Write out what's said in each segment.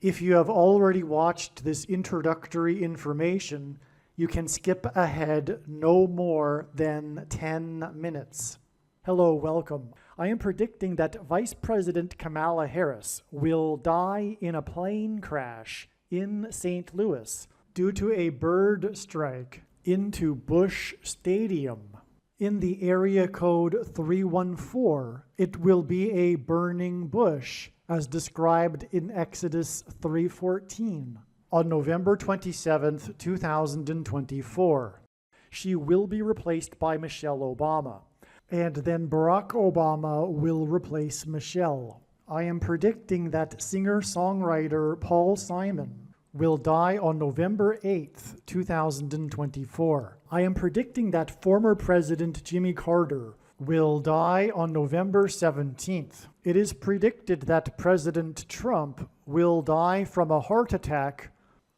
If you have already watched this introductory information, you can skip ahead no more than 10 minutes. Hello, welcome. I am predicting that Vice President Kamala Harris will die in a plane crash in St. Louis due to a bird strike into Busch Stadium. In the area code 314, it will be a burning bush, as described in Exodus 3:14, on November 27, 2024. She will be replaced by Michelle Obama, and then Barack Obama will replace Michelle. I am predicting that singer-songwriter Paul Simon will die on November 8th, 2024. I am predicting that former President Jimmy Carter will die on November 17th. It is predicted that President Trump will die from a heart attack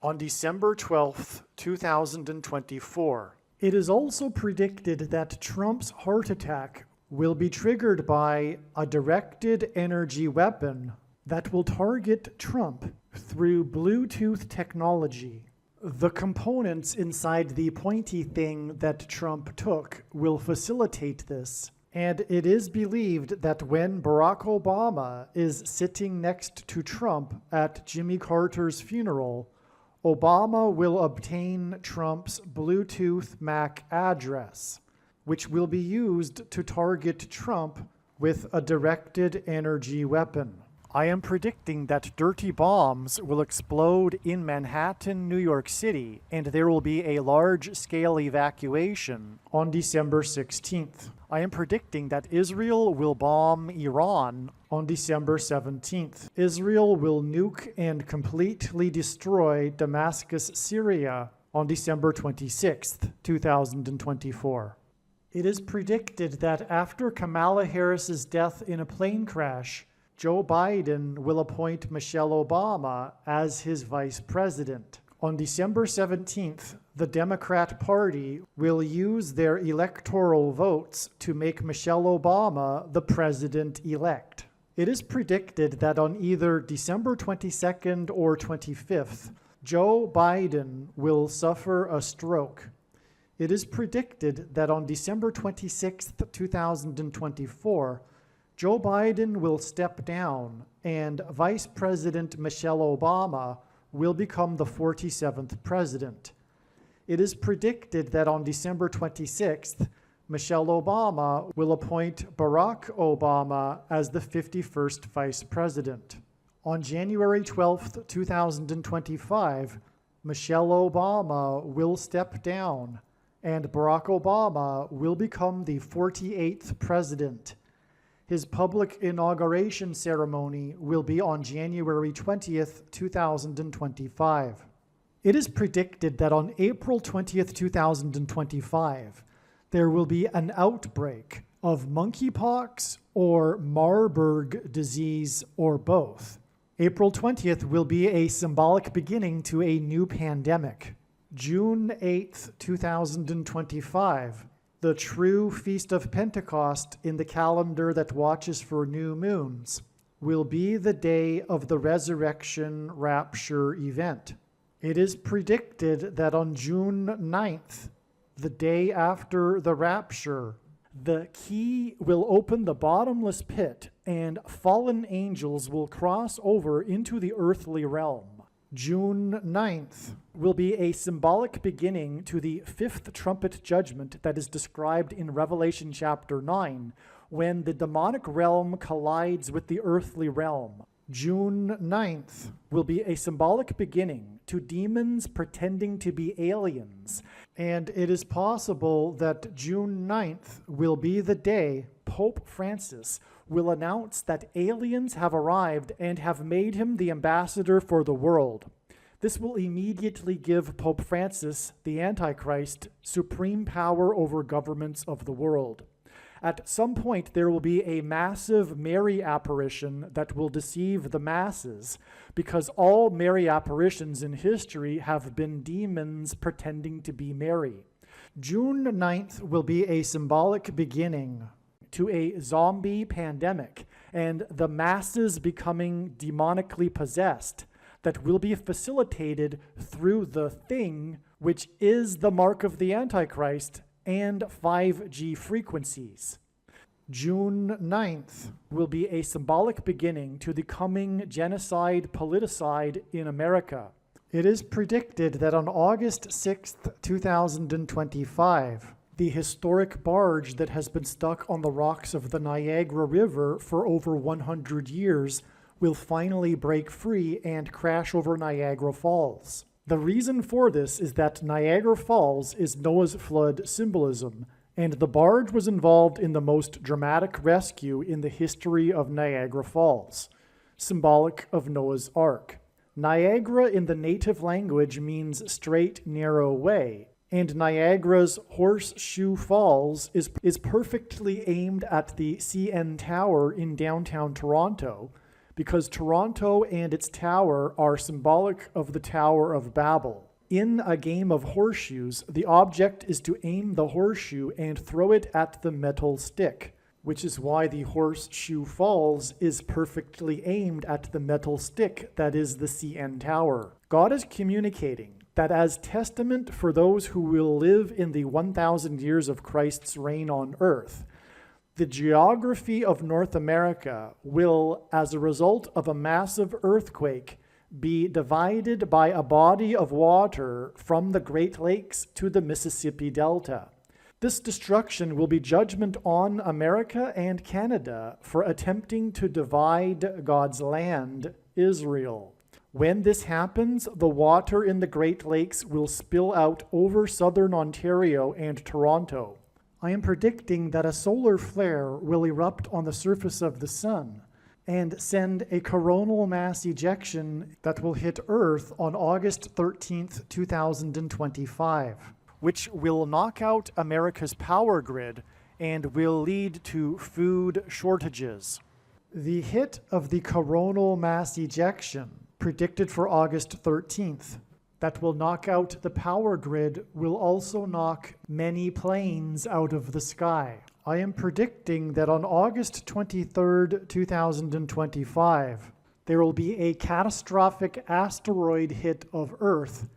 on December 12th, 2024. It is also predicted that Trump's heart attack will be triggered by a directed energy weapon that will target Trump through Bluetooth technology. The components inside the pointy thing that Trump took will facilitate this, and it is believed that when Barack Obama is sitting next to Trump at Jimmy Carter's funeral, Obama will obtain Trump's Bluetooth MAC address, which will be used to target Trump with a directed energy weapon. I am predicting that dirty bombs will explode in Manhattan, New York City, and there will be a large-scale evacuation on December 16th. I am predicting that Israel will bomb Iran on December 17th. Israel will nuke and completely destroy Damascus, Syria on December 26th, 2024. It is predicted that after Kamala Harris's death in a plane crash, Joe Biden will appoint Michelle Obama as his vice president. On December 17th, the Democrat Party will use their electoral votes to make Michelle Obama the president-elect. It is predicted that on either December 22nd or 25th, Joe Biden will suffer a stroke. It is predicted that on December 26th, 2024, Joe Biden will step down and Vice President Michelle Obama will become the 47th president. It is predicted that on December 26th, Michelle Obama will appoint Barack Obama as the 51st vice president. On January 12th, 2025, Michelle Obama will step down and Barack Obama will become the 48th president. His public inauguration ceremony will be on January 20th, 2025. It is predicted that on April 20th, 2025, there will be an outbreak of monkeypox or Marburg disease or both. April 20th will be a symbolic beginning to a new pandemic. June 8th, 2025, the true Feast of Pentecost in the calendar that watches for new moons, will be the day of the resurrection rapture event. It is predicted that on June 9th, the day after the rapture, the key will open the bottomless pit and fallen angels will cross over into the earthly realm. June 9th will be a symbolic beginning to the fifth trumpet judgment that is described in Revelation chapter 9, when the demonic realm collides with the earthly realm. June 9th will be a symbolic beginning to demons pretending to be aliens, and it is possible that June 9th will be the day Pope Francis will announce that aliens have arrived and have made him the ambassador for the world. This will immediately give Pope Francis, the Antichrist, supreme power over governments of the world. At some point, there will be a massive Mary apparition that will deceive the masses, because all Mary apparitions in history have been demons pretending to be Mary. June 9th will be a symbolic beginning to a zombie pandemic and the masses becoming demonically possessed that will be facilitated through the thing, which is the mark of the Antichrist, and 5G frequencies. June 9th will be a symbolic beginning to the coming genocide politicide in America. It is predicted that on August 6th, 2025, the historic barge that has been stuck on the rocks of the Niagara River for over 100 years will finally break free and crash over Niagara Falls. The reason for this is that Niagara Falls is Noah's flood symbolism, and the barge was involved in the most dramatic rescue in the history of Niagara Falls, symbolic of Noah's Ark. Niagara in the native language means straight, narrow way, and Niagara's Horseshoe Falls is perfectly aimed at the CN Tower in downtown Toronto, because Toronto and its tower are symbolic of the Tower of Babel. In a game of horseshoes, the object is to aim the horseshoe and throw it at the metal stick, which is why the Horseshoe Falls is perfectly aimed at the metal stick that is the CN Tower. God is communicating that as testament for those who will live in the 1,000 years of Christ's reign on earth, the geography of North America will, as a result of a massive earthquake, be divided by a body of water from the Great Lakes to the Mississippi Delta. This destruction will be judgment on America and Canada for attempting to divide God's land, Israel. When this happens, the water in the Great Lakes will spill out over southern Ontario and Toronto. I am predicting that a solar flare will erupt on the surface of the sun and send a coronal mass ejection that will hit Earth on August 13th, 2025, which will knock out America's power grid and will lead to food shortages. The hit of the coronal mass ejection, predicted for August 13th, that will knock out the power grid will also knock many planes out of the sky. I am predicting that on August 23rd, 2025, there will be a catastrophic asteroid hit of Earth,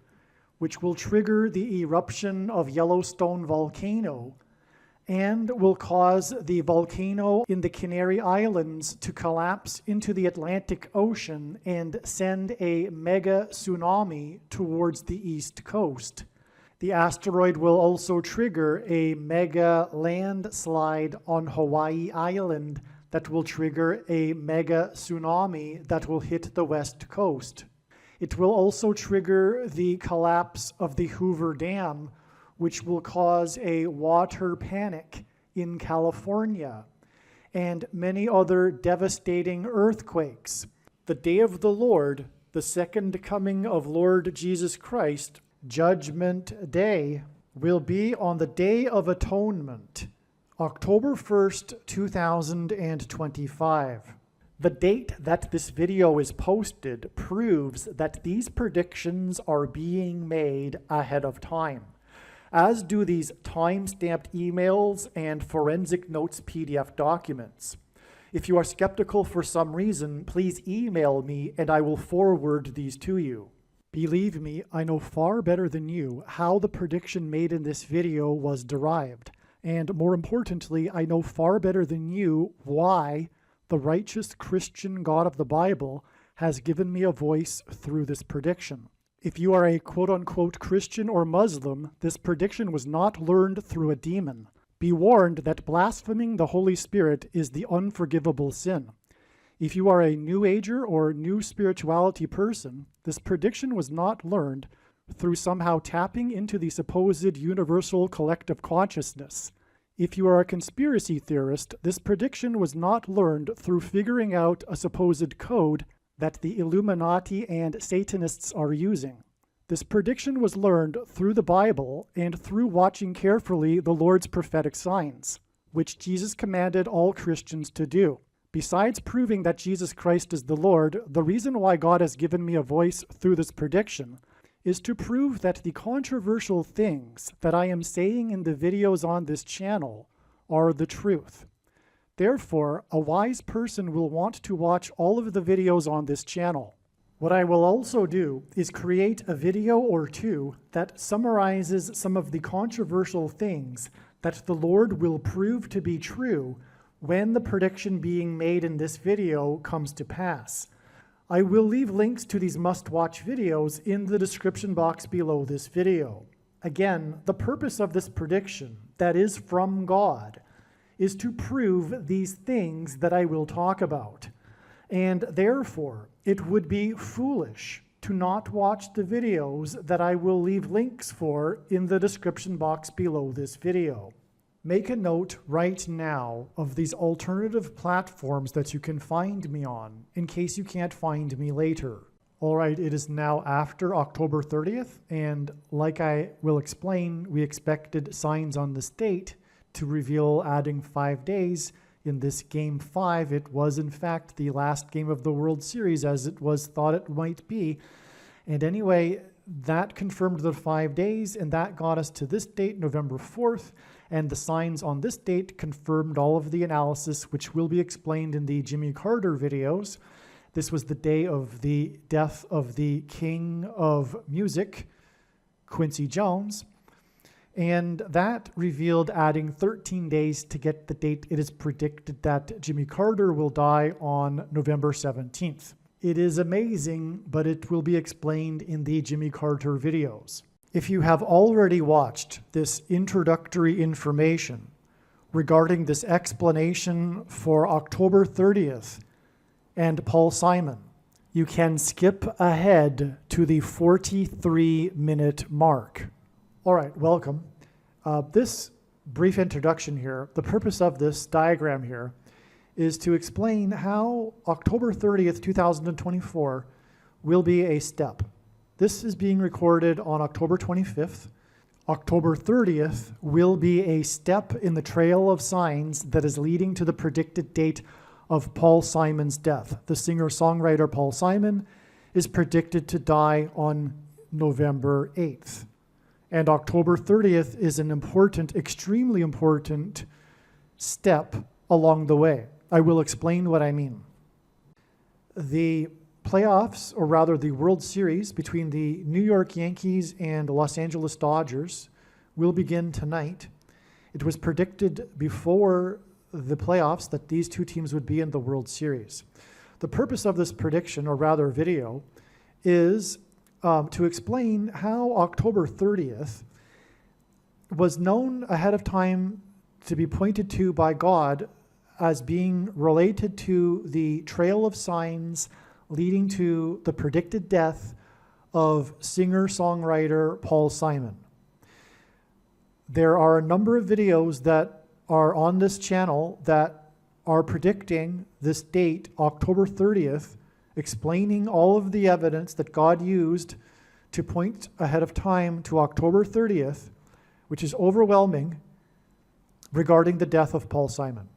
which will trigger the eruption of Yellowstone volcano and will cause the volcano in the Canary Islands to collapse into the Atlantic Ocean and send a mega tsunami towards the east coast. The asteroid will also trigger a mega landslide on Hawaii Island that will trigger a mega tsunami that will hit the west coast. It will also trigger the collapse of the Hoover Dam, which will cause a water panic in California, and many other devastating earthquakes. The day of the Lord, the second coming of Lord Jesus Christ, Judgment Day, will be on the Day of Atonement, October 1st, 2025. The date that this video is posted proves that these predictions are being made ahead of time, as do these time-stamped emails and forensic notes PDF documents. If you are skeptical for some reason, please email me and I will forward these to you. Believe me, I know far better than you how the prediction made in this video was derived, and more importantly, I know far better than you why the righteous Christian God of the Bible has given me a voice through this prediction. If you are a quote-unquote Christian or Muslim, this prediction was not learned through a demon. Be warned that blaspheming the Holy Spirit is the unforgivable sin. If you are a New Ager or New Spirituality person, this prediction was not learned through somehow tapping into the supposed universal collective consciousness. If you are a conspiracy theorist, this prediction was not learned through figuring out a supposed code that the Illuminati and Satanists are using. This prediction was learned through the Bible and through watching carefully the Lord's prophetic signs, which Jesus commanded all Christians to do. Besides proving that Jesus Christ is the Lord, the reason why God has given me a voice through this prediction is to prove that the controversial things that I am saying in the videos on this channel are the truth. Therefore, a wise person will want to watch all of the videos on this channel. What I will also do is create a video or two that summarizes some of the controversial things that the Lord will prove to be true when the prediction being made in this video comes to pass. I will leave links to these must-watch videos in the description box below this video. Again, the purpose of this prediction that is from God is to prove these things that I will talk about. And therefore, it would be foolish to not watch the videos that I will leave links for in the description box below this video. Make a note right now of these alternative platforms that you can find me on in case you can't find me later. All right, it is now after October 30th, and like I will explain, we expected signs on this date to reveal adding 5 days. In this Game 5, it was in fact the last game of the World Series as it was thought it might be. And anyway, that confirmed the 5 days, and that got us to this date, November 4th. And the signs on this date confirmed all of the analysis, which will be explained in the Jimmy Carter videos. This was the day of the death of the King of Music, Quincy Jones. And that revealed adding 13 days to get the date. It is predicted that Jimmy Carter will die on November 17th. It is amazing, but it will be explained in the Jimmy Carter videos. If you have already watched this introductory information regarding this explanation for October 30th and Paul Simon, you can skip ahead to the 43-minute mark. All right, welcome. This brief introduction here, the purpose of this diagram here is to explain how October 30th, 2024 will be a step. This is being recorded on October 25th. October 30th will be a step in the trail of signs that is leading to the predicted date of Paul Simon's death. The singer-songwriter Paul Simon is predicted to die on November 8th. And October 30th is an important, extremely important step along the way. I will explain what I mean. The playoffs, or rather the World Series between the New York Yankees and Los Angeles Dodgers will begin tonight. It was predicted before the playoffs that these two teams would be in the World Series. The purpose of this prediction, or rather video, is to explain how October 30th was known ahead of time to be pointed to by God as being related to the trail of signs leading to the predicted death of singer-songwriter Paul Simon. There are a number of videos that are on this channel that are predicting this date, October 30th, explaining all of the evidence that God used to point ahead of time to October 30th, which is overwhelming, regarding the death of Paul Simon.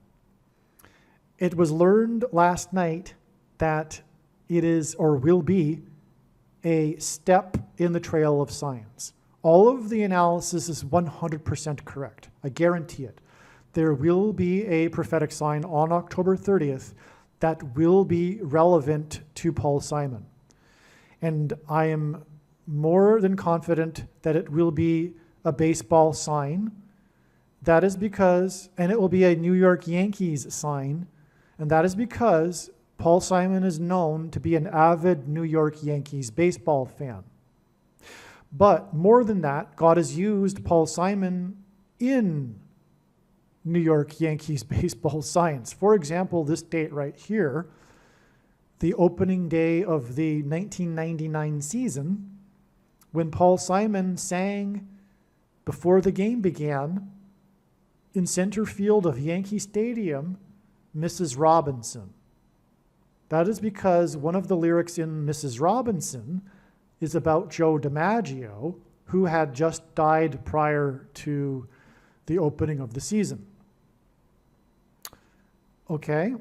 It was learned last night that it is or will be a step in the trail of signs. All of the analysis is 100% correct. I guarantee it. There will be a prophetic sign on October 30th that will be relevant to Paul Simon. And I am more than confident that it will be a baseball sign. That is because, and it will be a New York Yankees sign, and that is because Paul Simon is known to be an avid New York Yankees baseball fan. But more than that, God has used Paul Simon in New York Yankees baseball signs. For example, this date right here, the opening day of the 1999 season, when Paul Simon sang before the game began in center field of Yankee Stadium, Mrs. Robinson. That is because one of the lyrics in Mrs. Robinson is about Joe DiMaggio, who had just died prior to the opening of the season. Okay.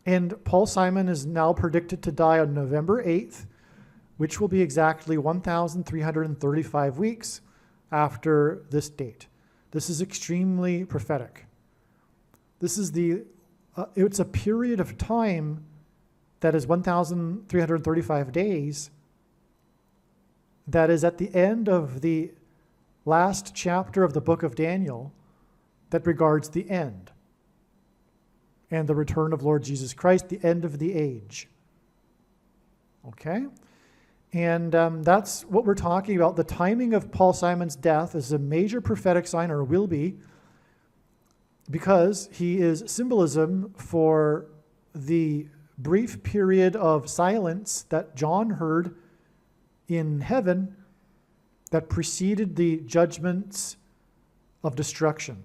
And Paul Simon is now predicted to die on November 8th, which will be exactly 1,335 weeks after this date. This is extremely prophetic. This is it's a period of time that is 1,335 days, that is at the end of the last chapter of the book of Daniel, that regards the end and the return of Lord Jesus Christ, the end of the age. Okay? And that's what we're talking about. The timing of Paul Simon's death is a major prophetic sign, or will be, because he is symbolism for the brief period of silence that John heard in heaven that preceded the judgments of destruction.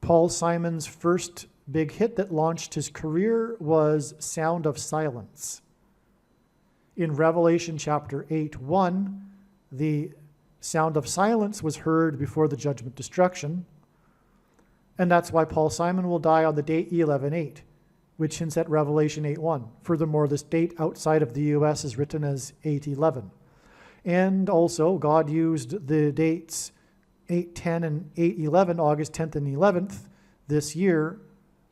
Paul Simon's first big hit that launched his career was Sound of Silence. In Revelation chapter 8:1, the sound of silence was heard before the judgment destruction, and that's why Paul Simon will die on the date E11:8, which hints at Revelation 8:1. Furthermore, this date outside of the U.S. is written as 8:11. And also, God used the dates 8:10 and 8:11, August 10th and 11th this year,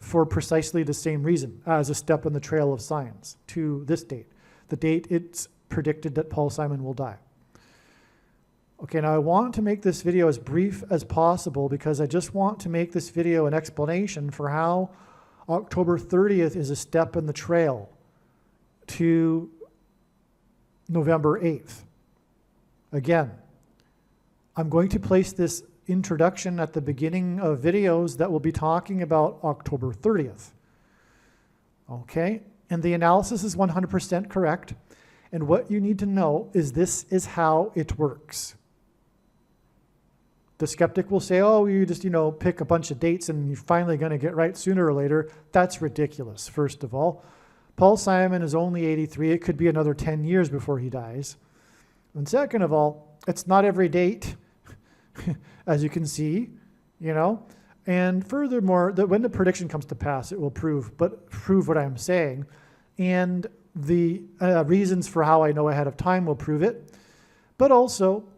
for precisely the same reason, as a step in the trail of signs to this date, the date it's predicted that Paul Simon will die. Okay, now I want to make this video as brief as possible because I just want to make this video an explanation for how October 30th is a step in the trail to November 8th. Again, I'm going to place this introduction at the beginning of videos that will be talking about October 30th. Okay, and the analysis is 100% correct. And what you need to know is this is how it works. The skeptic will say, oh, you just, pick a bunch of dates and you're finally going to get right sooner or later. That's ridiculous, first of all. Paul Simon is only 83. It could be another 10 years before he dies. And second of all, it's not every date, as you can see, And furthermore, when the prediction comes to pass, it will prove what I'm saying. And the reasons for how I know ahead of time will prove it. But also,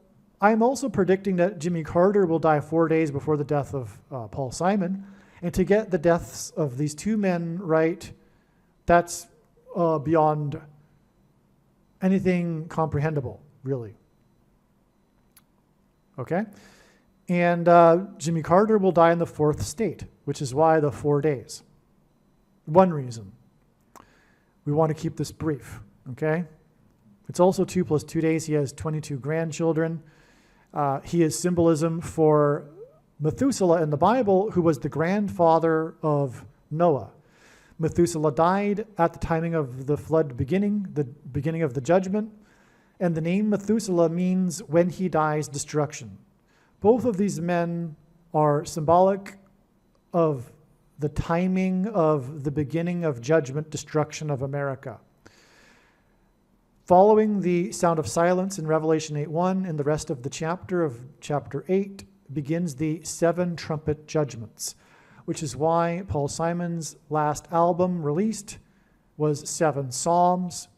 I'm also predicting that Jimmy Carter will die 4 days before the death of Paul Simon. And to get the deaths of these two men right, that's beyond anything comprehensible, really. Okay? And Jimmy Carter will die in the fourth state, which is why the 4 days. One reason. We want to keep this brief, okay? It's also 2 + 2 days. He has 22 grandchildren. He is symbolism for Methuselah in the Bible, who was the grandfather of Noah. Methuselah died at the timing of the flood beginning, the beginning of the judgment, and the name Methuselah means when he dies, destruction. Both of these men are symbolic of the timing of the beginning of judgment, destruction of America. Following the sound of silence in Revelation 8:1 and the rest of the chapter of chapter 8 begins the 7 trumpet judgments, which is why Paul Simon's last album released was 7 Psalms,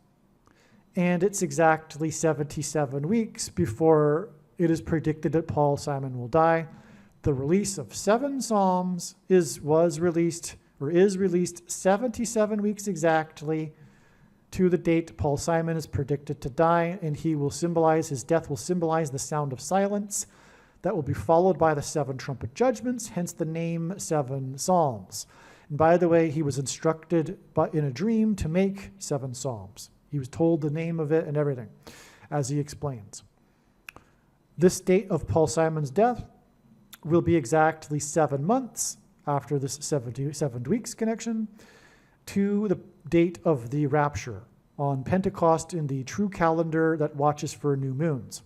and it's exactly 77 weeks before it is predicted that Paul Simon will die. The release of 7 Psalms is released 77 weeks exactly to the date Paul Simon is predicted to die, and his death will symbolize the sound of silence that will be followed by the 7 trumpet judgments, hence the name 7 Psalms. And by the way, he was instructed in a dream to make 7 Psalms. He was told the name of it and everything, as he explains. This date of Paul Simon's death will be exactly 7 months after this 7 weeks connection to the date of the rapture on Pentecost in the true calendar that watches for new moons.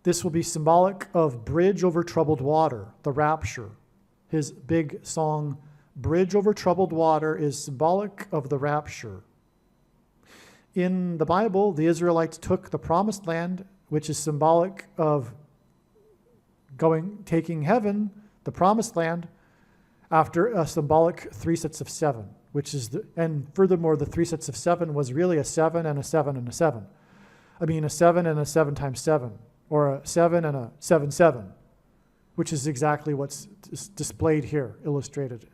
This will be symbolic of bridge over troubled water, the rapture. His big song, Bridge Over Troubled Water, is symbolic of the rapture. In the Bible, the Israelites took the promised land, which is symbolic of taking heaven, the promised land, after a symbolic 3 sets of 7, and furthermore, the 3 sets of 7 was really a 7 and a 7 and a 7. I mean, a 7 and a 7 times 7, or a 7 and a 7, which is exactly what's displayed here, illustrated.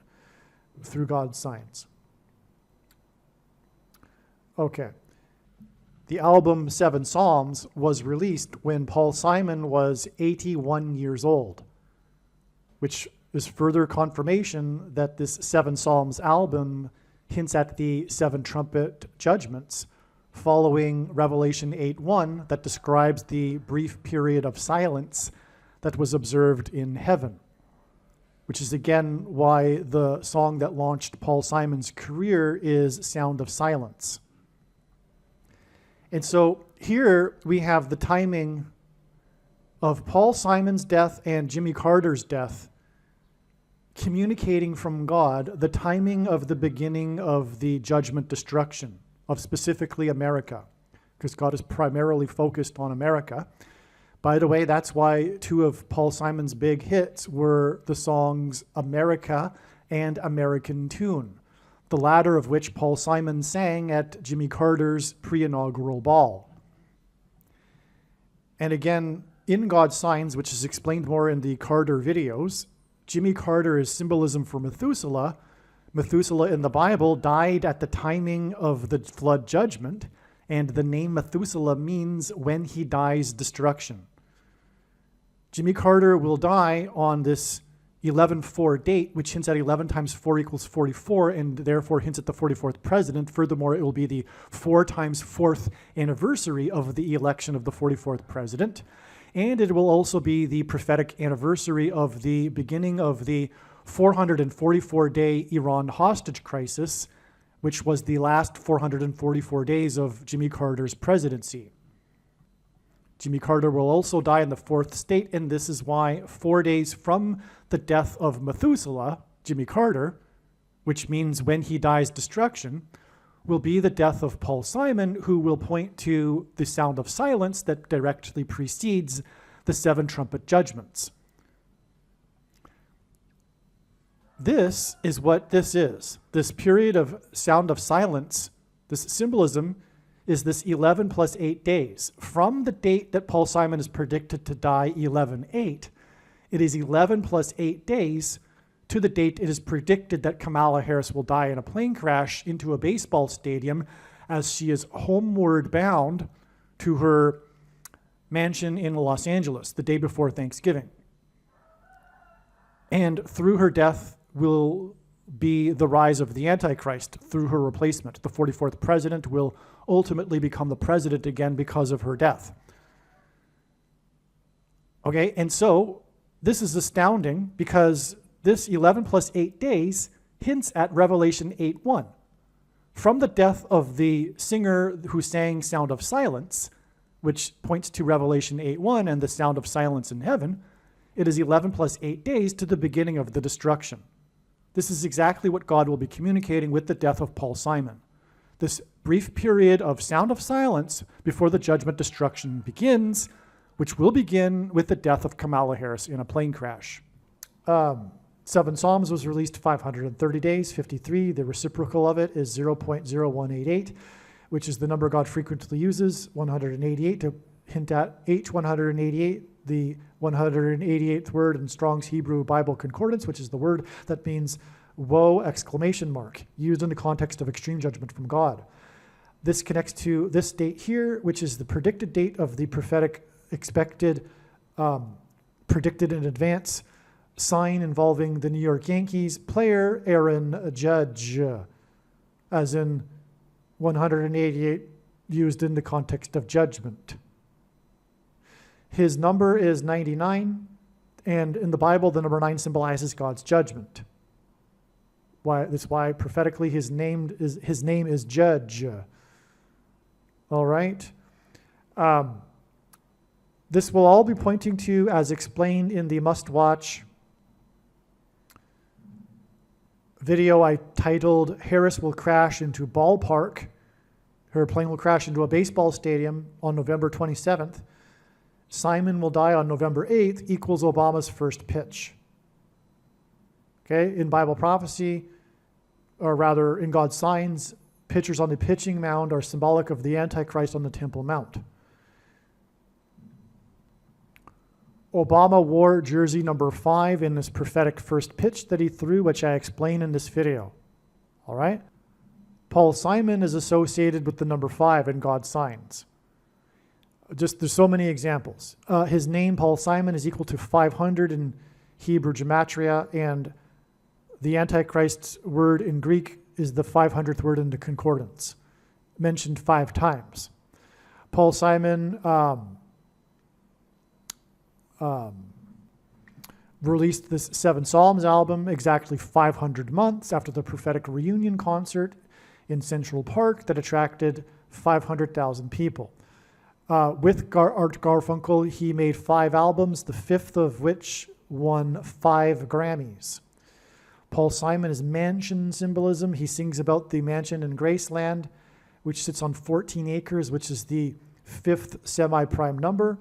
through God's signs. Okay. The album Seven Psalms was released when Paul Simon was 81 years old, which is further confirmation that this Seven Psalms album hints at the seven trumpet judgments following Revelation 8:1 that describes the brief period of silence that was observed in heaven, which is again why the song that launched Paul Simon's career is Sound of Silence. And so here we have the timing of Paul Simon's death and Jimmy Carter's death communicating from God the timing of the beginning of the judgment destruction of specifically America, because God is primarily focused on America. By the way, that's why two of Paul Simon's big hits were the songs America and American Tune, the latter of which Paul Simon sang at Jimmy Carter's pre-inaugural ball. And again, in God's Signs, which is explained more in the Carter videos, Jimmy Carter is symbolism for Methuselah. Methuselah in the Bible died at the timing of the flood judgment, and the name Methuselah means when he dies, destruction. Jimmy Carter will die on this 11-4 date, which hints at 11 times 4 equals 44, and therefore hints at the 44th president. Furthermore, it will be the 4 times 4th anniversary of the election of the 44th president. And it will also be the prophetic anniversary of the beginning of the 444-day Iran hostage crisis, which was the last 444 days of Jimmy Carter's presidency. Jimmy Carter will also die in the 4th state, and this is why 4 days from the death of Methuselah, Jimmy Carter, which means when he dies, destruction, will be the death of Paul Simon, who will point to the sound of silence that directly precedes the 7 trumpet judgments. This is what this is. This period of sound of silence, this symbolism, is this 11 plus 8 days. From the date that Paul Simon is predicted to die, 11/8, it is 11 plus 8 days to the date it is predicted that Kamala Harris will die in a plane crash into a baseball stadium as she is homeward bound to her mansion in Los Angeles the day before Thanksgiving. And through her death will be the rise of the Antichrist through her replacement. The 44th president will ultimately become the president again because of her death. Okay, and so this is astounding because this 11 plus 8 days hints at Revelation 8:1. From the death of the singer who sang Sound of Silence, which points to Revelation 8:1 and the sound of silence in heaven, it is 11 plus 8 days to the beginning of the destruction. This is exactly what God will be communicating with the death of Paul Simon. This brief period of sound of silence before the judgment destruction begins, which will begin with the death of Kamala Harris in a plane crash. 7 Psalms was released 530 days, 53. The reciprocal of it is 0.0188, which is the number God frequently uses, 188, to hint at H188, the 188th word in Strong's Hebrew Bible Concordance, which is the word that means woe, exclamation mark, used in the context of extreme judgment from God. This connects to this date here, which is the predicted date of the prophetic expected, predicted in advance sign involving the New York Yankees player Aaron Judge, as in 188 used in the context of judgment. His number is 99, and in the Bible, the number 9 symbolizes God's judgment. That's why prophetically his name is Judge. All right? This will all be pointing to, as explained in the must-watch video I titled, Harris Will Crash into Ballpark. Her plane will crash into a baseball stadium on November 27th. Simon will die on November 8th equals Obama's first pitch. Okay, in Bible prophecy, or rather in God's signs, pitchers on the pitching mound are symbolic of the Antichrist on the Temple Mount. Obama wore jersey number 5 in his prophetic first pitch that he threw, which I explain in this video. All right? Paul Simon is associated with the number 5 in God's signs. There's so many examples. His name, Paul Simon, is equal to 500 in Hebrew gematria, and the Antichrist's word in Greek is the 500th word in the concordance, mentioned 5 times. Paul Simon released this 7 Psalms album exactly 500 months after the prophetic reunion concert in Central Park that attracted 500,000 people. With Art Garfunkel, he made 5 albums, the 5th of which won 5 Grammys. Paul Simon is mansion symbolism. He sings about the mansion in Graceland, which sits on 14 acres, which is the 5th semi-prime number.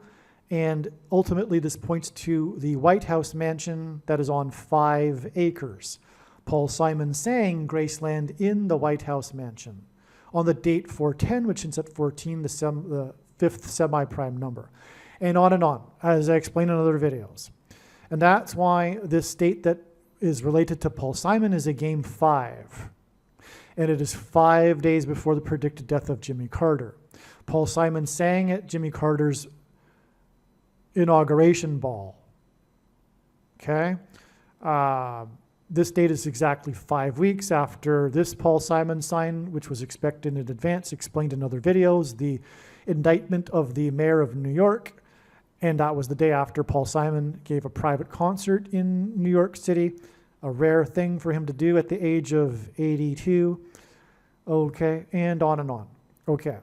And ultimately, this points to the White House mansion that is on 5 acres. Paul Simon sang Graceland in the White House mansion on the date 410, which is at 14, the 5th semi-prime number, and on, as I explained in other videos. And that's why this date that is related to Paul Simon is a game 5. And it is 5 days before the predicted death of Jimmy Carter. Paul Simon sang at Jimmy Carter's inauguration ball. Okay? This date is exactly 5 weeks after this Paul Simon sign, which was expected in advance, explained in other videos, the indictment of the mayor of New York. And that was the day after Paul Simon gave a private concert in New York City, a rare thing for him to do at the age of 82. Okay, and on. Okay.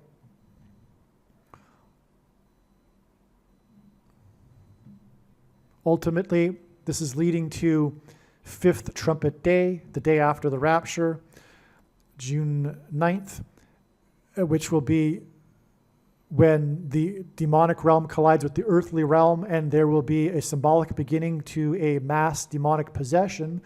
Ultimately, this is leading to 5th trumpet day, the day after the rapture, June 9th, which will be when the demonic realm collides with the earthly realm, and there will be a symbolic beginning to a mass demonic possession,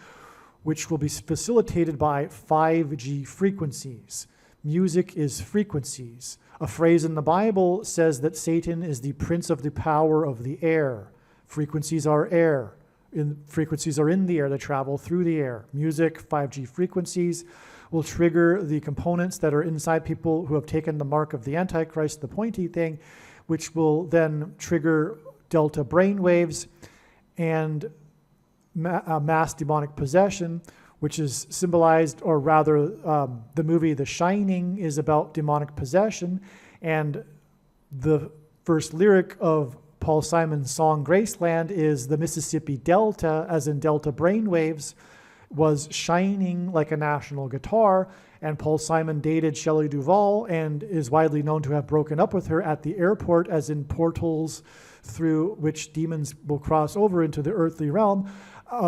which will be facilitated by 5G frequencies. Music is frequencies. A phrase in the Bible says that Satan is the prince of the power of the air. Frequencies are air. Frequencies are in the air. They travel through the air. Music, 5G frequencies, will trigger the components that are inside people who have taken the mark of the Antichrist, the pointy thing, which will then trigger delta brain waves and mass demonic possession, which is symbolized, or rather the movie The Shining is about demonic possession, and the first lyric of Paul Simon's song Graceland is the Mississippi Delta, as in delta brainwaves, was shining like a national guitar, and Paul Simon dated Shelley Duvall and is widely known to have broken up with her at the airport, as in portals through which demons will cross over into the earthly realm,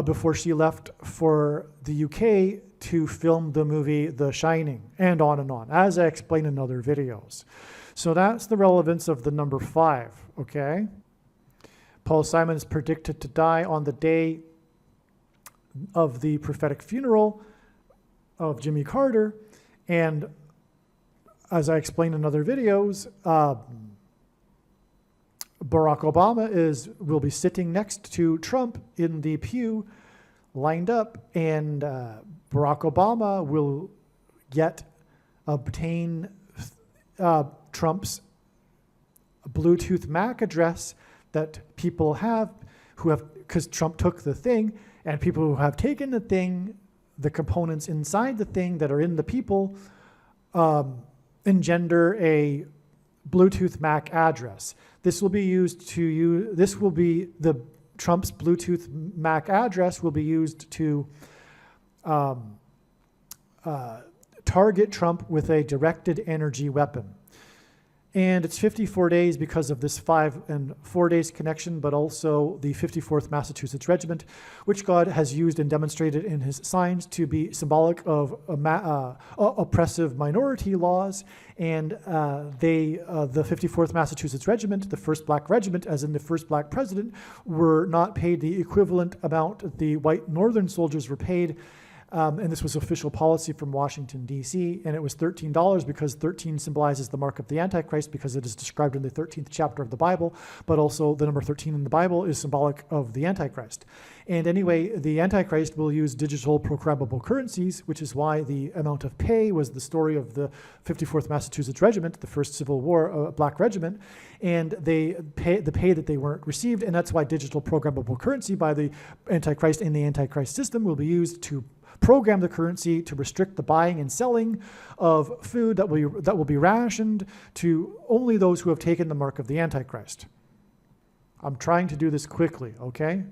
before she left for the UK to film the movie The Shining, and on, as I explained in other videos. So that's the relevance of the number 5, okay? Paul Simon is predicted to die on the day of the prophetic funeral of Jimmy Carter, and as I explained in other videos, Barack Obama will be sitting next to Trump in the pew, lined up, and Barack Obama will obtain Trump's Bluetooth MAC address that people have because Trump took the thing, and people who have taken the thing, the components inside the thing that are in the people, engender a Bluetooth MAC address. This will be used to Trump's Bluetooth MAC address will be used to target Trump with a directed energy weapon. And it's 54 days because of this 5 and 4 days connection, but also the 54th Massachusetts Regiment, which God has used and demonstrated in his signs to be symbolic of oppressive minority laws. And the 54th Massachusetts Regiment, the first black regiment, as in the first black president, were not paid the equivalent amount the white northern soldiers were paid, And this was official policy from Washington, D.C., and it was $13 because 13 symbolizes the mark of the Antichrist because it is described in the 13th chapter of the Bible, but also the number 13 in the Bible is symbolic of the Antichrist. And anyway, the Antichrist will use digital programmable currencies, which is why the amount of pay was the story of the 54th Massachusetts Regiment, the first Civil War black regiment, and the pay that they weren't received, and that's why digital programmable currency by the Antichrist and the Antichrist system will be used to program the currency to restrict the buying and selling of food that will be rationed to only those who have taken the mark of the Antichrist. I'm trying to do this quickly, okay?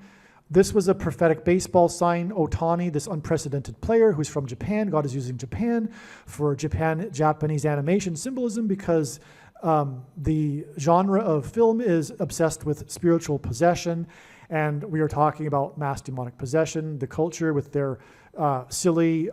This was a prophetic baseball sign. Otani, this unprecedented player who's from Japan, God is using Japan for Japanese animation symbolism because the genre of film is obsessed with spiritual possession, and we are talking about mass demonic possession, the culture with their silly,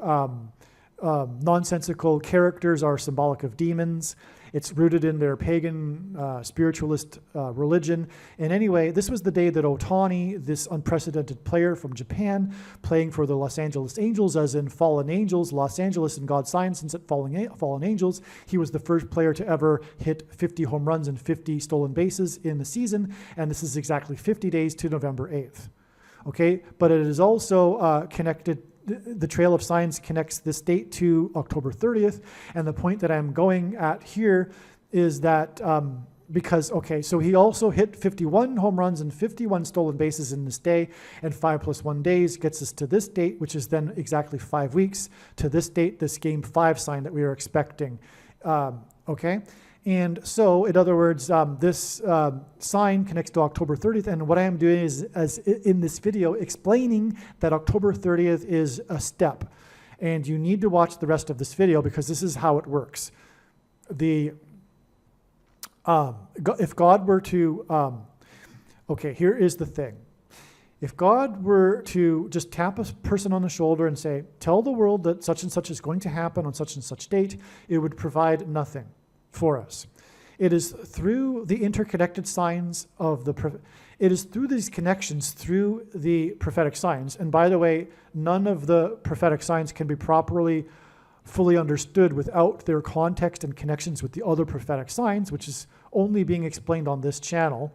nonsensical characters are symbolic of demons. It's rooted in their pagan spiritualist religion. And anyway, this was the day that Otani, this unprecedented player from Japan, playing for the Los Angeles Angels, as in fallen angels, Los Angeles in God's sign, since it fallen angels, he was the first player to ever hit 50 home runs and 50 stolen bases in the season. And this is exactly 50 days to November 8th. Okay, but it is also connected. The Trail of Signs connects this date to October 30th. And the point that I'm going at here is that because, okay, so he also hit 51 home runs and 51 stolen bases in this day, and 5 + 1 days gets us to this date, which is then exactly 5 weeks to this date, this Game 5 sign that we are expecting, okay? And so, in other words, this sign connects to October 30th, and what I am doing is, as in this video, explaining that October 30th is a step. And you need to watch the rest of this video because this is how it works. If God were to, okay, here is the thing. If God were to just tap a person on the shoulder and say, tell the world that such and such is going to happen on such and such date, it would provide nothing for us. It is through the interconnected signs of it is through these connections through the prophetic signs. And by the way, none of the prophetic signs can be properly, fully understood without their context and connections with the other prophetic signs, which is only being explained on this channel.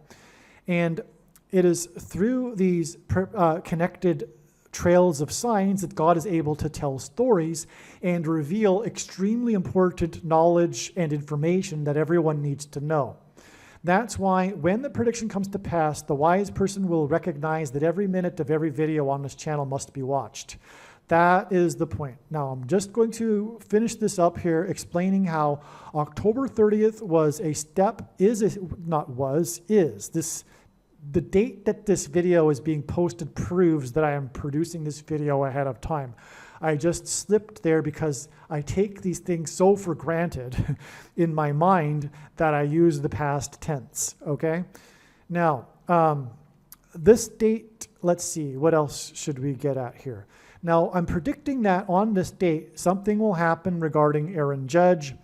And it is through these connected trails of signs that God is able to tell stories and reveal extremely important knowledge and information that everyone needs to know. That's why when the prediction comes to pass, the wise person will recognize that every minute of every video on this channel must be watched. That is the point. Now, I'm just going to finish this up here, explaining how October 30th was a step, the date that this video is being posted proves that I am producing this video ahead of time. I just slipped there because I take these things so for granted in my mind that I use the past tense, okay? Now, this date, let's see, what else should we get at here? Now, I'm predicting that on this date, something will happen regarding Aaron Judge,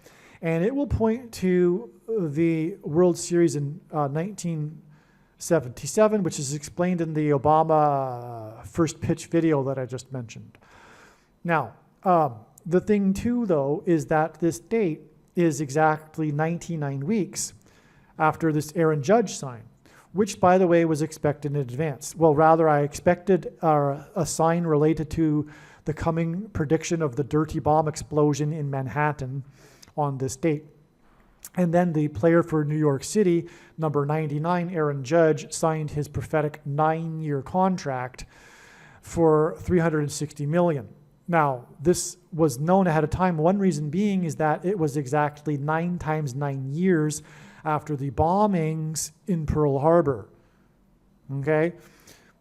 and it will point to the World Series in 1977, which is explained in the Obama first pitch video that I just mentioned. Now, the thing too, though, is that this date is exactly 99 weeks after this Aaron Judge sign, which, by the way, was expected in advance. Well, rather, I expected a sign related to the coming prediction of the dirty bomb explosion in Manhattan on this date. And then the player for New York City, number 99, Aaron Judge, signed his prophetic 9-year contract for $360 million. Now, this was known ahead of time. One reason being is that it was exactly 9 times 9 years after the bombings in Pearl Harbor. Okay?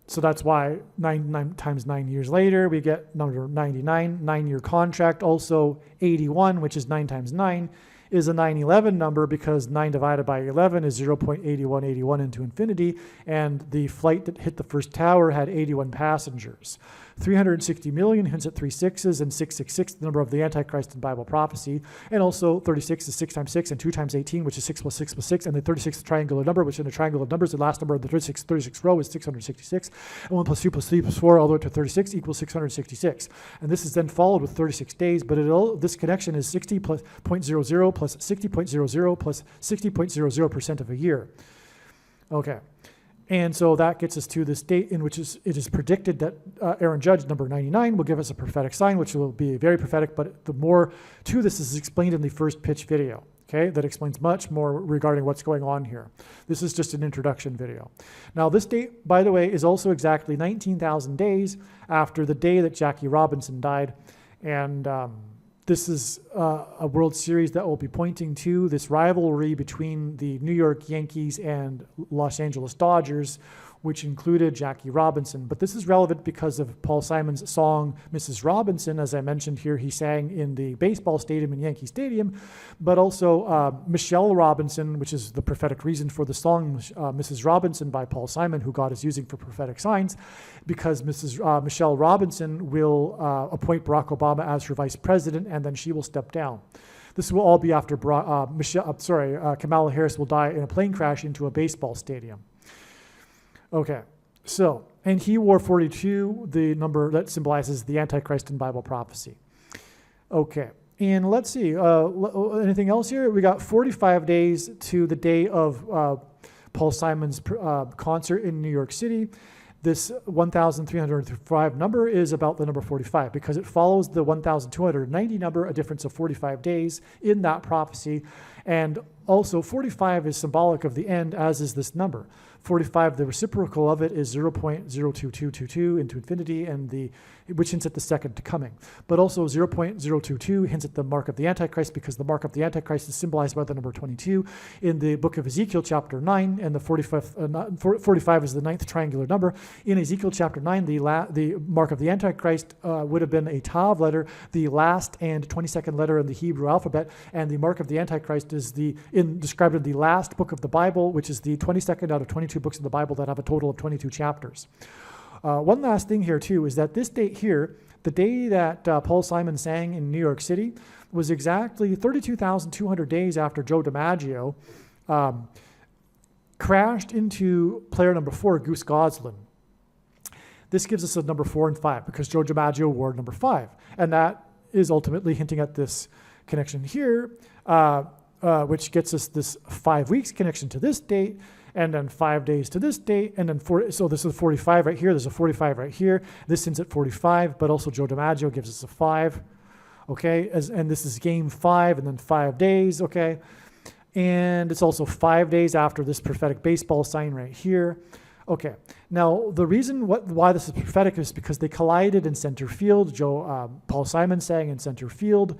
So that's why 9 times 9 years later, we get number 99, 9-year contract. Also 81, which is 9 times 9. is a 911 number because 9 divided by 11 is 0.8181 into infinity, and the flight that hit the first tower had 81 passengers. 360 million hints at 3 sixes, and 666, the number of the Antichrist in Bible prophecy. And also 36 is 6 times 6 and 2 times 18, which is 6 plus 6 plus 6. And the 36th triangular number, which in a triangle of numbers, the last number of the 36 row is 666. And 1 plus 2 plus 3 plus 4 all the way to 36 equals 666. And this is then followed with 36 days, but this connection is 60 plus 0.00 plus 60.00 plus 60.00% of a year. Okay. And so that gets us to this date in which it is predicted that Aaron Judge, number 99, will give us a prophetic sign, which will be very prophetic, but the more to this is explained in the first pitch video, okay, that explains much more regarding what's going on here. This is just an introduction video. Now, this date, by the way, is also exactly 19,000 days after the day that Jackie Robinson died, and this is a World Series that will be pointing to this rivalry between the New York Yankees and Los Angeles Dodgers, which included Jackie Robinson. But this is relevant because of Paul Simon's song, Mrs. Robinson. As I mentioned here, he sang in the baseball stadium in Yankee Stadium, but also Michelle Robinson, which is the prophetic reason for the song Mrs. Robinson by Paul Simon, who God is using for prophetic signs, because Michelle Robinson will appoint Barack Obama as her vice president, and then she will step down. This will all be after Kamala Harris will die in a plane crash into a baseball stadium. Okay, so, and he wore 42, the number that symbolizes the Antichrist in Bible prophecy. Okay, and let's see, anything else here? We got 45 days to the day of Paul Simon's concert in New York City. This 1,305 number is about the number 45 because it follows the 1,290 number, a difference of 45 days in that prophecy. And also 45 is symbolic of the end, as is this number. 45, the reciprocal of it is 0.02222 into infinity, and which hints at the second coming. But also 0.022 hints at the mark of the Antichrist, because the mark of the Antichrist is symbolized by the number 22 in the book of Ezekiel chapter 9, and the 45 is the ninth triangular number. In Ezekiel chapter 9, the mark of the Antichrist would have been a Tav letter, the last and 22nd letter in the Hebrew alphabet, and the mark of the Antichrist is described in the last book of the Bible, which is the 22nd out of 22 books of the Bible that have a total of 22 chapters. One last thing here, too, is that this date here, the day that Paul Simon sang in New York City, was exactly 32,200 days after Joe DiMaggio crashed into player number 4, Goose Goslin. This gives us a number 4 and 5 because Joe DiMaggio wore number 5. And that is ultimately hinting at this connection here, which gets us this 5 weeks connection to this date, and then 5 days to this date, and then so this is 45 right here, there's a 45 right here, this hints at 45, but also Joe DiMaggio gives us a 5, okay, and this is game 5, and then 5 days, okay, and it's also 5 days after this prophetic baseball sign right here. Okay, now the reason why this is prophetic is because they collided in center field. Paul Simon sang in center field,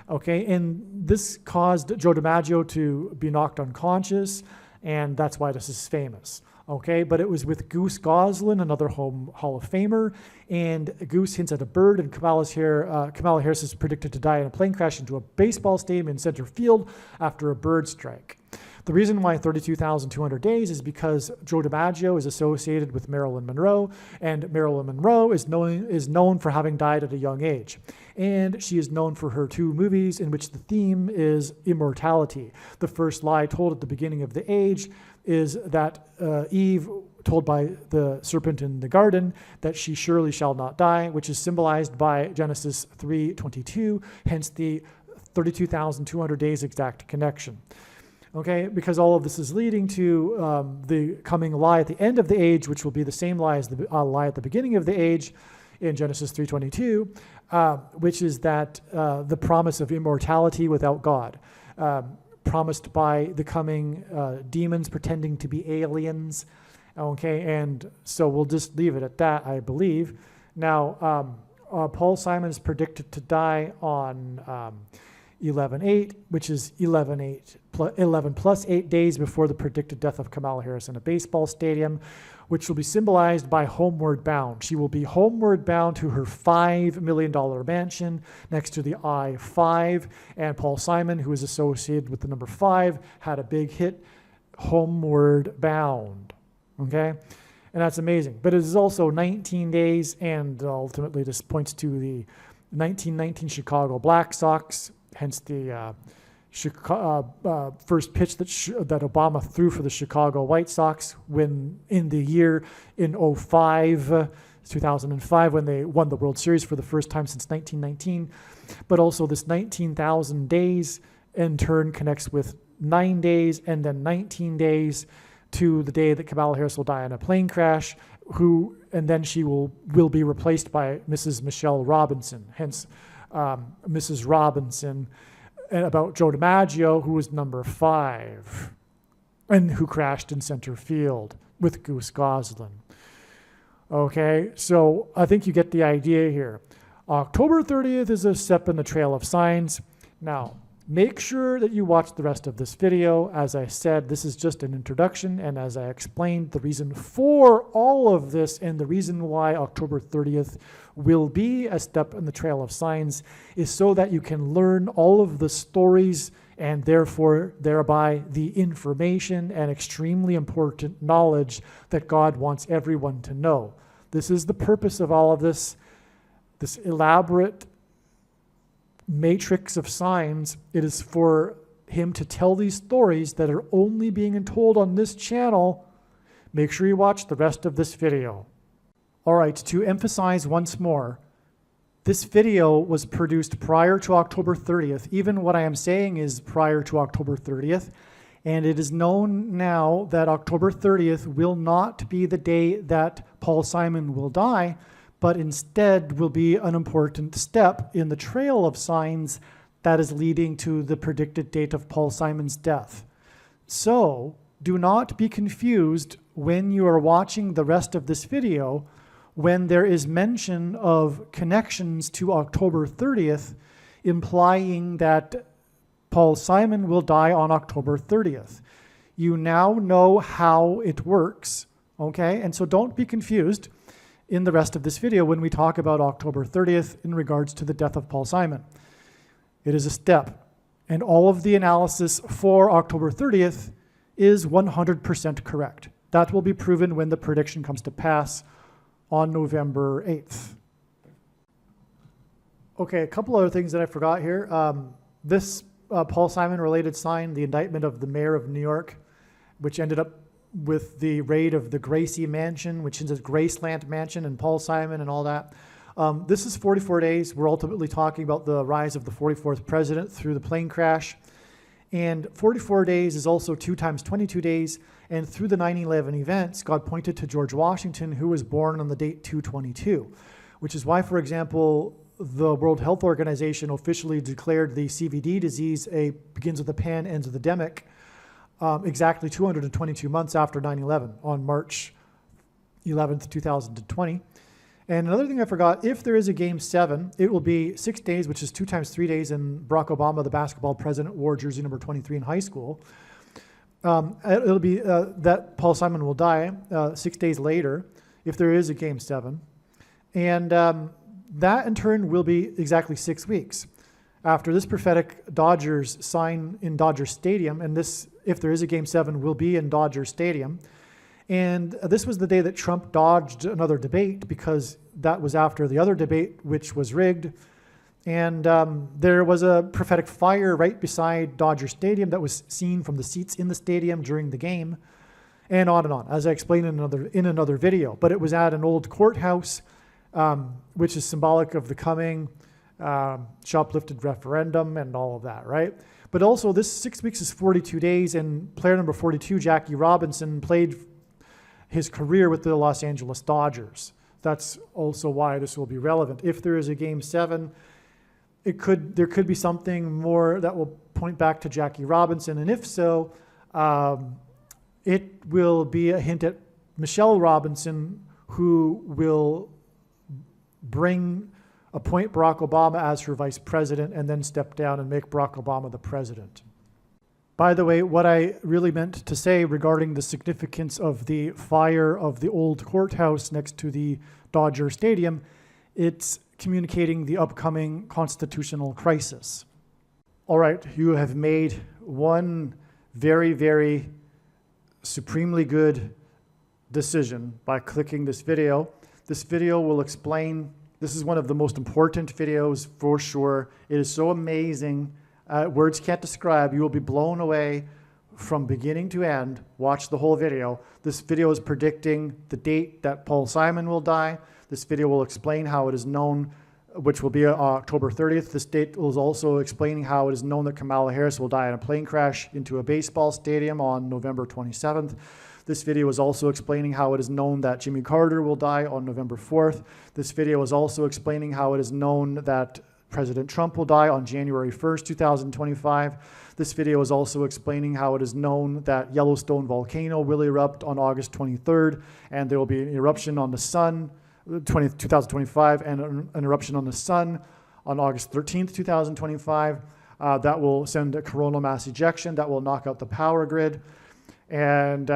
okay, and this caused Joe DiMaggio to be knocked unconscious, and that's why this is famous, okay? But it was with Goose Goslin, another Hall of Famer, and Goose hints at a bird, and Kamala Harris is predicted to die in a plane crash into a baseball stadium in center field after a bird strike. The reason why 32,200 days is because Joe DiMaggio is associated with Marilyn Monroe, and Marilyn Monroe is known for having died at a young age. And she is known for her 2 movies in which the theme is immortality. The first lie told at the beginning of the age is that Eve told by the serpent in the garden that she surely shall not die, which is symbolized by Genesis 3:22, hence the 32,200 days exact connection. Okay, because all of this is leading to the coming lie at the end of the age, which will be the same lie as the lie at the beginning of the age in Genesis 3:22, which is that the promise of immortality without God, promised by the coming demons pretending to be aliens. Okay, and so we'll just leave it at that, I believe. Now, Paul Simon is predicted to die on 11/8, which is 11/8 11 plus 8 days before the predicted death of Kamala Harris in a baseball stadium, which will be symbolized by homeward bound. She will be homeward bound to her $5 million mansion next to the I-5, and Paul Simon, who is associated with the number 5, had a big hit, Homeward Bound, okay? And that's amazing. But it is also 19 days, and ultimately this points to the 1919 Chicago Black Sox, hence the first pitch that Obama threw for the Chicago White Sox when in the year in 2005, when they won the World Series for the first time since 1919. But also this 19,000 days in turn connects with 9 days and then 19 days to the day that Kamala Harris will die in a plane crash, and then she will be replaced by Mrs. Michelle Robinson, hence Mrs. Robinson, and about Joe DiMaggio, who was number 5 and who crashed in center field with Goose Goslin. Okay, so I think you get the idea here. October 30th is a step in the trail of signs. Now, make sure that you watch the rest of this video. As I said, this is just an introduction, and as I explained, the reason for all of this and the reason why October 30th will be a step in the trail of signs is so that you can learn all of the stories and therefore thereby the information and extremely important knowledge that God wants everyone to know. This is the purpose of all of this elaborate matrix of signs. It is for him to tell these stories that are only being told on this channel. Make sure you watch the rest of this video. All right, to emphasize once more, this video was produced prior to October 30th. Even what I am saying is prior to October 30th. And it is known now that October 30th will not be the day that Paul Simon will die, but instead will be an important step in the trail of signs that is leading to the predicted date of Paul Simon's death. So do not be confused when you are watching the rest of this video when there is mention of connections to October 30th, implying that Paul Simon will die on October 30th. You now know how it works, okay? And so don't be confused in the rest of this video when we talk about October 30th in regards to the death of Paul Simon. It is a step, and all of the analysis for October 30th is 100% correct. That will be proven when the prediction comes to pass on November 8th. Okay, a couple other things that I forgot here. This Paul Simon related sign, the indictment of the mayor of New York, which ended up with the raid of the Gracie Mansion, which is a Graceland Mansion, and Paul Simon and all that. This is 44 days. We're ultimately talking about the rise of the 44th president through the plane crash. And 44 days is also 2 times 22 days. And through the 9/11 events, God pointed to George Washington, who was born on the date 2/22, which is why, for example, the World Health Organization officially declared the CVD disease begins with a pan, ends with a demic, exactly 222 months after 9/11 on March 11th, 2020. And another thing I forgot, if there is a Game 7, it will be 6 days, which is 2 times 3 days, and Barack Obama, the basketball president, wore jersey number 23 in high school. It'll be that Paul Simon will die 6 days later, if there is a Game 7. And that, in turn, will be exactly 6 weeks. After this prophetic Dodgers sign in Dodger Stadium, and this, if there is a Game 7, will be in Dodger Stadium. And this was the day that Trump dodged another debate because that was after the other debate, which was rigged. And there was a prophetic fire right beside Dodger Stadium that was seen from the seats in the stadium during the game, and on, as I explained in another video. But it was at an old courthouse, which is symbolic of the coming shoplifted referendum and all of that, right? But also this 6 weeks is 42 days, and player number 42, Jackie Robinson, played his career with the Los Angeles Dodgers. That's also why this will be relevant. If there is a Game 7, there could be something more that will point back to Jackie Robinson, and if so, it will be a hint at Michelle Robinson, who will appoint Barack Obama as her vice president and then step down and make Barack Obama the president. By the way, what I really meant to say regarding the significance of the fire of the old courthouse next to the Dodger Stadium, it's communicating the upcoming constitutional crisis. All right, you have made one very, very supremely good decision by clicking this video. This video will explain, this is one of the most important videos for sure. It is so amazing. Words can't describe. You will be blown away from beginning to end. Watch the whole video. This video is predicting the date that Paul Simon will die. This video will explain how it is known, which will be October 30th. This date is also explaining how it is known that Kamala Harris will die in a plane crash into a baseball stadium on November 27th. This video is also explaining how it is known that Jimmy Carter will die on November 4th. This video is also explaining how it is known that President Trump will die on January 1st, 2025. This video is also explaining how it is known that Yellowstone volcano will erupt on August 23rd, and there will be an eruption on the sun, 2025, and an eruption on the sun on August 13th, 2025. That will send a coronal mass ejection that will knock out the power grid. And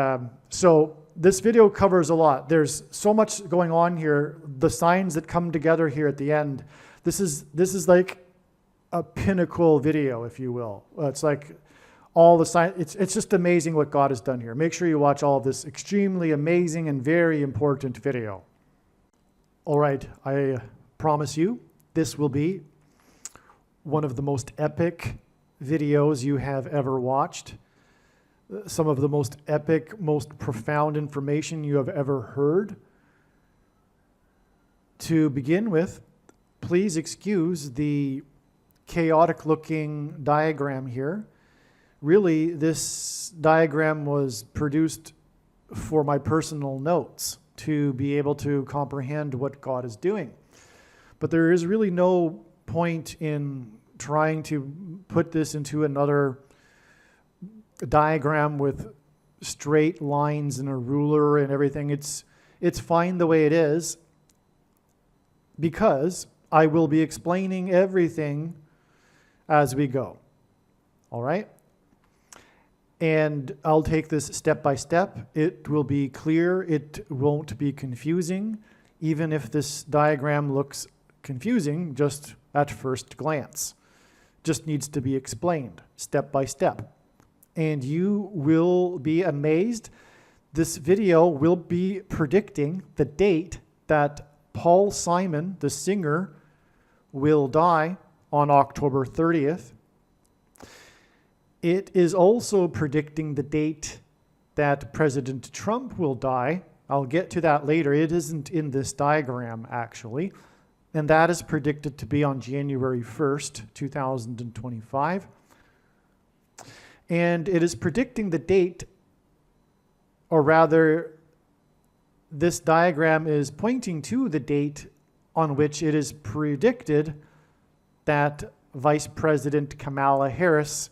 so this video covers a lot. There's so much going on here. The signs that come together here at the end. This is like a pinnacle video, if you will. It's like all the signs. It's just amazing what God has done here. Make sure you watch all of this extremely amazing and very important video. All right, I promise you, this will be one of the most epic videos you have ever watched. Some of the most epic, most profound information you have ever heard. To begin with, please excuse the chaotic looking diagram here. Really, this diagram was produced for my personal notes to be able to comprehend what God is doing. But there is really no point in trying to put this into another diagram with straight lines and a ruler and everything. It's fine the way it is, because I will be explaining everything as we go. All right? And I'll take this step by step. It will be clear. It won't be confusing, even if this diagram looks confusing just at first glance. Just needs to be explained step by step. And you will be amazed. This video will be predicting the date that Paul Simon, the singer, will die on October 30th. It is also predicting the date that President Trump will die. I'll get to that later. It isn't in this diagram, actually. And that is predicted to be on January 1st, 2025. And it is predicting the date, or rather, this diagram is pointing to the date on which it is predicted that Vice President Kamala Harris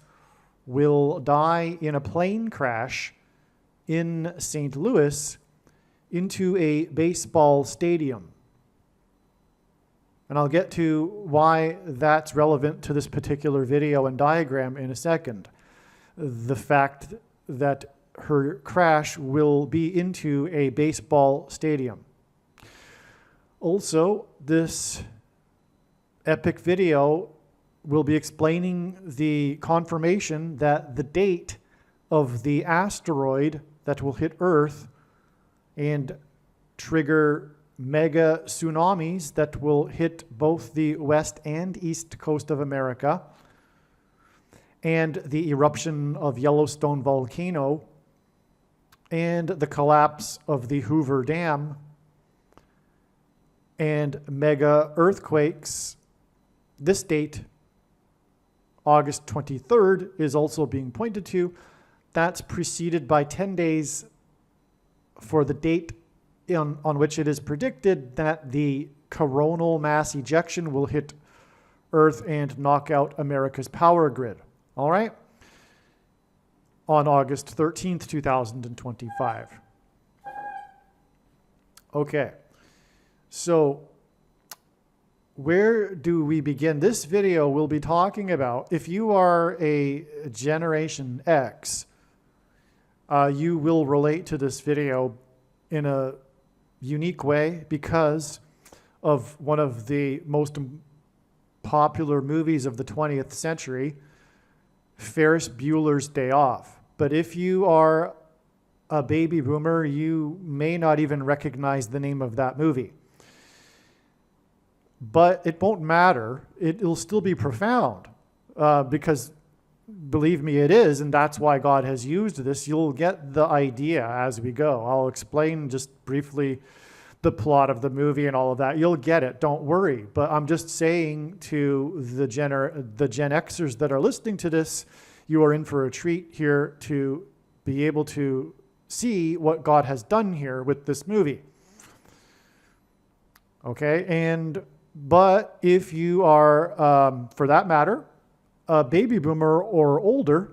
will die in a plane crash in St. Louis into a baseball stadium. And I'll get to why that's relevant to this particular video and diagram in a second. The fact that her crash will be into a baseball stadium. Also, this epic video will be explaining the confirmation that the date of the asteroid that will hit Earth and trigger mega tsunamis that will hit both the west and east coast of America, and the eruption of Yellowstone volcano, and the collapse of the Hoover Dam, and mega earthquakes. This date, August 23rd, is also being pointed to. That's preceded by 10 days for the date on which it is predicted that the coronal mass ejection will hit Earth and knock out America's power grid. All right? On August 13th, 2025. Okay. So where do we begin? This video will be talking about, if you are a Generation X, you will relate to this video in a unique way because of one of the most popular movies of the 20th century, Ferris Bueller's Day Off. But if you are a baby boomer, you may not even recognize the name of that movie. But it won't matter. It'll still be profound because, believe me, it is, and that's why God has used this. You'll get the idea as we go. I'll explain just briefly the plot of the movie and all of that. You'll get it, don't worry. But I'm just saying to the Gen Xers that are listening to this, you are in for a treat here to be able to see what God has done here with this movie. Okay, but if you are, for that matter, a baby boomer or older,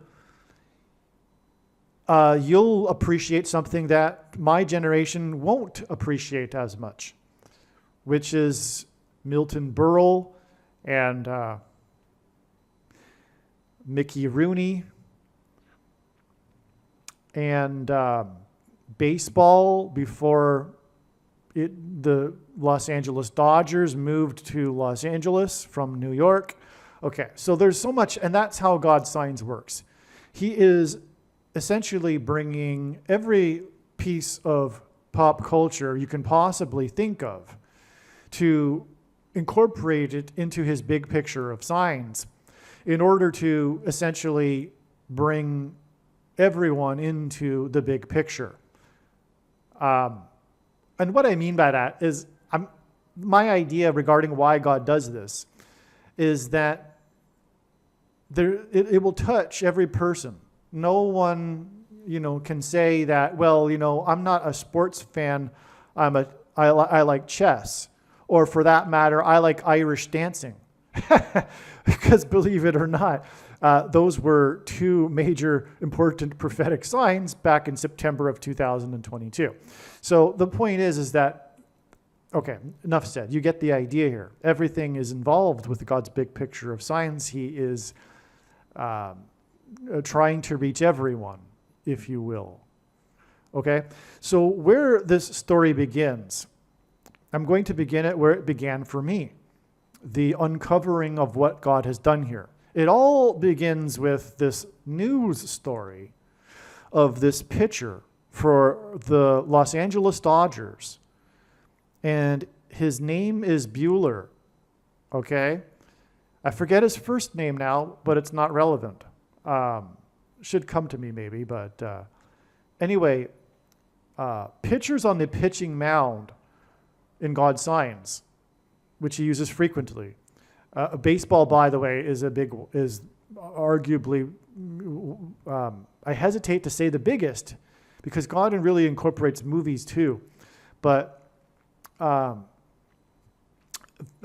you'll appreciate something that my generation won't appreciate as much, which is Milton Berle and Mickey Rooney and baseball before the Los Angeles Dodgers moved to Los Angeles from New York. Okay, so there's so much, and that's how God's signs works. He is essentially bringing every piece of pop culture you can possibly think of to incorporate it into his big picture of signs in order to essentially bring everyone into the big picture. And what I mean by that is, my idea regarding why God does this is that it will touch every person. No one, can say that, well, I'm not a sports fan. I like chess, or for that matter, I like Irish dancing, because believe it or not, those were two major important prophetic signs back in September of 2022. So the point is that, okay, enough said. You get the idea here. Everything is involved with God's big picture of signs. He is trying to reach everyone, if you will. Okay? So where this story begins, I'm going to begin it where it began for me, the uncovering of what God has done here. It all begins with this news story of this pitcher for the Los Angeles Dodgers. And his name is Bueller, okay? I forget his first name now, but it's not relevant. Should come to me maybe, but anyway, pitchers on the pitching mound in God's signs, which he uses frequently. Baseball, by the way, is arguably, I hesitate to say the biggest, because God really incorporates movies too. But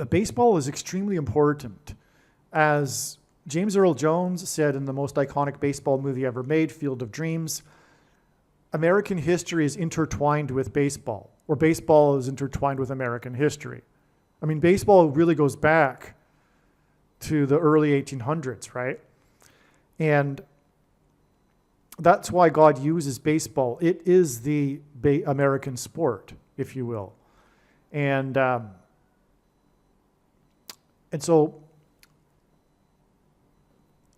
baseball is extremely important. As James Earl Jones said in the most iconic baseball movie ever made, Field of Dreams, American history is intertwined with baseball, or baseball is intertwined with American history. I mean, baseball really goes back to the early 1800s, right? And that's why God uses baseball. It is the American sport, if you will. And so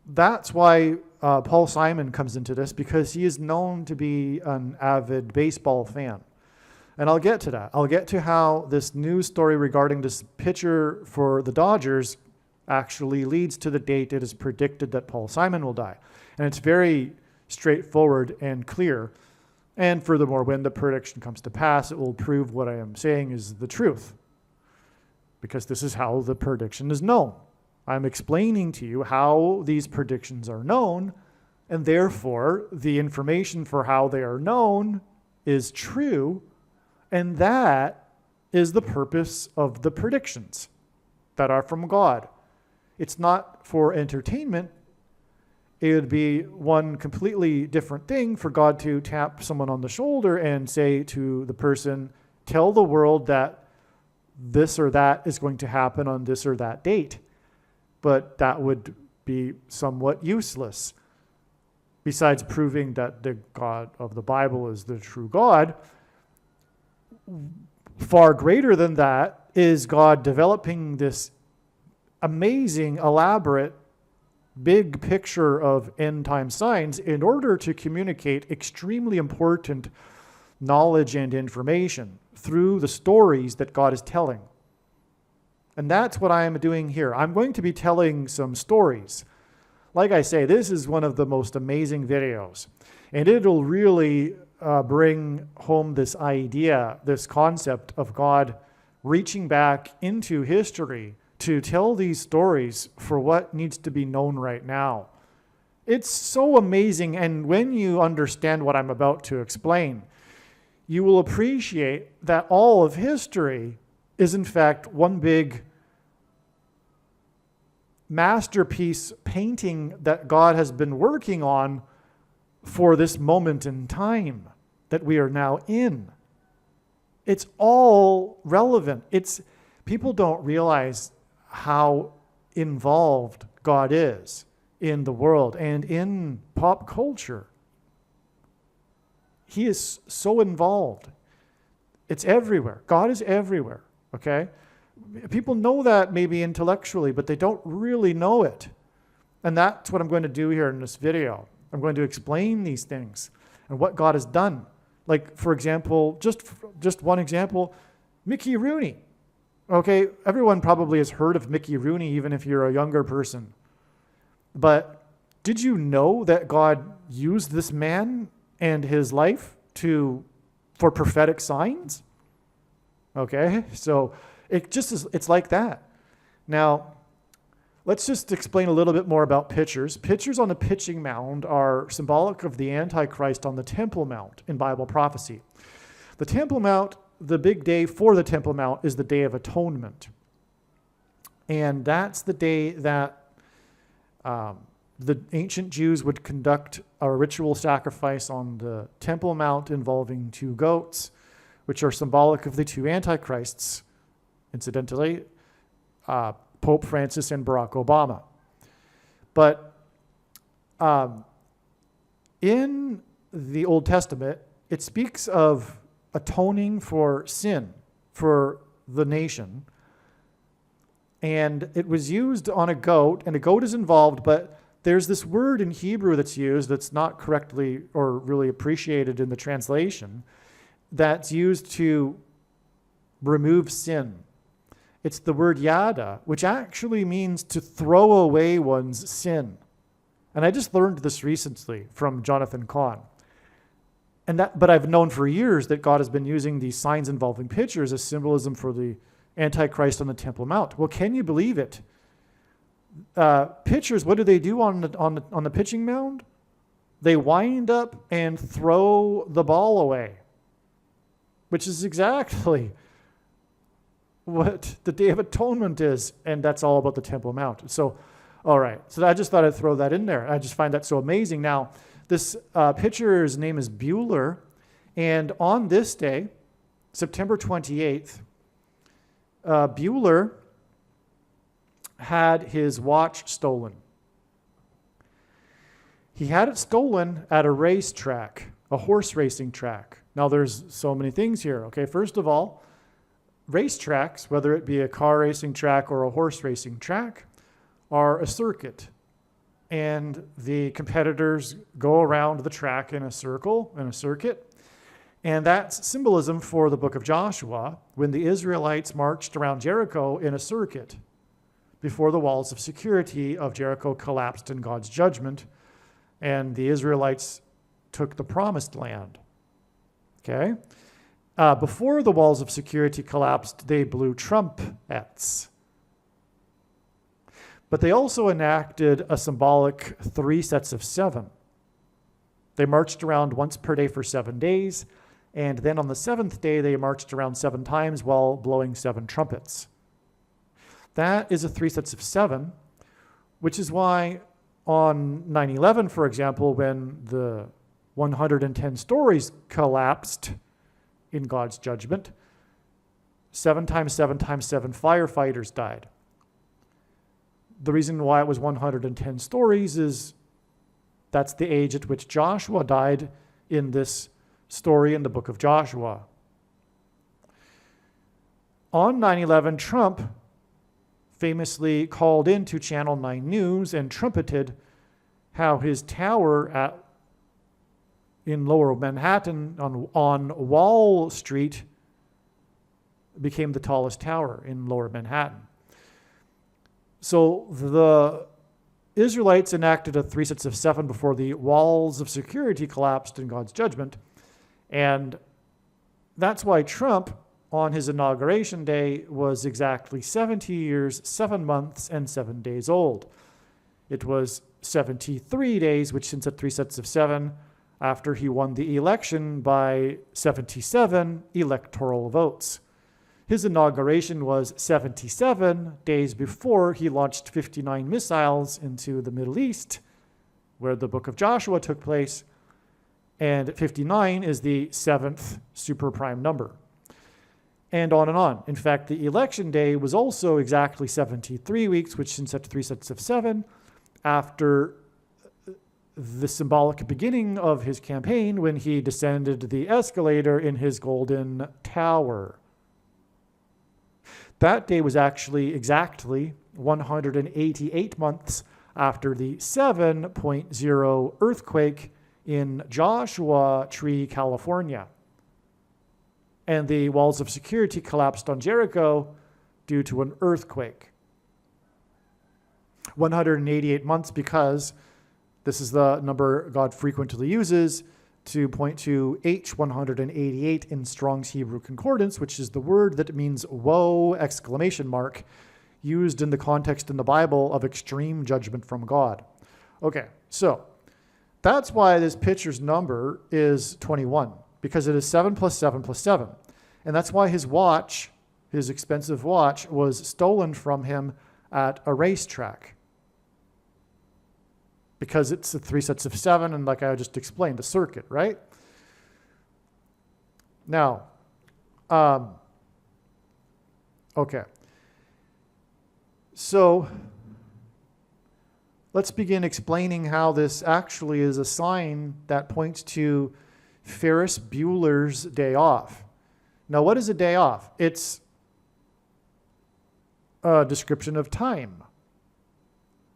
that's why Paul Simon comes into this, because he is known to be an avid baseball fan. And I'll get to that. I'll get to how this news story regarding this pitcher for the Dodgers actually leads to the date it is predicted that Paul Simon will die. And it's very straightforward and clear. And furthermore, when the prediction comes to pass, it will prove what I am saying is the truth, because this is how the prediction is known. I'm explaining to you how these predictions are known, and therefore the information for how they are known is true, and that is the purpose of the predictions that are from God. It's not for entertainment. It would be one completely different thing for God to tap someone on the shoulder and say to the person, tell the world that this or that is going to happen on this or that date. But that would be somewhat useless. Besides proving that the God of the Bible is the true God, far greater than that is God developing this amazing, elaborate, big picture of end time signs in order to communicate extremely important knowledge and information through the stories that God is telling. And that's what I am doing here. I'm going to be telling some stories. Like I say, this is one of the most amazing videos. And it'll really bring home this idea, this concept of God reaching back into history to tell these stories for what needs to be known right now. It's so amazing, and when you understand what I'm about to explain, you will appreciate that all of history is in fact one big masterpiece painting that God has been working on for this moment in time that we are now in. It's all relevant. People don't realize how involved God is in the world and in pop culture. He is so involved. It's everywhere. God is everywhere, okay? People know that maybe intellectually, but they don't really know it. And that's what I'm going to do here in this video. I'm going to explain these things and what God has done. Like, for example, just one example, Mickey Rooney. Okay, everyone probably has heard of Mickey Rooney, even if you're a younger person. But did you know that God used this man and his life for prophetic signs? Okay, so it's like that. Now, let's just explain a little bit more about pictures. Pictures on the pitching mound are symbolic of the Antichrist on the Temple Mount in Bible prophecy. The Temple Mount, the big day for the Temple Mount, is the Day of Atonement. And that's the day that the ancient Jews would conduct a ritual sacrifice on the Temple Mount involving 2 goats, which are symbolic of the 2 antichrists, incidentally, Pope Francis and Barack Obama. But in the Old Testament, it speaks of atoning for sin for the nation. And it was used on a goat, and a goat is involved, but there's this word in Hebrew that's used that's not correctly or really appreciated in the translation that's used to remove sin. It's the word yada, which actually means to throw away one's sin. And I just learned this recently from Jonathan Kahn. But I've known for years that God has been using these signs involving pictures as symbolism for the Antichrist on the Temple Mount. Well, can you believe it? Pitchers, what do they do on the pitching mound? They wind up and throw the ball away, which is exactly what the Day of Atonement is, and that's all about the Temple Mount. So, all right. So I just thought I'd throw that in there. I just find that so amazing. Now, this pitcher's name is Bueller, and on this day, September 28th, Bueller had his watch stolen. He had it stolen at a racetrack, a horse racing track. Now, there's so many things here. Okay, first of all, racetracks, whether it be a car racing track or a horse racing track, are a circuit. And the competitors go around the track in a circle, in a circuit. And that's symbolism for the book of Joshua, when the Israelites marched around Jericho in a circuit before the walls of security of Jericho collapsed in God's judgment, and the Israelites took the promised land. Okay? Before the walls of security collapsed, they blew trumpets. But they also enacted a symbolic 3 sets of 7. They marched around once per day for 7 days, and then on the 7th day, they marched around 7 times while blowing 7 trumpets. That is a 3 sets of 7, which is why on 9/11, for example, when the 110 stories collapsed in God's judgment, 7 times 7 times 7 firefighters died. The reason why it was 110 stories is that's the age at which Joshua died in this story in the book of Joshua. On 9/11, Trump famously called into Channel 9 News and trumpeted how his tower in Lower Manhattan on Wall Street became the tallest tower in Lower Manhattan. So the Israelites enacted a 3 sets of 7 before the walls of security collapsed in God's judgment. And that's why Trump, on his inauguration day, was exactly 70 years, 7 months, and 7 days old. It was 73 days, which since at 3 sets of 7, after he won the election by 77 electoral votes. His inauguration was 77 days before he launched 59 missiles into the Middle East, where the book of Joshua took place, and 59 is the 7th super prime number. And on and on. In fact, the election day was also exactly 73 weeks, which since at 3 sets of 7, after the symbolic beginning of his campaign when he descended the escalator in his golden tower. That day was actually exactly 188 months after the 7.0 earthquake in Joshua Tree, California. And the walls of security collapsed on Jericho due to an earthquake. 188 months because this is the number God frequently uses to point to H188 in Strong's Hebrew Concordance, which is the word that means woe, exclamation mark, used in the context in the Bible of extreme judgment from God. Okay, so that's why this picture's number is 21, because it is 7 plus 7 plus 7. And that's why his watch, his expensive watch, was stolen from him at a racetrack. Because it's the 3 sets of 7, and like I just explained, the circuit, right? Now, okay. So, let's begin explaining how this actually is a sign that points to Ferris Bueller's day off. Now, what is a day off? It's a description of time.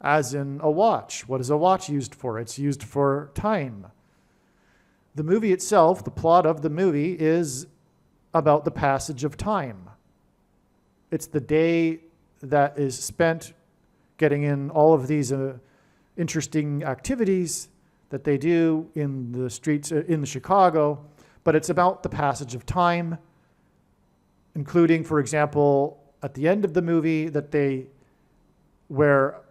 As in a watch. What is a watch used for? It's used for time. The movie itself, the plot of the movie, is about the passage of time. It's the day that is spent getting in all of these interesting activities that they do in the streets in Chicago, but it's about the passage of time, including, for example, at the end of the movie where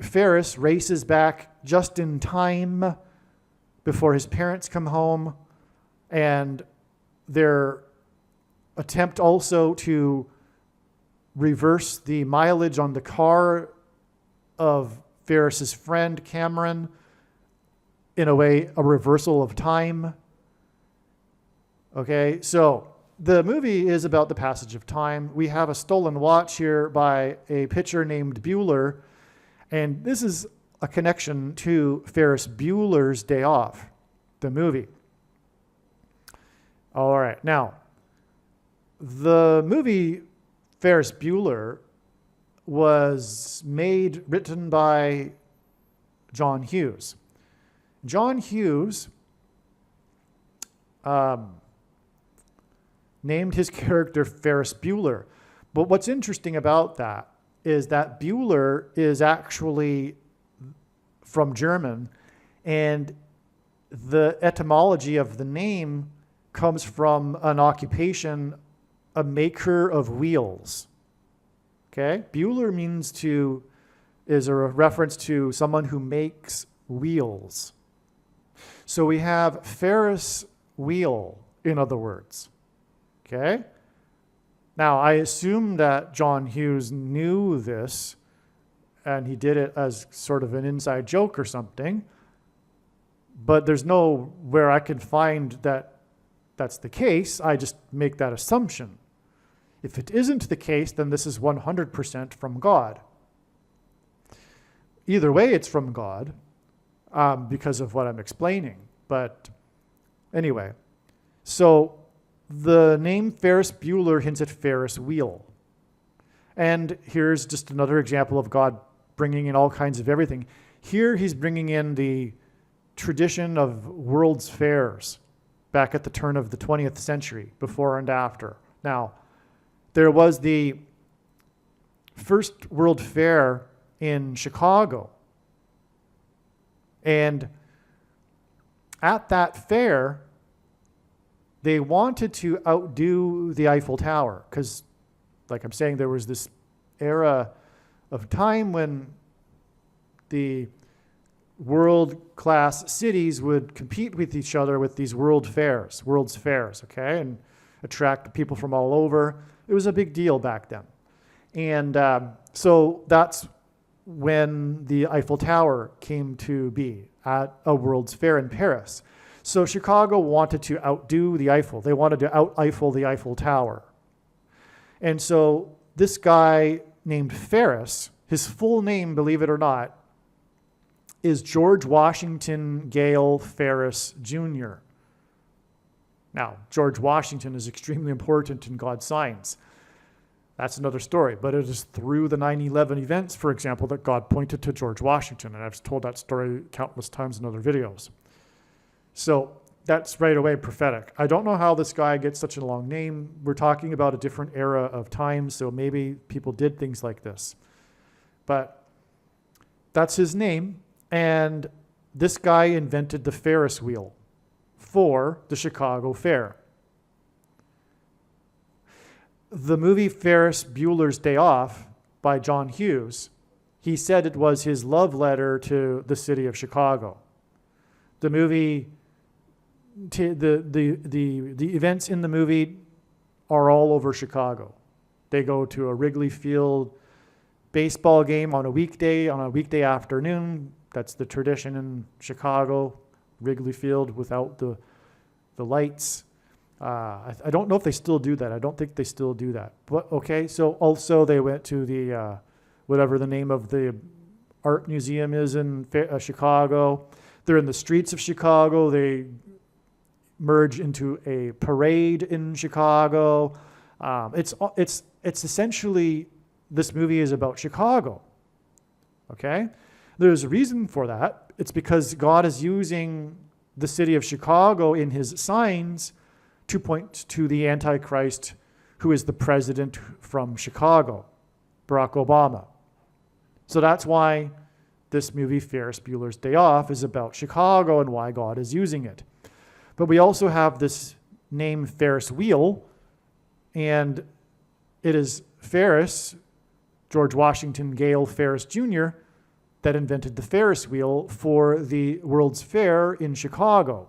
Ferris races back just in time before his parents come home, and their attempt also to reverse the mileage on the car of Ferris's friend Cameron, in a way, a reversal of time. Okay, so the movie is about the passage of time. We have a stolen watch here by a pitcher named Bueller, and this is a connection to Ferris Bueller's Day Off, the movie. All right, now, the movie Ferris Bueller was written by John Hughes. John Hughes named his character Ferris Bueller. But what's interesting about that is that Bueller is actually from German, and the etymology of the name comes from an occupation, a maker of wheels. Okay? Bueller is a reference to someone who makes wheels. So we have Ferris wheel, in other words. Okay? Now, I assume that John Hughes knew this, and he did it as sort of an inside joke or something, but there's nowhere I can find that that's the case. I just make that assumption. If it isn't the case, then this is 100% from God. Either way, it's from God because of what I'm explaining. But anyway, so the name Ferris Bueller hints at Ferris wheel. And here's just another example of God bringing in all kinds of everything. Here he's bringing in the tradition of world's fairs back at the turn of the 20th century, before and after. Now, there was the first World Fair in Chicago. And at that fair, they wanted to outdo the Eiffel Tower because, like I'm saying, there was this era of time when the world-class cities would compete with each other with these world's fairs, okay, and attract people from all over. It was a big deal back then. And so that's when the Eiffel Tower came to be, at a World's Fair in Paris. So Chicago wanted to outdo the Eiffel. They wanted to out-Eiffel the Eiffel Tower. And so this guy named Ferris, his full name, believe it or not, is George Washington Gale Ferris Jr. Now, George Washington is extremely important in God's signs. That's another story, but it is through the 9/11 events, for example, that God pointed to George Washington, and I've told that story countless times in other videos. So that's right away prophetic. I don't know how this guy gets such a long name. We're talking about a different era of time, so maybe people did things like this. But that's his name, and this guy invented the Ferris wheel for the Chicago Fair. The movie Ferris Bueller's Day Off by John Hughes, he said it was his love letter to the city of Chicago. The movie, the events in the movie are all over Chicago. They go to a Wrigley Field baseball game on a weekday afternoon. That's the tradition in Chicago, Wrigley Field without the lights. I don't know if they still do that. I don't think they still do that. But okay, so also they went to the whatever the name of the art museum is in Chicago. They're in the streets of Chicago. They merge into a parade in Chicago. It's essentially, this movie is about Chicago. Okay, there's a reason for that. It's because God is using the city of Chicago in his signs to point to the Antichrist, who is the president from Chicago, Barack Obama. So that's why this movie, Ferris Bueller's Day Off, is about Chicago and why God is using it. But we also have this name Ferris wheel, and it is Ferris, George Washington Gale Ferris Jr., that invented the Ferris wheel for the World's Fair in Chicago.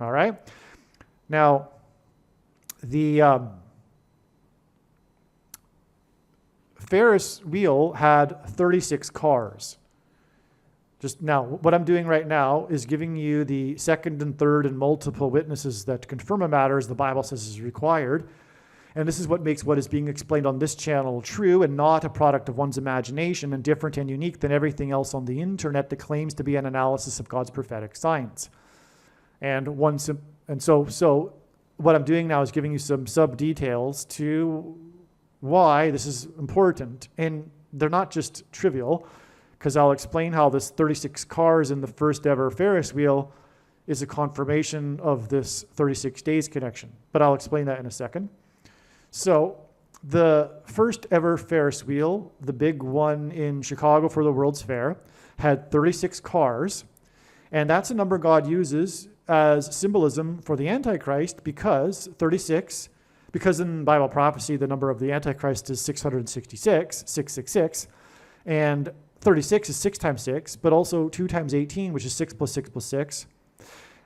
All right? Now, the Ferris wheel had 36 cars. Just now, what I'm doing right now is giving you the second and third and multiple witnesses that confirm a matter as the Bible says is required. And this is what makes what is being explained on this channel true and not a product of one's imagination and different and unique than everything else on the internet that claims to be an analysis of God's prophetic signs. So what I'm doing now is giving you some sub-details to why this is important. And they're not just trivial, because I'll explain how this 36 cars in the first ever Ferris wheel is a confirmation of this 36 days connection. But I'll explain that in a second. So the first ever Ferris wheel, the big one in Chicago for the World's Fair, had 36 cars. And that's a number God uses as symbolism for the Antichrist because in Bible prophecy, the number of the Antichrist is 666, 666, and 36 is 6 times 6, but also 2 times 18, which is 6 plus 6 plus 6.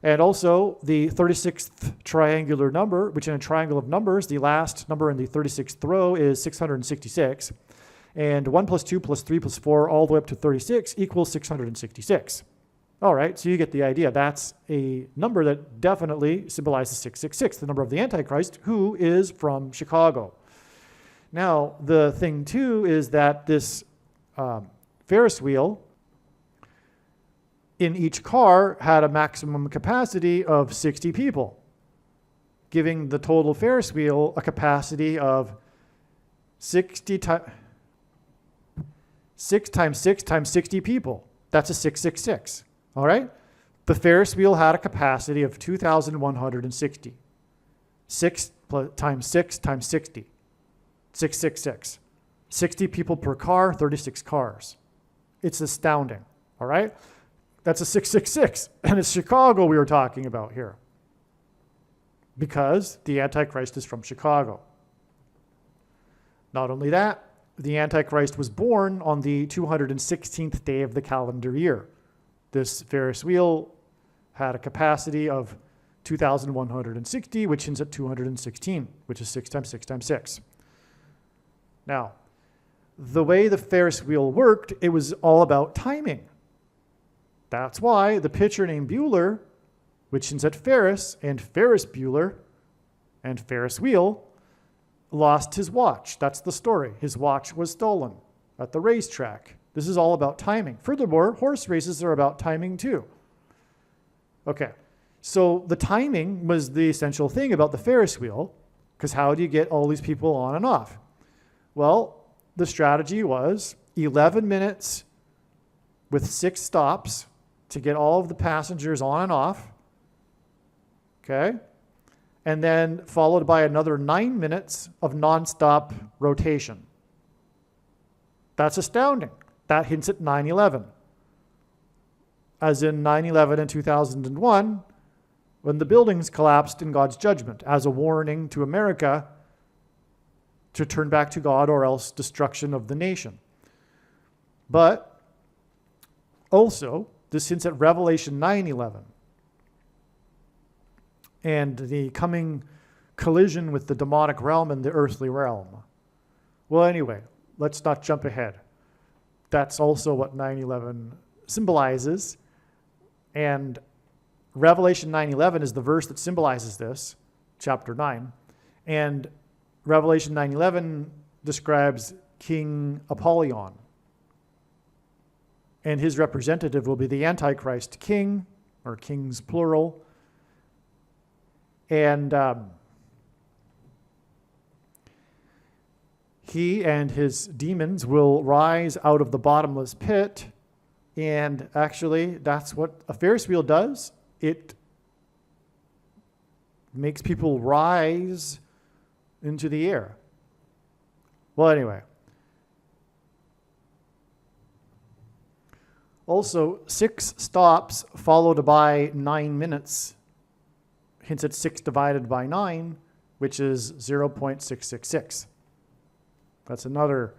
And also the 36th triangular number, which in a triangle of numbers, the last number in the 36th row is 666. And 1 plus 2 plus 3 plus 4 all the way up to 36 equals 666. All right, so you get the idea. That's a number that definitely symbolizes 666, the number of the Antichrist, who is from Chicago. Now, the thing too is that this Ferris wheel in each car had a maximum capacity of 60 people, giving the total Ferris wheel a capacity of 6 times 6 times 60 people. That's a 666. All right? The Ferris wheel had a capacity of 2,160. 6 times 6 times 60. 666. 60 people per car, 36 cars. It's astounding. All right? That's a 666. And it's Chicago we were talking about here. Because the Antichrist is from Chicago. Not only that, the Antichrist was born on the 216th day of the calendar year. This Ferris wheel had a capacity of 2,160, which ends at 216, which is 6 times 6 times 6. Now, the way the Ferris wheel worked, it was all about timing. That's why the pitcher named Bueller, which ends at Ferris, and Ferris Bueller, and Ferris wheel, lost his watch. That's the story. His watch was stolen at the racetrack. This is all about timing. Furthermore, horse races are about timing too. Okay, so the timing was the essential thing about the Ferris wheel, because how do you get all these people on and off? Well, the strategy was 11 minutes with 6 stops to get all of the passengers on and off, okay? And then followed by another 9 minutes of nonstop rotation. That's astounding. That hints at 9/11. As in 9/11 in 2001, when the buildings collapsed in God's judgment, as a warning to America to turn back to God or else destruction of the nation. But also, this hints at Revelation 9/11 and the coming collision with the demonic realm and the earthly realm. Well, anyway, let's not jump ahead. That's also what 9/11 symbolizes. And Revelation 9/11 is the verse that symbolizes this, chapter 9. And Revelation 9/11 describes King Apollyon. And his representative will be the Antichrist king, or kings plural. And he and his demons will rise out of the bottomless pit. And actually, that's what a Ferris wheel does. It makes people rise into the air. Well, anyway. Also, 6 stops followed by 9 minutes hints at 6 divided by 9, which is 0.666. That's another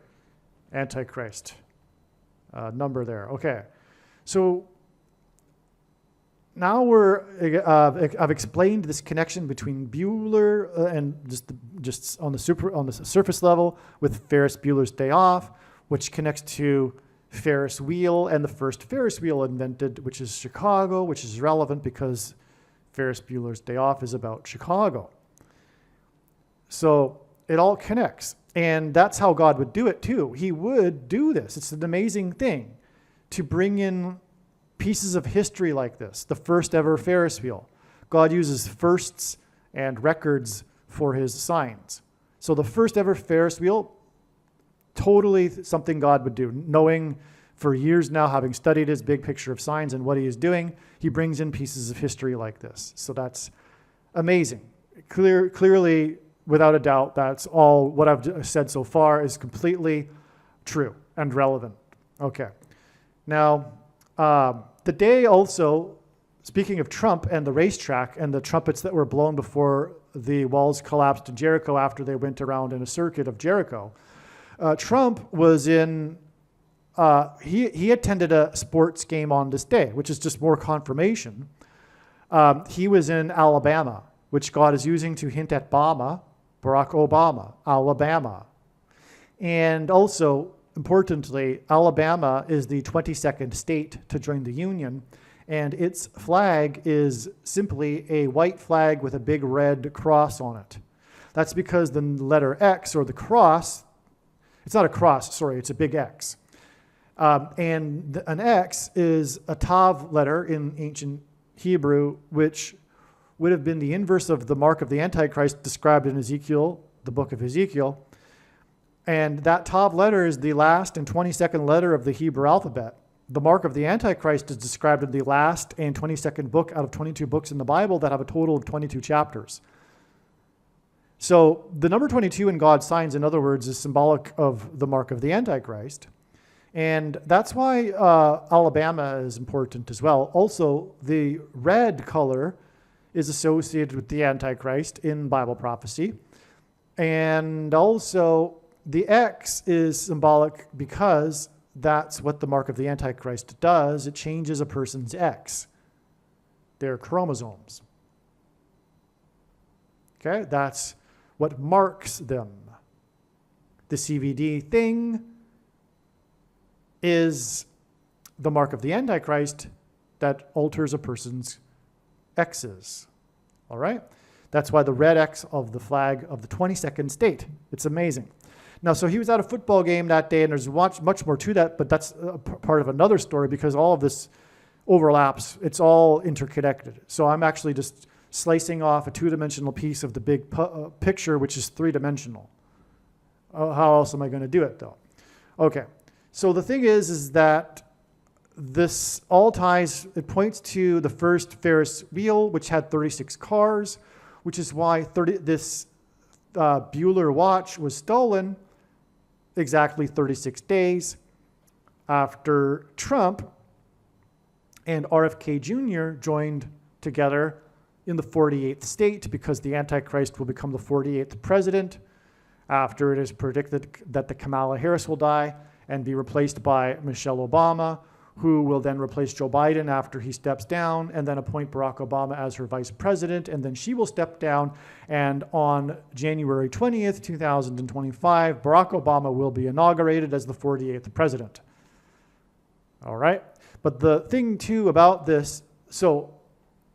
Antichrist number there. Okay, so now I've explained this connection between Bueller and just on the surface level with Ferris Bueller's Day Off, which connects to Ferris wheel and the first Ferris wheel invented, which is Chicago, which is relevant because Ferris Bueller's Day Off is about Chicago. So it all connects. And that's how God would do it too. He would do this. It's an amazing thing to bring in pieces of history like this, the first ever Ferris wheel. God uses firsts and records for his signs. So the first ever Ferris wheel, totally something God would do. Knowing for years now, having studied his big picture of signs and what he is doing, he brings in pieces of history like this. So that's amazing. Clearly, without a doubt, that's all what I've said so far is completely true and relevant. Okay. Now, the day also, speaking of Trump and the racetrack and the trumpets that were blown before the walls collapsed in Jericho after they went around in a circuit of Jericho, Trump was in, he attended a sports game on this day, which is just more confirmation. He was in Alabama, which God is using to hint at Barack Obama, Alabama. And also, importantly, Alabama is the 22nd state to join the Union. and its flag is simply a white flag with a big red cross on it. That's because the letter X, or the cross, it's not a cross, sorry, it's a big X. And an X is a tav letter in ancient Hebrew, which would have been the inverse of the mark of the Antichrist described in Ezekiel, the book of Ezekiel. And that tav letter is the last and 22nd letter of the Hebrew alphabet. The mark of the Antichrist is described in the last and 22nd book out of 22 books in the Bible that have a total of 22 chapters. So the number 22 in God's signs, in other words, is symbolic of the mark of the Antichrist. And that's why Alabama is important as well. Also, the red color is associated with the Antichrist in Bible prophecy. And also, the X is symbolic because that's what the mark of the Antichrist does. It changes a person's X, their chromosomes. Okay, that's what marks them. The CVD thing is the mark of the Antichrist that alters a person's X's. All right? That's why the red X of the flag of the 22nd state. It's amazing. Now, so he was at a football game that day, and there's much more to that, but that's part of another story because all of this overlaps. It's all interconnected. So I'm actually just slicing off a two-dimensional piece of the big picture, which is three-dimensional. How else am I going to do it, though? Okay. So the thing is that this all ties, it points to the first Ferris wheel, which had 36 cars, which is why this Bueller watch was stolen exactly 36 days after Trump and RFK Jr. joined together in the 48th state, because the Antichrist will become the 48th president after it is predicted that the Kamala Harris will die and be replaced by Michelle Obama, who will then replace Joe Biden after he steps down, and then appoint Barack Obama as her vice president, and then she will step down, and on January 20th, 2025, Barack Obama will be inaugurated as the 48th president. All right? But the thing, too, about this, so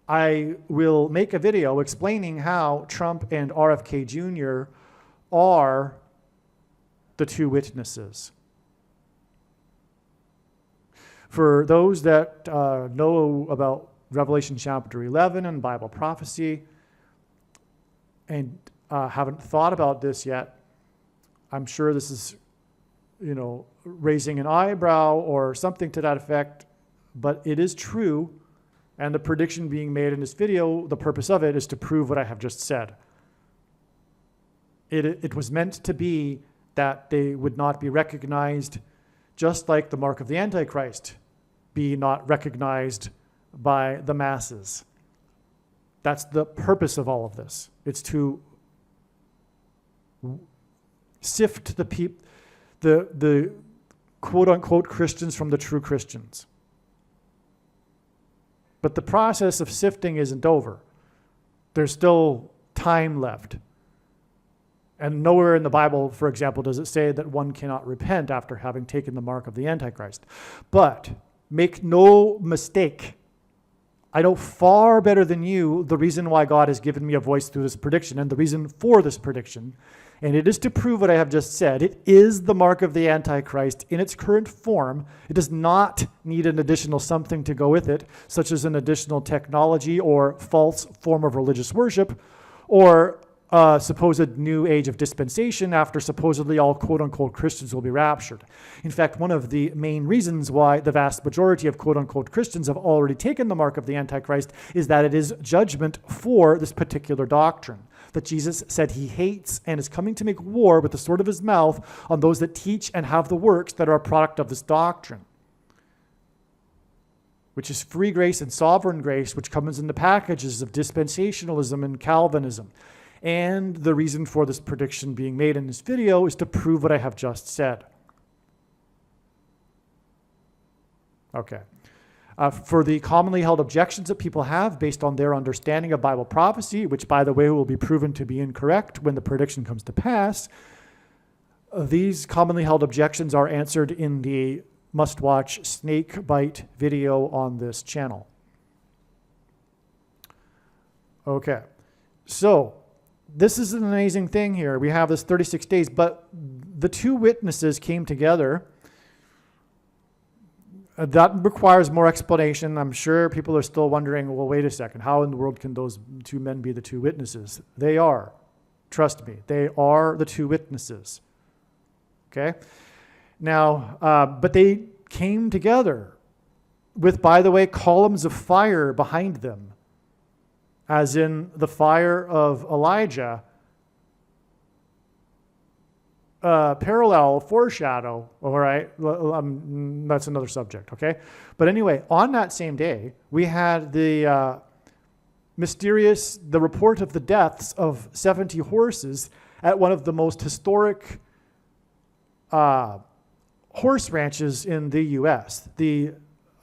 I will make a video explaining how Trump and RFK Jr. are the two witnesses. For those that know about Revelation chapter 11 and Bible prophecy and haven't thought about this yet, I'm sure this is, raising an eyebrow or something to that effect, but it is true, and the prediction being made in this video, the purpose of it is to prove what I have just said. It was meant to be that they would not be recognized, just like the mark of the Antichrist be not recognized by the masses. That's the purpose of all of this. It's to sift the quote-unquote Christians from the true Christians. But the process of sifting isn't over. There's still time left. And nowhere in the Bible, for example, does it say that one cannot repent after having taken the mark of the Antichrist. But make no mistake, I know far better than you the reason why God has given me a voice through this prediction and the reason for this prediction. And it is to prove what I have just said. It is the mark of the Antichrist in its current form. It does not need an additional something to go with it, such as an additional technology or false form of religious worship, or supposed new age of dispensation after supposedly all quote-unquote Christians will be raptured. In fact, one of the main reasons why the vast majority of quote-unquote Christians have already taken the mark of the Antichrist is that it is judgment for this particular doctrine that Jesus said he hates and is coming to make war with the sword of his mouth on those that teach and have the works that are a product of this doctrine, which is free grace and sovereign grace, which comes in the packages of dispensationalism and Calvinism. And the reason for this prediction being made in this video is to prove what I have just said. Okay. For the commonly held objections that people have based on their understanding of Bible prophecy, which, by the way, will be proven to be incorrect when the prediction comes to pass, these commonly held objections are answered in the must-watch snake bite video on this channel. Okay. So this is an amazing thing here. We have this 36 days, but the two witnesses came together. That requires more explanation. I'm sure people are still wondering, well, wait a second. How in the world can those two men be the two witnesses? They are. Trust me. They are the two witnesses. Okay? Now, but they came together with, by the way, columns of fire behind them, as in the fire of Elijah, parallel, foreshadow, all right? That's another subject, okay? But anyway, on that same day, we had the report of the deaths of 70 horses at one of the most historic horse ranches in the U.S. The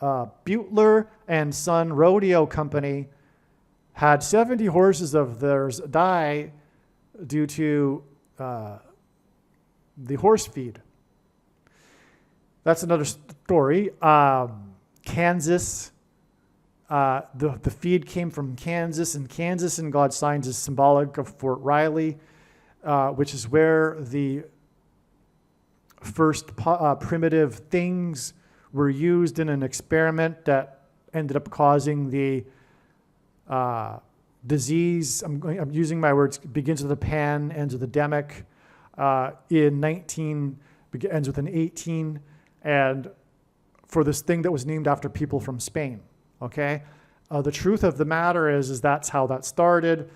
Butler and Son Rodeo Company had 70 horses of theirs die due to the horse feed. That's another story. Kansas, the feed came from Kansas, and Kansas in God's signs is symbolic of Fort Riley, which is where the first primitive things were used in an experiment that ended up causing the disease. I'm using my words, begins with a pan, ends with a demic. Ends with an 18, and for this thing that was named after people from Spain, okay? The truth of the matter is that's how that started,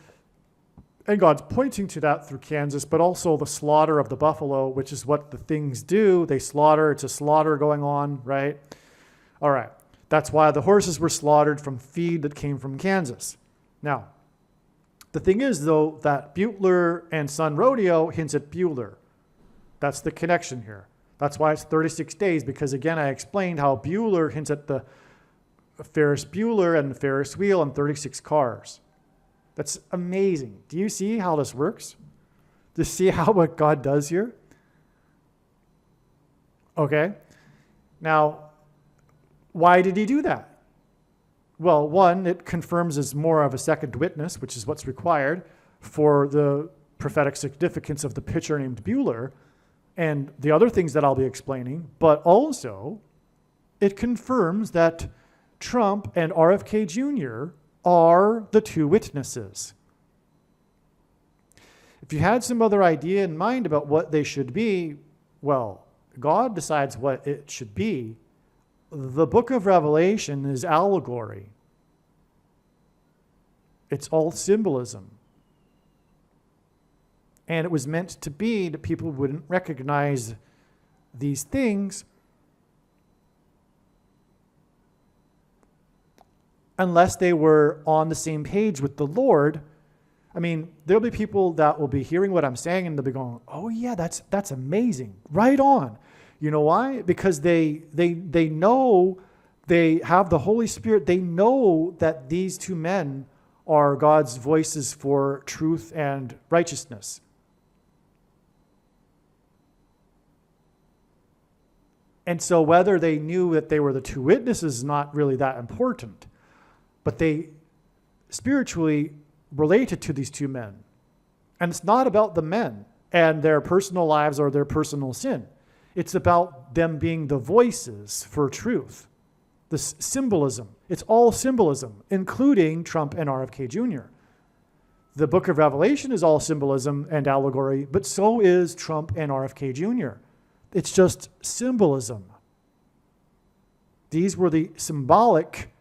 and God's pointing to that through Kansas, but also the slaughter of the buffalo, which is what the things do. They slaughter, it's a slaughter going on, right? All right, that's why the horses were slaughtered from feed that came from Kansas. Now, the thing is, though, that Butler and Son Rodeo hints at Bueller. That's the connection here. That's why it's 36 days, because, again, I explained how Bueller hints at the Ferris Bueller and the Ferris wheel and 36 cars. That's amazing. Do you see how this works? Do you see what God does here? Okay. Now, why did he do that? Well, one, it confirms as more of a second witness, which is what's required for the prophetic significance of the picture named Bueller and the other things that I'll be explaining. But also, it confirms that Trump and RFK Jr. are the two witnesses. If you had some other idea in mind about what they should be, well, God decides what it should be. The book of Revelation is allegory. It's all symbolism. And it was meant to be that people wouldn't recognize these things unless they were on the same page with the Lord. I mean, there'll be people that will be hearing what I'm saying and they'll be going, oh yeah, that's amazing. Right on. You know why? Because they know, they have the Holy Spirit. They know that these two men are God's voices for truth and righteousness. And so whether they knew that they were the two witnesses is not really that important. But they spiritually related to these two men. And it's not about the men and their personal lives or their personal sin. It's about them being the voices for truth. This symbolism. It's all symbolism, including Trump and RFK Jr. The book of Revelation is all symbolism and allegory, but so is Trump and RFK Jr. It's just symbolism. These were the symbolic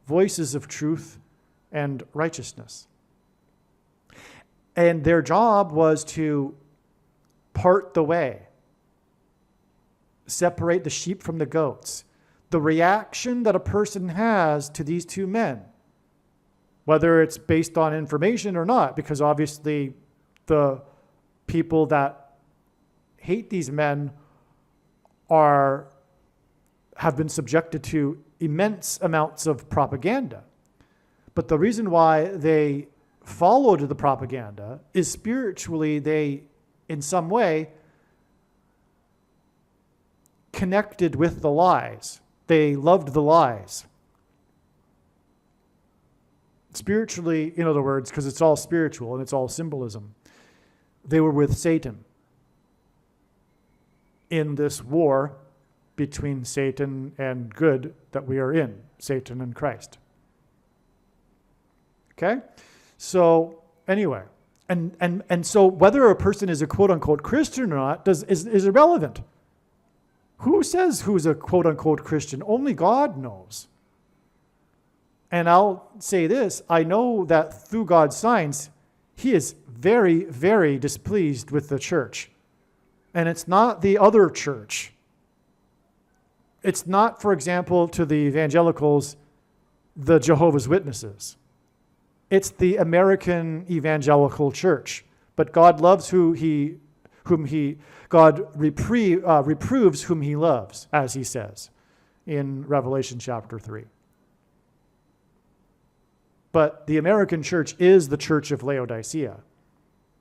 voices of truth and righteousness. And their job was to part the way, separate the sheep from the goats. The reaction that a person has to these two men, whether it's based on information or not, because obviously the people that hate these men have been subjected to immense amounts of propaganda. But the reason why they followed the propaganda is spiritually they, in some way, connected with the lies. They loved the lies. Spiritually, in other words, because it's all spiritual and it's all symbolism, they were with Satan in this war between Satan and good that we are in, Satan and Christ. Okay? So anyway, and so whether a person is a quote-unquote Christian or not is irrelevant. Who says who's a quote-unquote Christian? Only God knows. And I'll say this, I know that through God's signs, he is very, very displeased with the church. And it's not the other church. It's not, for example, to the evangelicals, the Jehovah's Witnesses. It's the American evangelical church. But God loves God reproves whom he loves, as he says in Revelation chapter 3. But the American church is the church of Laodicea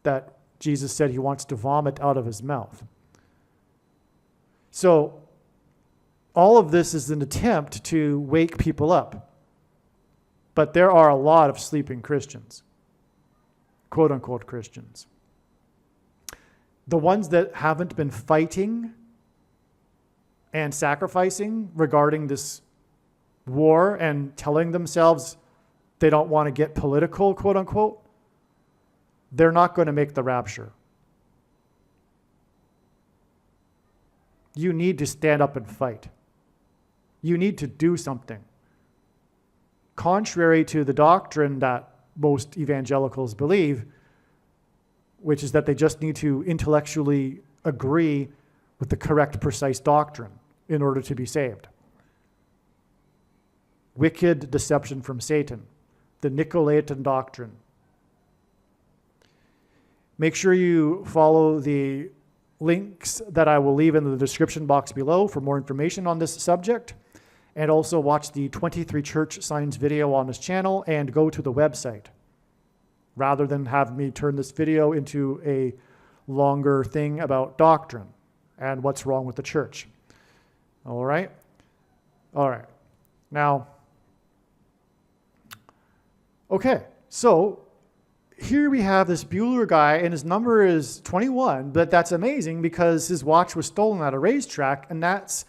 that Jesus said he wants to vomit out of his mouth. So all of this is an attempt to wake people up. But there are a lot of sleeping Christians, quote-unquote Christians. The ones that haven't been fighting and sacrificing regarding this war and telling themselves they don't want to get political, quote-unquote, they're not going to make the rapture. You need to stand up and fight. You need to do something. Contrary to the doctrine that most evangelicals believe, which is that they just need to intellectually agree with the correct, precise doctrine in order to be saved. Wicked deception from Satan, the Nicolaitan doctrine. Make sure you follow the links that I will leave in the description box below for more information on this subject. And also watch the 23 church signs video on this channel and go to the website rather than have me turn this video into a longer thing about doctrine and what's wrong with the church. All right? All right. Now, okay, so here we have this Bueller guy, and his number is 21, but that's amazing because his watch was stolen at a racetrack, and that's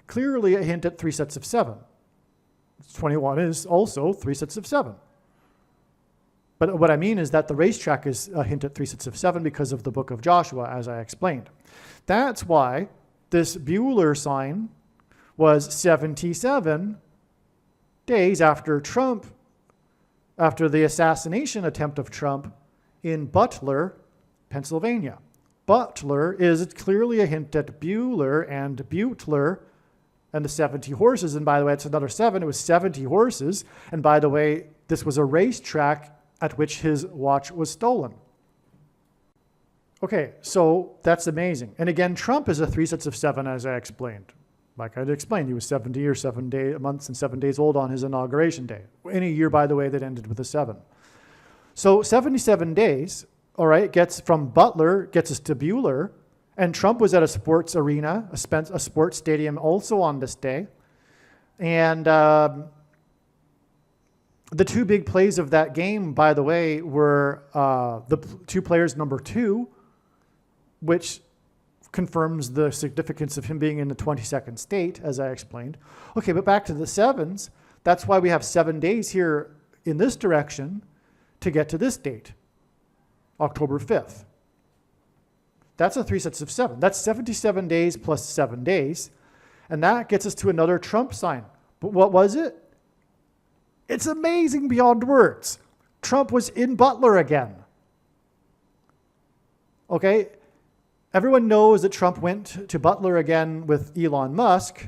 clearly a hint at 3 sets of 7. 21 is also 3 sets of 7. But what I mean is that the racetrack is a hint at 3 sets of 7 because of the book of Joshua, as I explained. That's why this Bueller sign was 77 days after the assassination attempt of Trump in Butler, Pennsylvania. Butler is clearly a hint at Bueller and Butler and the 70 horses. And by the way, it's another 7. It was 70 horses. And by the way, this was a racetrack at which his watch was stolen. Okay, so that's amazing. And again, Trump is a 3 sets of 7, as I explained. Like I explained, he was 70 or 7 months and 7 days old on his inauguration day. In a year, by the way, that ended with a 7. So 77 days, all right, gets from Butler, gets us to Bueller. And Trump was at a sports arena, a sports stadium also on this day. And the two big plays of that game, by the way, were the two players number 2, which confirms the significance of him being in the 22nd state, as I explained. Okay, but back to the 7s. That's why we have 7 days here in this direction to get to this date, October 5th. That's a 3 sets of 7. That's 77 days plus 7 days. And that gets us to another Trump sign. But what was it? It's amazing beyond words. Trump was in Butler again. Okay? Everyone knows that Trump went to Butler again with Elon Musk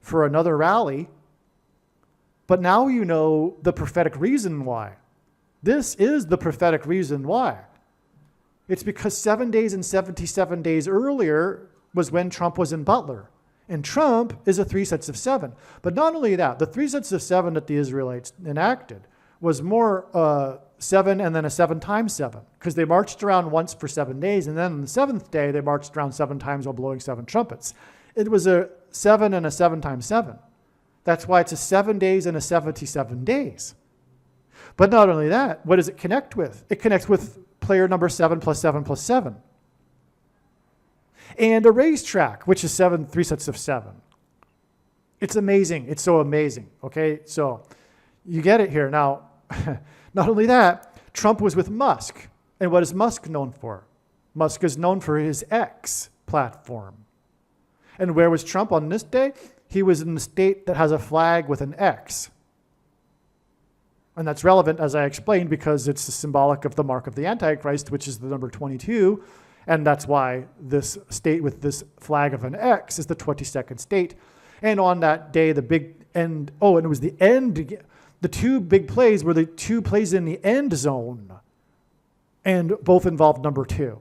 for another rally. But now you know the prophetic reason why. This is the prophetic reason why. It's because 7 days and 77 days earlier was when Trump was in Butler. And Trump is a 3 sets of 7. But not only that, the 3 sets of 7 that the Israelites enacted was more 7 and then a 7 times 7. Because they marched around once for 7 days, and then on the 7th day, they marched around 7 times while blowing 7 trumpets. It was a 7 and a 7 times 7. That's why it's a 7 days and a 77 days. But not only that, what does it connect with? It connects with player number 7 plus 7 plus 7. And a racetrack, which is 3 sets of 7. It's amazing. It's so amazing. Okay, so you get it here. Now, not only that, Trump was with Musk. And what is Musk known for? Musk is known for his X platform. And where was Trump on this day? He was in the state that has a flag with an X. And that's relevant, as I explained, because it's symbolic of the mark of the Antichrist, which is the number 22. And that's why this state with this flag of an X is the 22nd state. And on that day, the big end, and it was the end, the two big plays were the two plays in the end zone. And both involved number 2.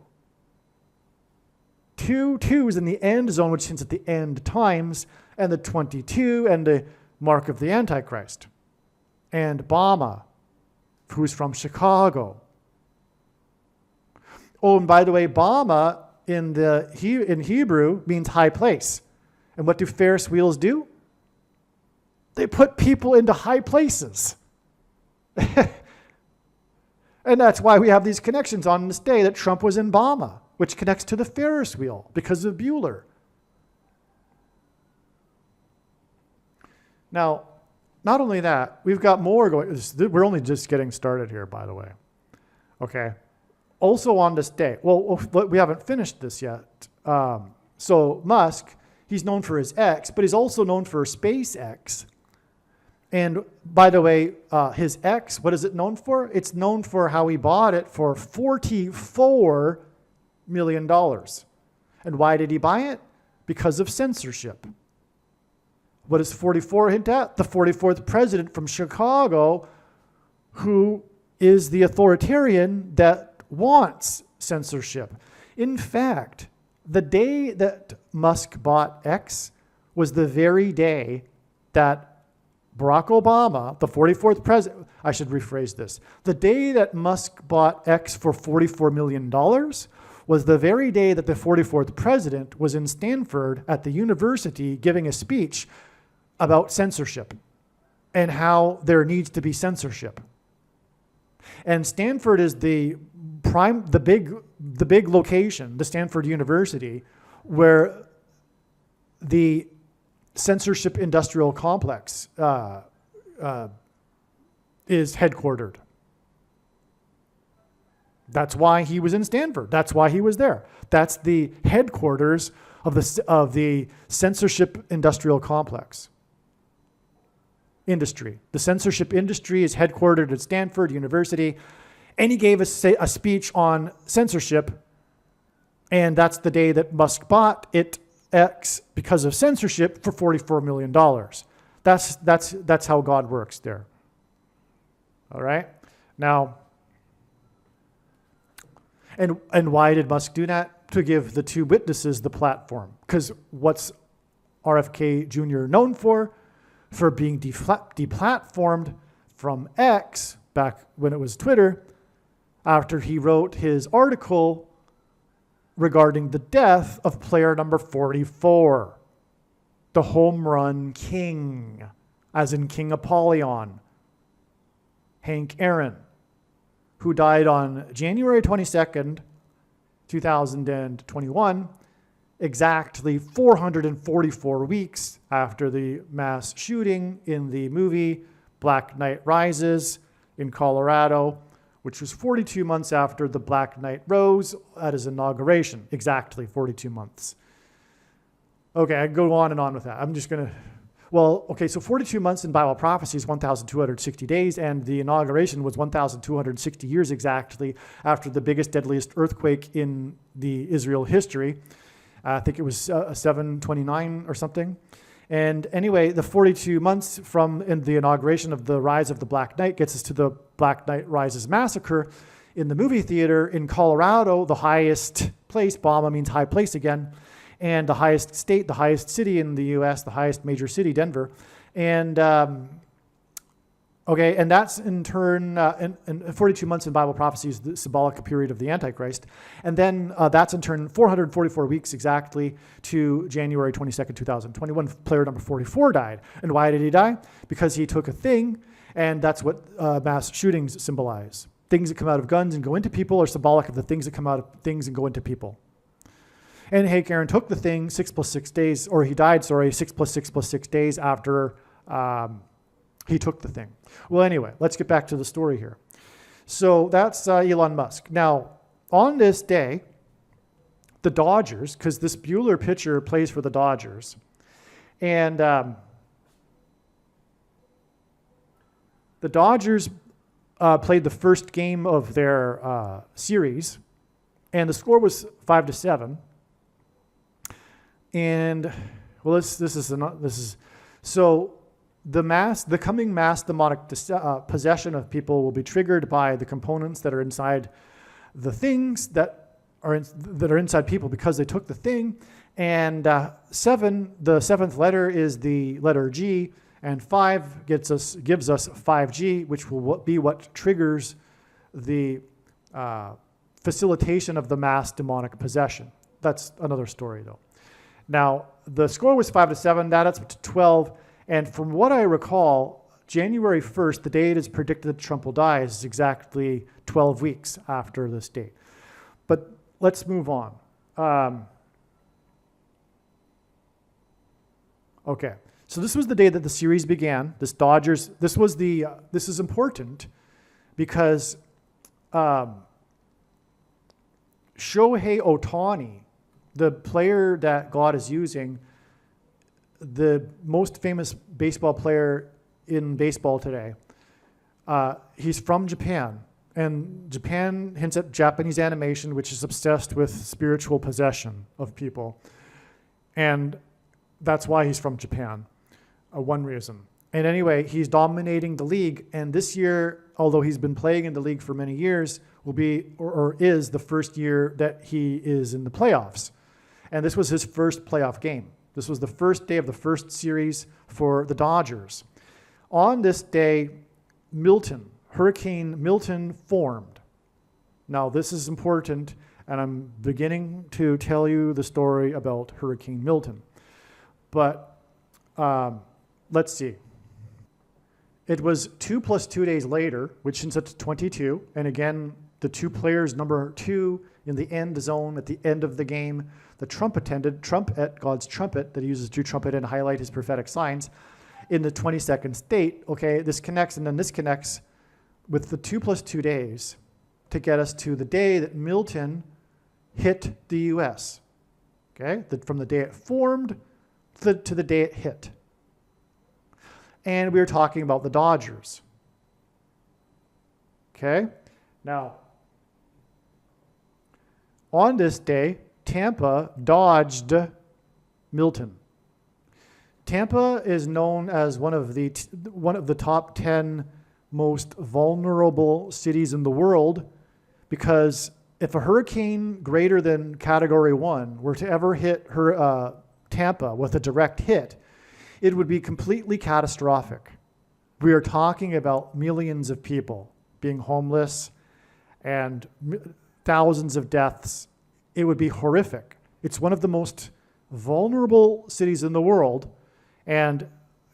2 is in the end zone, which hints at the end times, and the 22 and the mark of the Antichrist. And Bama, who's from Chicago. Oh, and by the way, Bama in Hebrew means high place. And what do Ferris wheels do? They put people into high places. And that's why we have these connections on this day that Trump was in Bama, which connects to the Ferris wheel because of Bueller. Now, not only that, we've got more going. We're only just getting started here, by the way. Okay. Also on this day, well, we haven't finished this yet. So Musk, he's known for his X, but he's also known for SpaceX. And by the way, his X, what is it known for? It's known for how he bought it for $44 million. And why did he buy it? Because of censorship. What does 44 hint at? The 44th president from Chicago, who is the authoritarian that wants censorship. In fact, the day that Musk bought X was the very day that Barack Obama, the 44th president, I should rephrase this. The day that Musk bought X for $44 million was the very day that the 44th president was in Stanford at the university giving a speech about censorship and how there needs to be censorship. And Stanford is the big location, the Stanford University, where the censorship industrial complex is headquartered. That's why he was in Stanford. That's why he was there. That's the headquarters of the censorship industrial complex. Industry. The censorship industry is headquartered at Stanford University, and he gave a speech on censorship, and that's the day that Musk bought it X because of censorship for $44 million. That's how God works there. All right? Now, and why did Musk do that? To give the two witnesses the platform. Because what's RFK Jr. known for? For being deplatformed from X, back when it was Twitter, after he wrote his article regarding the death of player number 44, the home run king, as in King Apollyon, Hank Aaron, who died on January 22nd, 2021, exactly 444 weeks after the mass shooting in the movie Black Knight Rises in Colorado, which was 42 months after the Black Knight rose at his inauguration, exactly 42 months. Okay, I can go on and on with that. I'm just going to, so 42 months in Bible prophecy is 1,260 days, and the inauguration was 1,260 years exactly after the biggest, deadliest earthquake in the Israel history. I think it was 729 or something. And anyway, the 42 months from the inauguration of the rise of the Black Knight gets us to the Black Knight Rises massacre in the movie theater in Colorado, the highest place. Bama means high place again. And the highest state, the highest city in the U.S., the highest major city, Denver. And and that's in turn, and 42 months in Bible prophecy is the symbolic period of the Antichrist. And then that's in turn 444 weeks exactly to January 22nd, 2021, player number 44 died. And why did he die? Because he took a thing And that's what mass shootings symbolize. Things that come out of guns and go into people are symbolic of the things that come out of things and go into people. And Hank Aaron took the thing 6 + 6 days, or he died, 6 + 6 + 6 days after he took the thing. Well, anyway, let's get back to the story here. So that's Elon Musk. Now, on this day, the Dodgers, because this Bueller pitcher plays for the Dodgers, and the Dodgers played the first game of their series, and the score was 5-7. And well, the coming mass demonic possession of people will be triggered by the components that are inside the things that are inside people because they took the thing. And the seventh letter is the letter G, and 5 gives us 5G, which will be what triggers the facilitation of the mass demonic possession. That's another story, though. Now, the score was 5-7. That adds up to 12. And from what I recall, January 1st, the day it is predicted that Trump will die, is exactly 12 weeks after this date. But let's move on. Okay, so this was the day that the series began. This is important because Shohei Ohtani, the player that God is using, the most famous baseball player in baseball today, he's from Japan. And Japan hints at Japanese animation, which is obsessed with spiritual possession of people. And that's why he's from Japan, one reason. And anyway, he's dominating the league. And this year, although he's been playing in the league for many years, will be or is the first year that he is in the playoffs. And this was his first playoff game. This was the first day of the first series for the Dodgers. On this day, Hurricane Milton formed. Now, this is important, and I'm beginning to tell you the story about Hurricane Milton. But let's see. It was 2 + 2 days later, which is at 22. And again, the two players, number 2 in the end zone at the end of the game, the trumpet, God's trumpet that he uses to trumpet and highlight his prophetic signs in the 22nd state. Okay, this connects, and then this connects with the 2 + 2 days to get us to the day that Milton hit the U.S. Okay, from the day it formed to the day it hit. And we were talking about the Dodgers. Okay, now on this day, Tampa dodged Milton. Tampa is known as one of the top 10 most vulnerable cities in the world, because if a hurricane greater than Category 1 were to ever hit Tampa with a direct hit, it would be completely catastrophic. We are talking about millions of people being homeless and thousands of deaths. It would be horrific. It's one of the most vulnerable cities in the world, and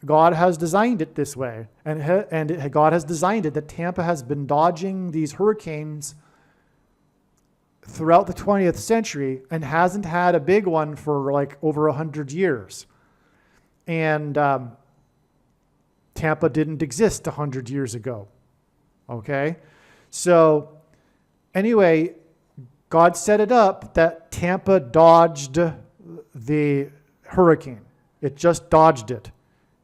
God has designed it this way. And God has designed it that Tampa has been dodging these hurricanes throughout the 20th century and hasn't had a big one for like over 100 years. And Tampa didn't exist 100 years ago. Okay? So anyway, God set it up that Tampa dodged the hurricane. It just dodged it.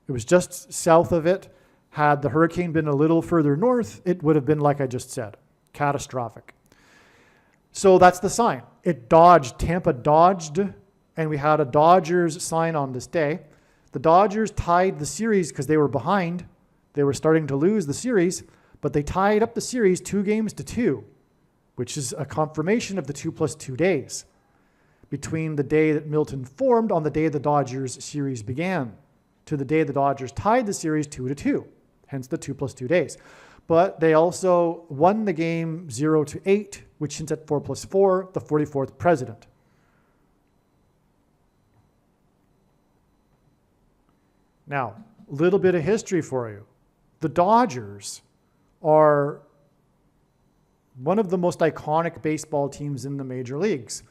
It was just south of it. Had the hurricane been a little further north, it would have been, like I just said, catastrophic. So that's the sign. It dodged. Tampa dodged, and we had a Dodgers sign on this day. The Dodgers tied the series because they were behind. They were starting to lose the series, but they tied up the series 2-2, which is a confirmation of the 2 + 2 days between the day that Milton formed on the day the Dodgers series began to the day the Dodgers tied the series 2-2, hence the 2 + 2 days. But they also won the game 0-8, which hints at 4 + 4, the 44th president. Now, a little bit of history for you. the Dodgers are one of the most iconic baseball teams in the major leagues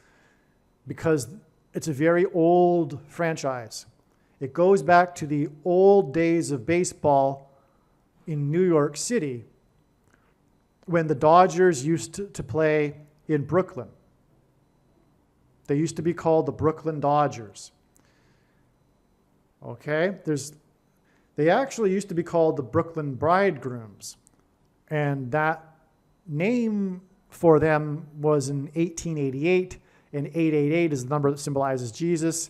because it's a very old franchise. It goes back to the old days of baseball in New York City when the Dodgers used to play in Brooklyn. They used to be called the Brooklyn Dodgers. Okay? They actually used to be called the Brooklyn Bridegrooms. And that name for them was in 1888, and 888 is the number that symbolizes Jesus,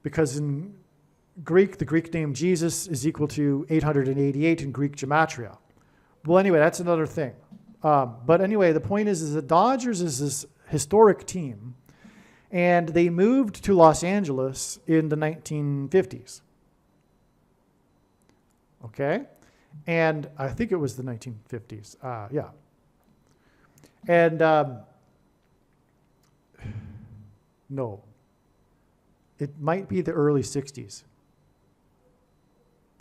because in Greek, the Greek name Jesus is equal to 888 in Greek gematria. Well, anyway, that's another thing. But anyway, the point is the Dodgers is this historic team, and they moved to Los Angeles in the 1950s. Okay? And I think it was the 1950s. Yeah. And no. It might be the early 60s.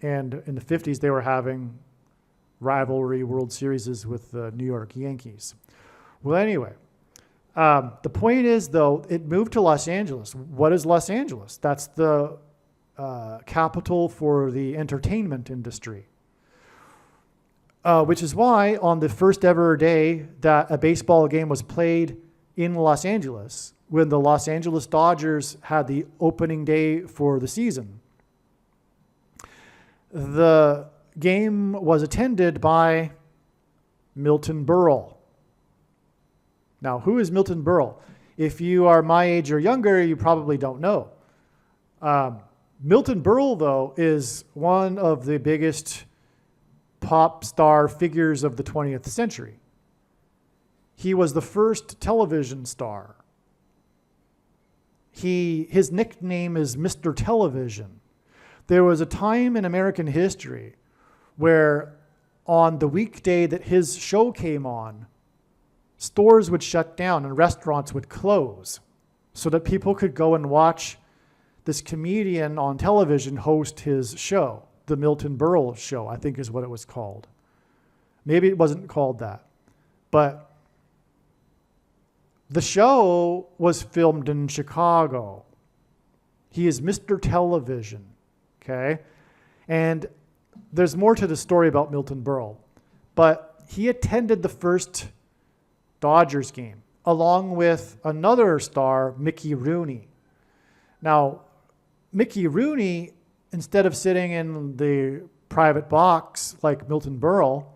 And in the 50s, they were having rivalry World Series with the New York Yankees. Well, anyway, the point is, though, it moved to Los Angeles. What is Los Angeles? That's the capital for the entertainment industry. Which is why on the first ever day that a baseball game was played in Los Angeles, when the Los Angeles Dodgers had the opening day for the season, the game was attended by Milton Berle. Now, who is Milton Berle? If you are my age or younger, you probably don't know. Milton Berle, though, is one of the biggest pop star figures of the 20th century. He was the first television star. His nickname is Mr. Television. There was a time in American history where on the weekday that his show came on, stores would shut down and restaurants would close so that people could go and watch this comedian on television host his show. The Milton Berle Show, I think is what it was called. Maybe it wasn't called that. But the show was filmed in Chicago. He is Mr. Television, okay? And there's more to the story about Milton Berle. But he attended the first Dodgers game, along with another star, Mickey Rooney. Now, Mickey Rooney, instead of sitting in the private box like Milton Berle,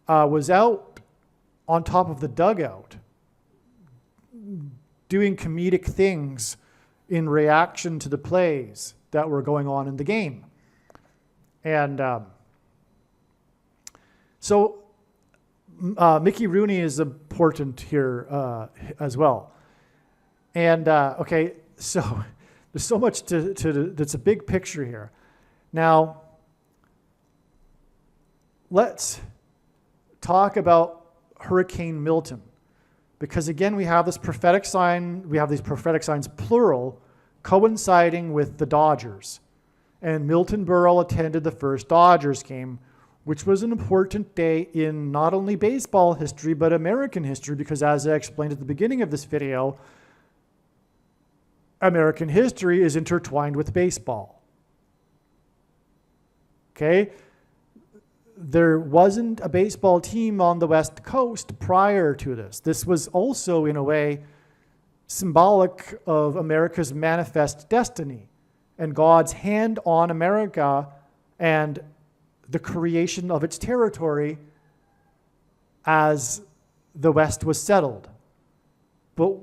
was out on top of the dugout doing comedic things in reaction to the plays that were going on in the game. And so Mickey Rooney is important here as well. And okay, so there's so much that's a big picture here. Now, let's talk about Hurricane Milton. Because again, we have this prophetic sign, we have these prophetic signs, plural, coinciding with the Dodgers. And Milton Berle attended the first Dodgers game, which was an important day in not only baseball history, but American history, because as I explained at the beginning of this video, American history is intertwined with baseball. Okay? There wasn't a baseball team on the West Coast prior to this. This was also, in a way, symbolic of America's manifest destiny and God's hand on America and the creation of its territory as the West was settled. But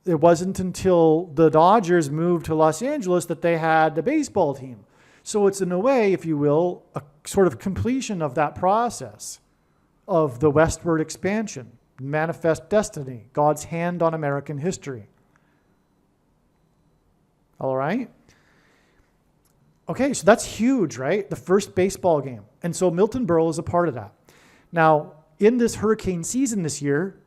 it wasn't until the Dodgers moved to Los Angeles that they had a baseball team. So it's, in a way, if you will, a sort of completion of that process of the westward expansion, manifest destiny, God's hand on American history. All right? Okay, so that's huge, right? The first baseball game. And so Milton Berle is a part of that. Now, in this hurricane season this year,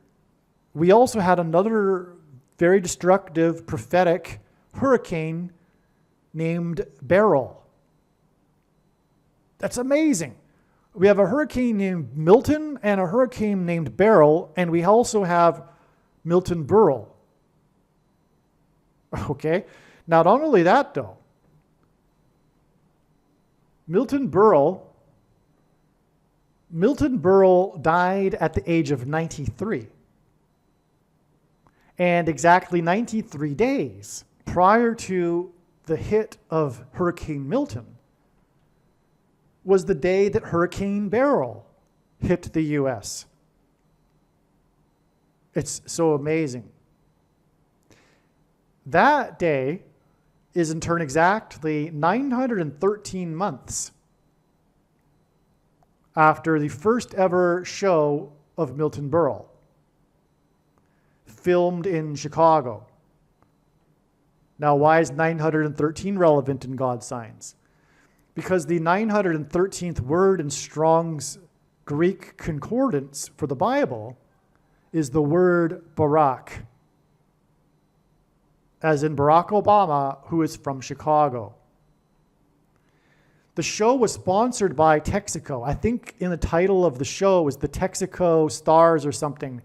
we also had another very destructive, prophetic hurricane named Beryl. That's amazing. We have a hurricane named Milton and a hurricane named Beryl, and we also have Milton Berle. Okay? Not only that, though. Milton Berle died at the age of 93. And exactly 93 days prior to the hit of Hurricane Milton was the day that Hurricane Beryl hit the U.S. It's so amazing. That day is in turn exactly 913 months after the first ever show of Milton Berle, filmed in Chicago. Now, why is 913 relevant in God's signs? Because the 913th word in Strong's Greek concordance for the Bible is the word Barack, as in Barack Obama, who is from Chicago. The show was sponsored by Texaco. I think in the title of the show was the Texaco Stars or something.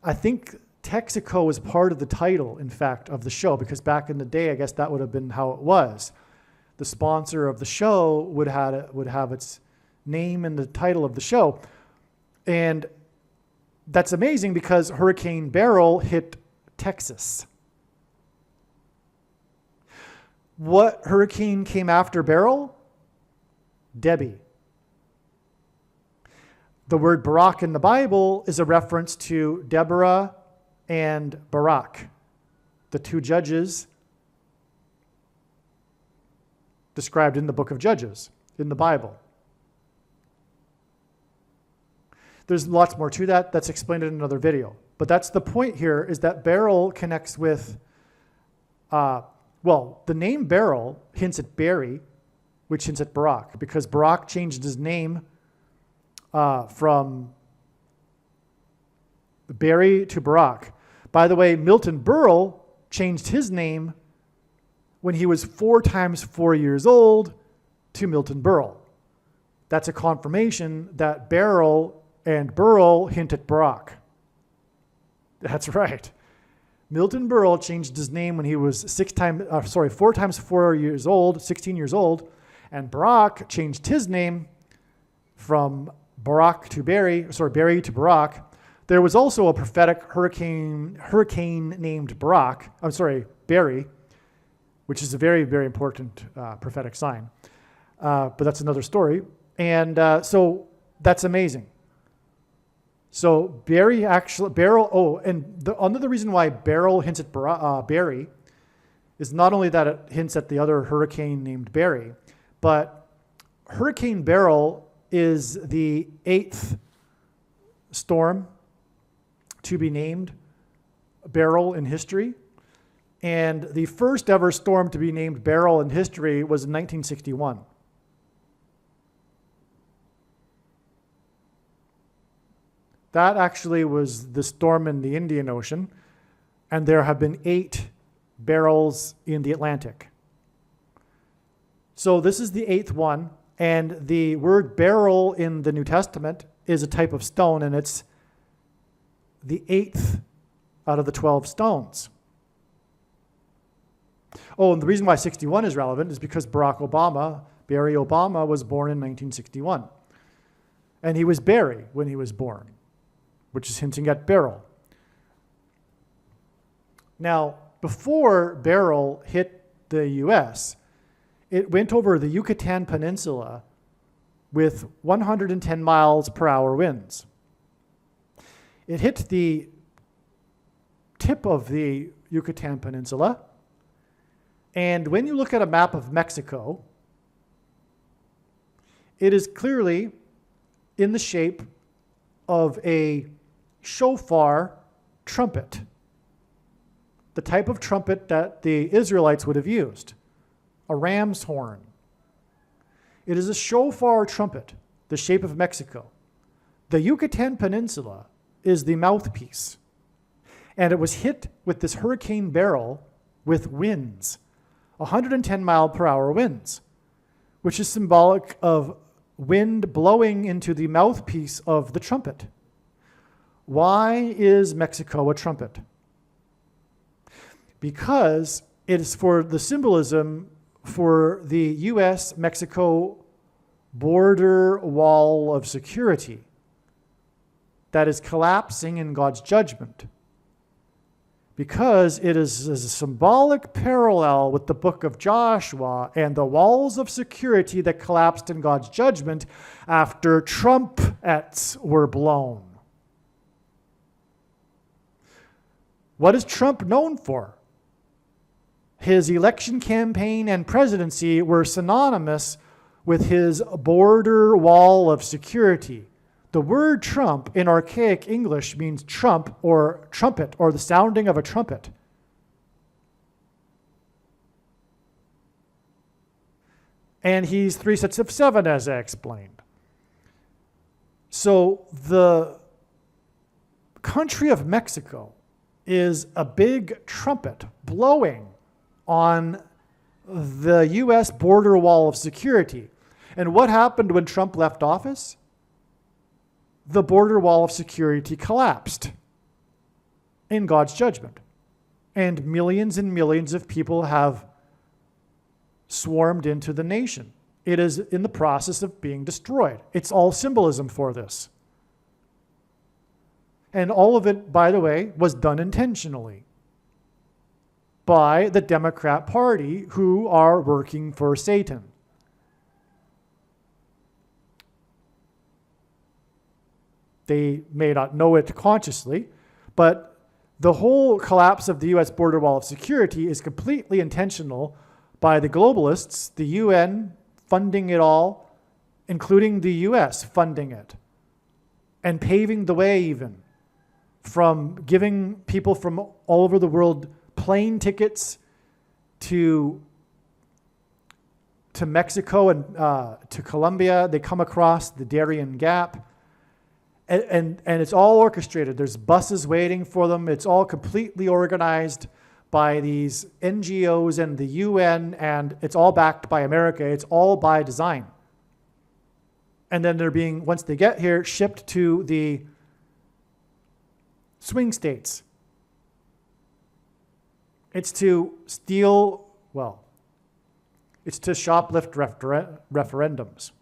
I think Texaco was part of the title, in fact, of the show, because back in the day, I guess that would have been how it was. The sponsor of the show would have its name in the title of the show. And that's amazing because Hurricane Beryl hit Texas. What hurricane came after Beryl? Debbie. The word Barak in the Bible is a reference to Deborah and Barak, the two judges described in the book of Judges in the Bible. There's lots more to that. That's explained in another video. But that's the point here, is that Beryl connects with, the name Beryl hints at Barry, which hints at Barak, because Barak changed his name from Barry to Barak. By the way, Milton Berle changed his name when he was 4 times 4 years old to Milton Berle. That's a confirmation that Beryl and Berle hint at Barak. That's right. Milton Berle changed his name when he was 4 times 4 years old, 16 years old, and Barak changed his name from Barry to Barak. There was also a prophetic hurricane named Barry, which is a very, very important prophetic sign. But that's another story. And so that's amazing. So another reason why Beryl hints at Barry is not only that it hints at the other hurricane named Barry, but Hurricane Beryl is the 8th storm to be named Beryl in history. And the first ever storm to be named Beryl in history was in 1961. That actually was the storm in the Indian Ocean, and there have been 8 Beryls in the Atlantic. So this is the 8th one, and the word beryl in the New Testament is a type of stone, and it's the 8th out of the 12 stones. Oh, and the reason why 61 is relevant is because Barry Obama, was born in 1961. And he was Barry when he was born, which is hinting at Beryl. Now, before Beryl hit the U.S., it went over the Yucatan Peninsula with 110 miles per hour winds. It hit the tip of the Yucatan Peninsula, and when you look at a map of Mexico, it is clearly in the shape of a shofar trumpet, the type of trumpet that the Israelites would have used, a ram's horn. It is a shofar trumpet, the shape of Mexico. The Yucatan Peninsula is the mouthpiece, and it was hit with this Hurricane Beryl with winds, 110 mile per hour winds, which is symbolic of wind blowing into the mouthpiece of the trumpet. Why is Mexico a trumpet? Because it is for the symbolism for the US-Mexico border wall of security that is collapsing in God's judgment. Because it is a symbolic parallel with the book of Joshua and the walls of security that collapsed in God's judgment after trumpets were blown. What is Trump known for? His election campaign and presidency were synonymous with his border wall of security. The word Trump in archaic English means trump or trumpet or the sounding of a trumpet. And he's 3 sets of 7, as I explained. So the country of Mexico is a big trumpet blowing on the U.S. border wall of security. And what happened when Trump left office? The border wall of security collapsed in God's judgment. And millions of people have swarmed into the nation. It is in the process of being destroyed. It's all symbolism for this. And all of it, by the way, was done intentionally by the Democrat Party, who are working for Satan. They may not know it consciously, but the whole collapse of the U.S. border wall of security is completely intentional by the globalists, the UN funding it all, including the U.S. funding it, and paving the way even, from giving people from all over the world plane tickets to Mexico and to Colombia. They come across the Darien Gap. And it's all orchestrated. There's buses waiting for them. It's all completely organized by these NGOs and the UN, and it's all backed by America. It's all by design. And then they're being, once they get here, shipped to the swing states. It's to steal, well, it's to shoplift referendums.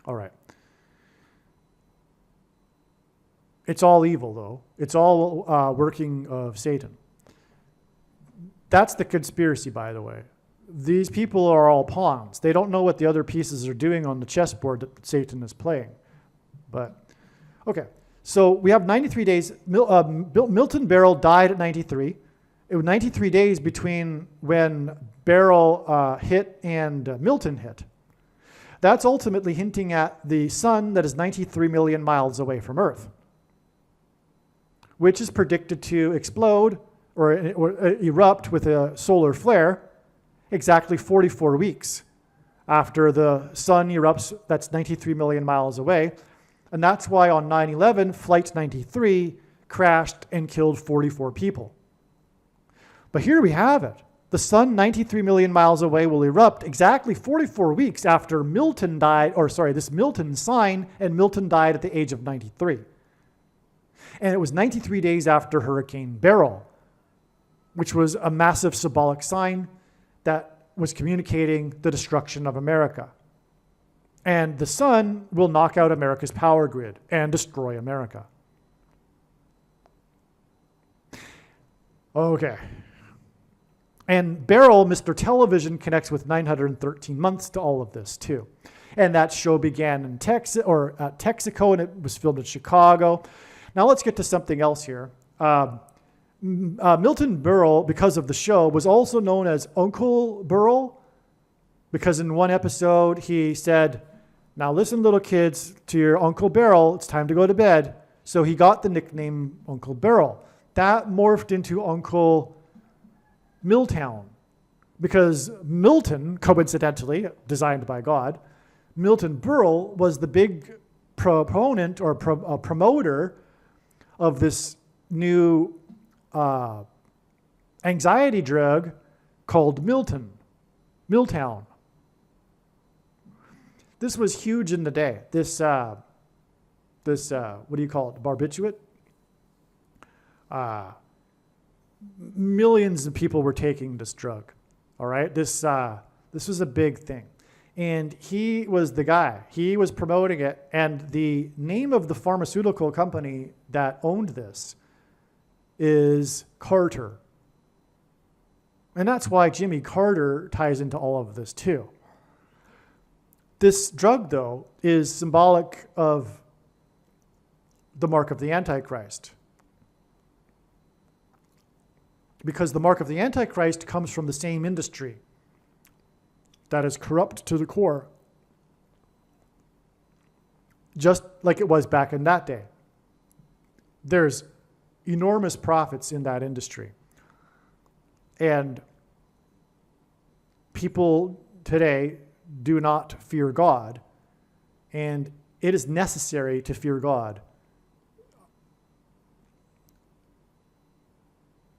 All right. It's all evil, though. It's all working of Satan. That's the conspiracy, by the way. These people are all pawns. They don't know what the other pieces are doing on the chessboard that Satan is playing. But, okay. So we have 93 days. Milton Berle died at 93. It was 93 days between when Berle hit and Milton hit. That's ultimately hinting at the sun that is 93 million miles away from Earth, which is predicted to explode or erupt with a solar flare exactly 44 weeks after the sun erupts. That's 93 million miles away. And that's why on 9/11, Flight 93 crashed and killed 44 people. But here we have it. The sun 93 million miles away will erupt exactly 44 weeks after Milton died, this Milton sign, and Milton died at the age of 93. And it was 93 days after Hurricane Beryl, which was a massive symbolic sign that was communicating the destruction of America. And the sun will knock out America's power grid and destroy America. Okay. And Beryl, Mr. Television, connects with 913 months to all of this too. And that show began in Texas or at Texaco, and it was filmed in Chicago. Now let's get to something else here. Milton Berle, because of the show, was also known as Uncle Berle, because in one episode he said, "Now listen, little kids, to your Uncle Beryl, it's time to go to bed." So he got the nickname Uncle Beryl. That morphed into Uncle Milltown, because Milton, coincidentally, designed by God, Milton Berle was the big proponent or promoter of this new anxiety drug called Milltown. This was huge in the day. This what do you call it? Barbiturate? Millions of people were taking this drug. All right, this was a big thing, and he was the guy. He was promoting it, and the name of the pharmaceutical company that owned this is Carter, and that's why Jimmy Carter ties into all of this too. This drug, though, is symbolic of the mark of the Antichrist. Because the mark of the Antichrist comes from the same industry that is corrupt to the core, just like it was back in that day. There's enormous profits in that industry. And people today do not fear God, and it is necessary to fear God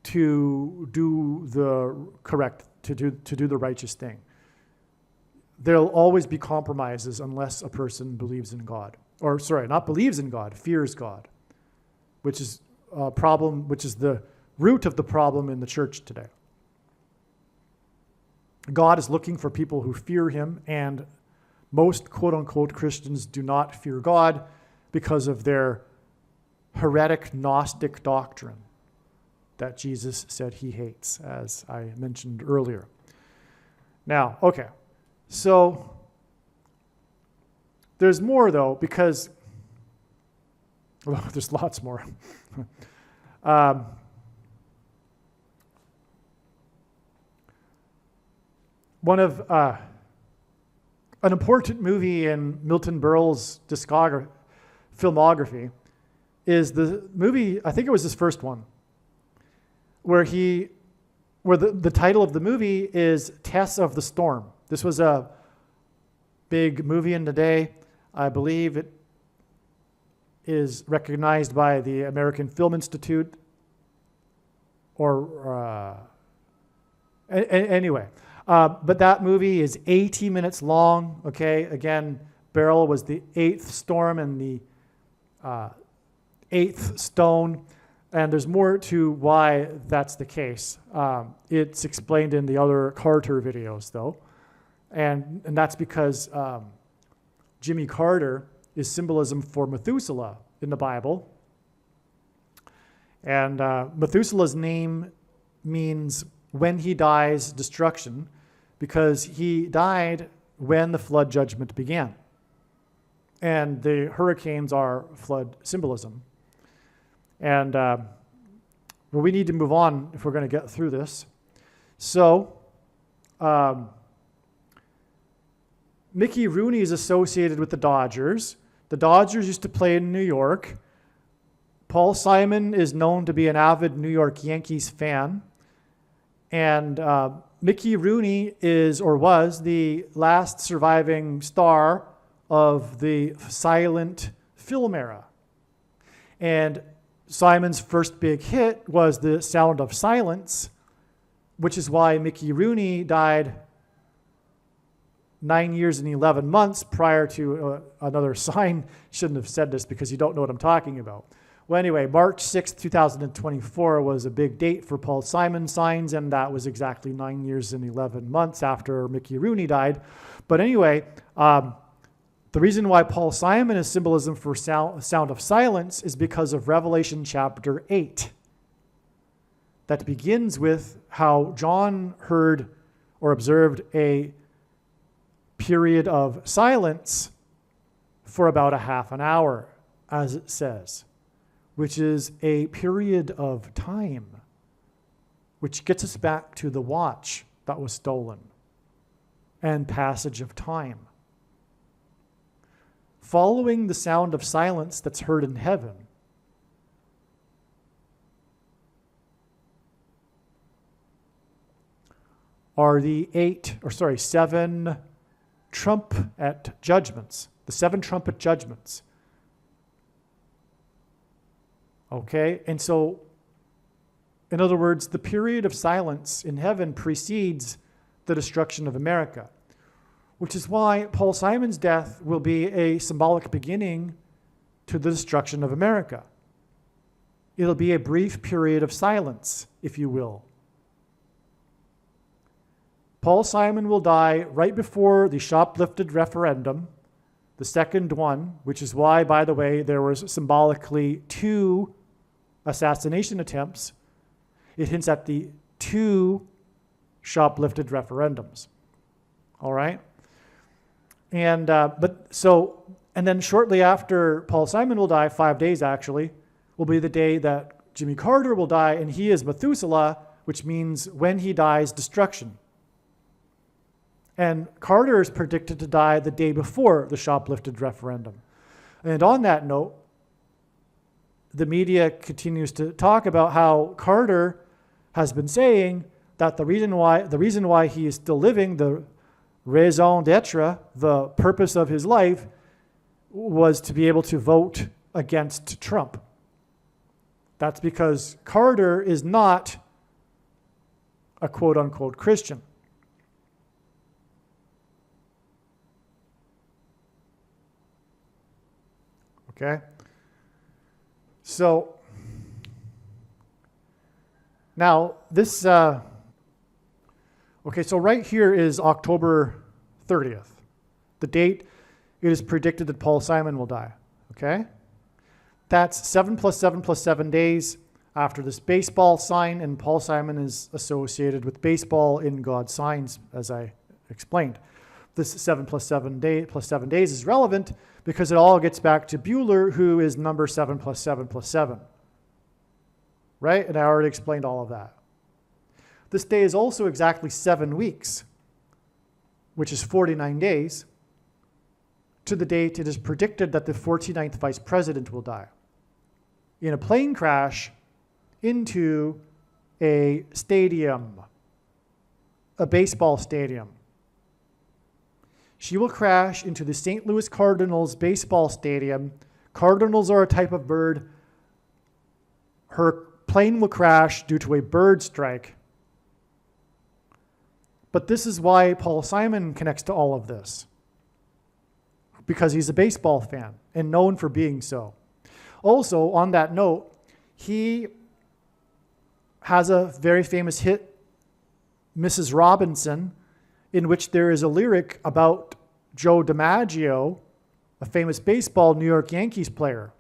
to do the correct, to do the righteous thing. There'll always be compromises unless a person believes in God. Or, sorry, not believes in God, fears God, which is a problem, which is the root of the problem in the church today. God is looking for people who fear him, and most quote-unquote Christians do not fear God because of their heretic Gnostic doctrine that Jesus said he hates, as I mentioned earlier. Now, okay, so there's more, though, because there's lots more. One of an important movie in Milton Berle's filmography is the movie, I think it was his first one, where the title of the movie is Tess of the Storm. This was a big movie in the day. I believe it is recognized by the American Film Institute, or anyway. But that movie is 80 minutes long, okay? Again, Beryl was the eighth storm and the eighth stone, and there's more to why that's the case. It's explained in the other Carter videos, though, and that's because Jimmy Carter is symbolism for Methuselah in the Bible, and Methuselah's name means when he dies, destruction, because he died when the flood judgment began. And the hurricanes are flood symbolism. And we need to move on if we're going to get through this. So, Mickey Rooney is associated with the Dodgers. The Dodgers used to play in New York. Paul Simon is known to be an avid New York Yankees fan. And Mickey Rooney is, or was, the last surviving star of the silent film era. And Simon's first big hit was The Sound of Silence, which is why Mickey Rooney died 9 years and 11 months prior to another sign. Shouldn't have said this because you don't know what I'm talking about. Well, anyway, March 6th, 2024 was a big date for Paul Simon signs, and that was exactly 9 years and 11 months after Mickey Rooney died. But anyway, the reason why Paul Simon is symbolism for Sound of Silence is because of Revelation chapter 8. That begins with how John heard or observed a period of silence for about a half an hour, as it says, which is a period of time, which gets us back to the watch that was stolen and passage of time. Following the sound of silence that's heard in heaven are the seven trumpet judgments, the seven trumpet judgments. Okay, and so, in other words, the period of silence in heaven precedes the destruction of America. which is why Paul Simon's death will be a symbolic beginning to the destruction of America. It'll be a brief period of silence, if you will. Paul Simon will die right before the shoplifted referendum, the second one, which is why, by the way, there was symbolically 2 assassination attempts. It hints at the 2 shoplifted referendums. All right? And then shortly after Paul Simon will die, 5 days actually, will be the day that Jimmy Carter will die, and he is Methuselah, which means when he dies, destruction. And Carter is predicted to die the day before the shoplifted referendum. And on that note, the media continues to talk about how Carter has been saying that the reason why he is still living, the raison d'etre, the purpose of his life, was to be able to vote against Trump. That's because Carter is not a quote-unquote Christian. Okay? So, now this, so right here is October 30th, the date it is predicted that Paul Simon will die, okay? That's 7 + 7 + 7 days after this baseball sign, and Paul Simon is associated with baseball in God's signs, as I explained. This 7 + 7 days is relevant because it all gets back to Bueller, who is number 7 + 7 + 7. Right? And I already explained all of that. This day is also exactly 7 weeks, which is 49 days, to the date it is predicted that the 49th vice president will die in a plane crash into a stadium, a baseball stadium. She will crash into the St. Louis Cardinals baseball stadium. Cardinals are a type of bird. Her plane will crash due to a bird strike. But this is why Paul Simon connects to all of this, because he's a baseball fan and known for being so. Also, on that note, he has a very famous hit, Mrs. Robinson, in which there is a lyric about Joe DiMaggio, a famous baseball New York Yankees player.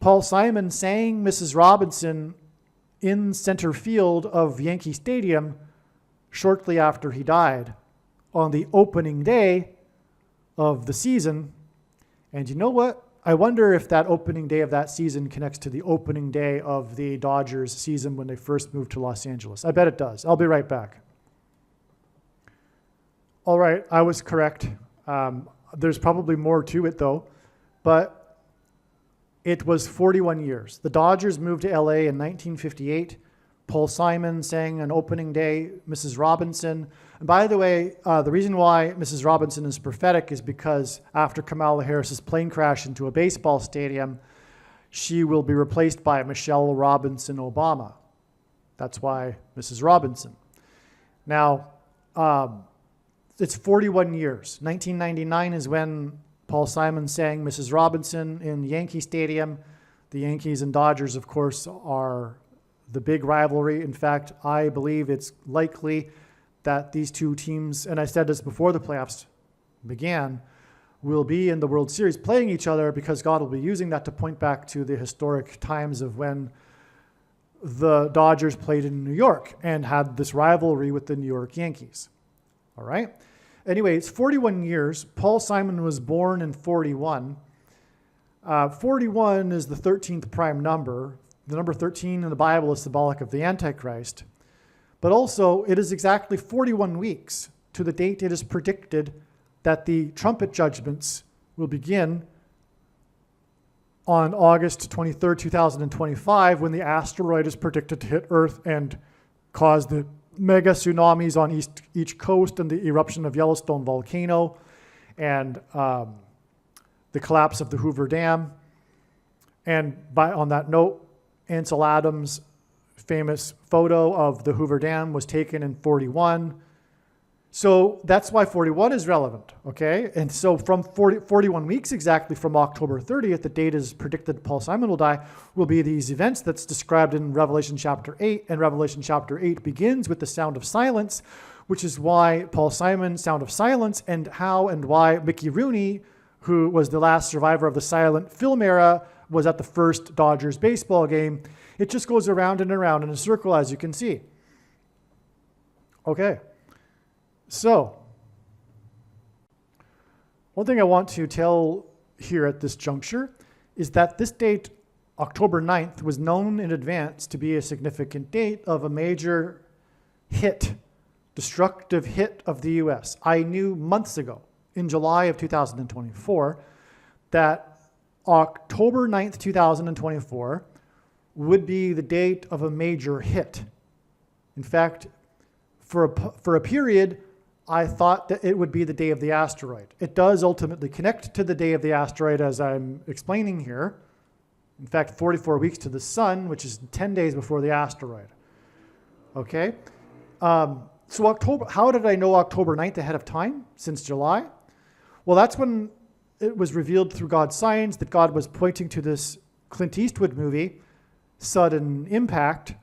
Paul Simon sang Mrs. Robinson in center field of Yankee Stadium shortly after he died on the opening day of the season. And you know what? I wonder if that opening day of that season connects to the opening day of the Dodgers season when they first moved to Los Angeles. I bet it does. I'll be right back. All right, I was correct. There's probably more to it though, but it was 41 years. The Dodgers moved to LA in 1958. Paul Simon sang on opening day, Mrs. Robinson. And by the way, the reason why Mrs. Robinson is prophetic is because after Kamala Harris's plane crash into a baseball stadium, she will be replaced by Michelle Robinson Obama. That's why Mrs. Robinson. Now, it's 41 years. 1999 is when Paul Simon sang Mrs. Robinson in Yankee Stadium. The Yankees and Dodgers, of course, are the big rivalry. In fact, I believe it's likely that these two teams, and I said this before the playoffs began, will be in the World Series playing each other because God will be using that to point back to the historic times of when the Dodgers played in New York and had this rivalry with the New York Yankees. All right? Anyway, it's 41 years. Paul Simon was born in 41. 41 is the 13th prime number. The number 13 in the Bible is symbolic of the Antichrist. But also, it is exactly 41 weeks to the date it is predicted that the trumpet judgments will begin on August 23rd, 2025, when the asteroid is predicted to hit Earth and cause the mega tsunamis on each coast and the eruption of Yellowstone volcano and the collapse of the Hoover Dam. And on that note, Ansel Adams' famous photo of the Hoover Dam was taken in 41. So that's why 41 is relevant, okay? And so from 41 weeks exactly from October 30th, the date is predicted Paul Simon will die, will be these events that's described in Revelation chapter 8. And Revelation chapter 8 begins with the sound of silence, which is why Paul Simon, sound of silence, and how and why Mickey Rooney, who was the last survivor of the silent film era, was at the first Dodgers baseball game. It just goes around and around in a circle, as you can see. Okay. So, one thing I want to tell here at this juncture is that this date, October 9th, was known in advance to be a significant date of a major hit, destructive hit of the US. I knew months ago, in July of 2024, that October 9th, 2024 would be the date of a major hit. In fact, for a period, I thought that it would be the day of the asteroid. It does ultimately connect to the day of the asteroid, as I'm explaining here. In fact, 44 weeks to the sun, which is 10 days before the asteroid. Okay? So October, how did I know October 9th ahead of time, since July? Well, that's when it was revealed through God's signs that God was pointing to this Clint Eastwood movie, Sudden Impact.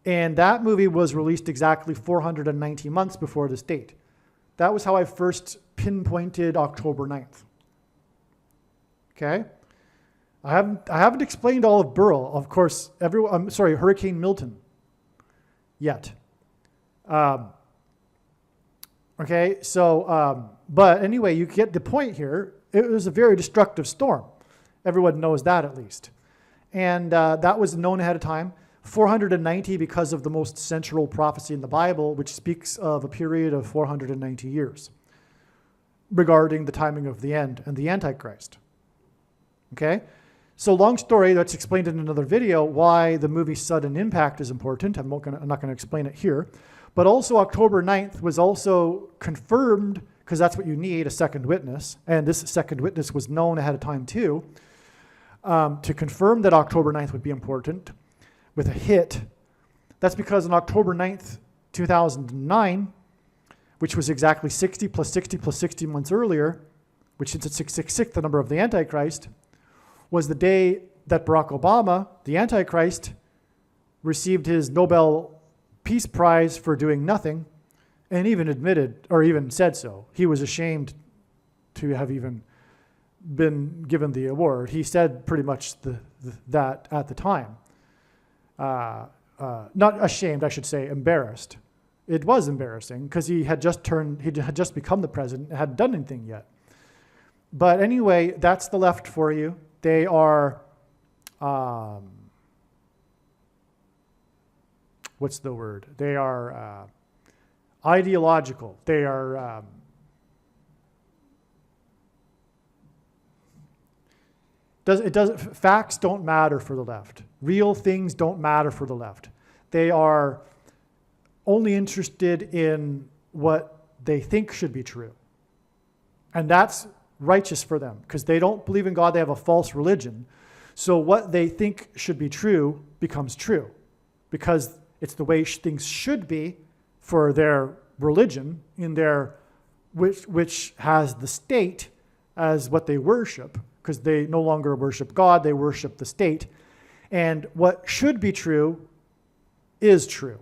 And that movie was released exactly 490 months before this date. That was how I first pinpointed October 9th. Okay? I haven't explained all of Burl. Of course, Hurricane Milton yet. Okay, so, but anyway, you get the point here. It was a very destructive storm. Everyone knows that at least. And that was known ahead of time. 490 because of the most central prophecy in the Bible, which speaks of a period of 490 years regarding the timing of the end and the Antichrist. Okay? So long story, that's explained in another video why the movie Sudden Impact is important. I'm not going to explain it here. But also October 9th was also confirmed, because that's what you need, a second witness. And this second witness was known ahead of time too, to confirm that October 9th would be important with a hit. That's because on October 9th, 2009, which was exactly 60 plus 60 plus 60 months earlier, which is at 666, the number of the Antichrist, was the day that Barack Obama, the Antichrist, received his Nobel Peace Prize for doing nothing, and even admitted, or even said so. He was ashamed to have even been given the award. He said pretty much that at the time. Not ashamed, I should say, embarrassed. It was embarrassing because he had just become the president and hadn't done anything yet. But anyway, that's the left for you. They are, what's the word? They are ideological. They are, facts don't matter for the left. Real things don't matter for the left. They are only interested in what they think should be true. And that's righteous for them because they don't believe in God. They have a false religion. So what they think should be true becomes true because it's the way things should be for their religion in their which has the state as what they worship, because they no longer worship God, they worship the state. And what should be true is true.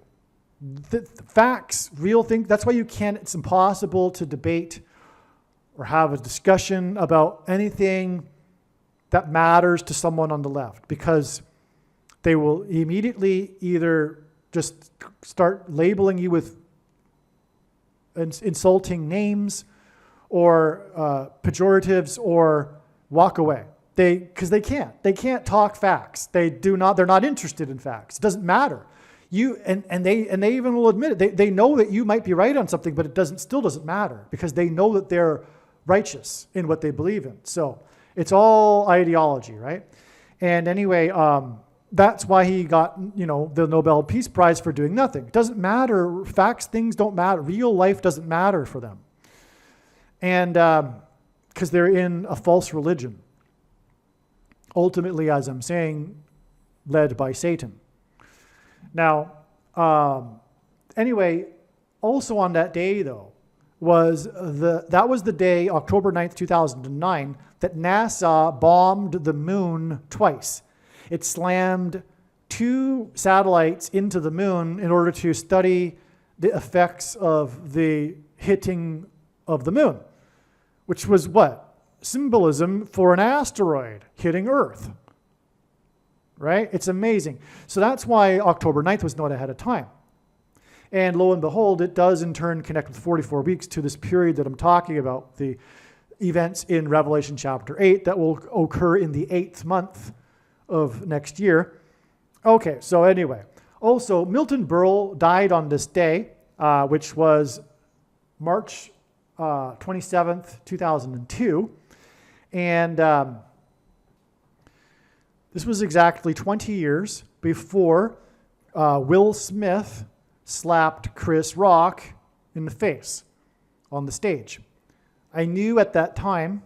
The facts, real things, that's why it's impossible to debate or have a discussion about anything that matters to someone on the left, because they will immediately either just start labeling you with insulting names or pejoratives or walk away. Because they can't talk facts. They're not interested in facts. It doesn't matter. And they even will admit it. They know that you might be right on something, but it still doesn't matter because they know that they're righteous in what they believe in. So it's all ideology, right? And anyway, that's why he got, the Nobel Peace Prize for doing nothing. It doesn't matter. Facts, things don't matter. Real life doesn't matter for them. And because they're in a false religion. Ultimately, as I'm saying, led by Satan. Now, anyway, Also on that day, though, that was the day, October 9th, 2009, that NASA bombed the moon twice. It slammed 2 satellites into the moon in order to study the effects of the hitting of the moon, which was what? Symbolism for an asteroid hitting Earth. Right? It's amazing. So that's why October 9th was known ahead of time. And lo and behold, it does in turn connect with 44 weeks to this period that I'm talking about, the events in Revelation chapter 8 that will occur in the 8th month of next year. Okay, so anyway. Also, Milton Berle died on this day, which was March 27th, 2002. And this was exactly 20 years before Will Smith slapped Chris Rock in the face on the stage. I knew at that time,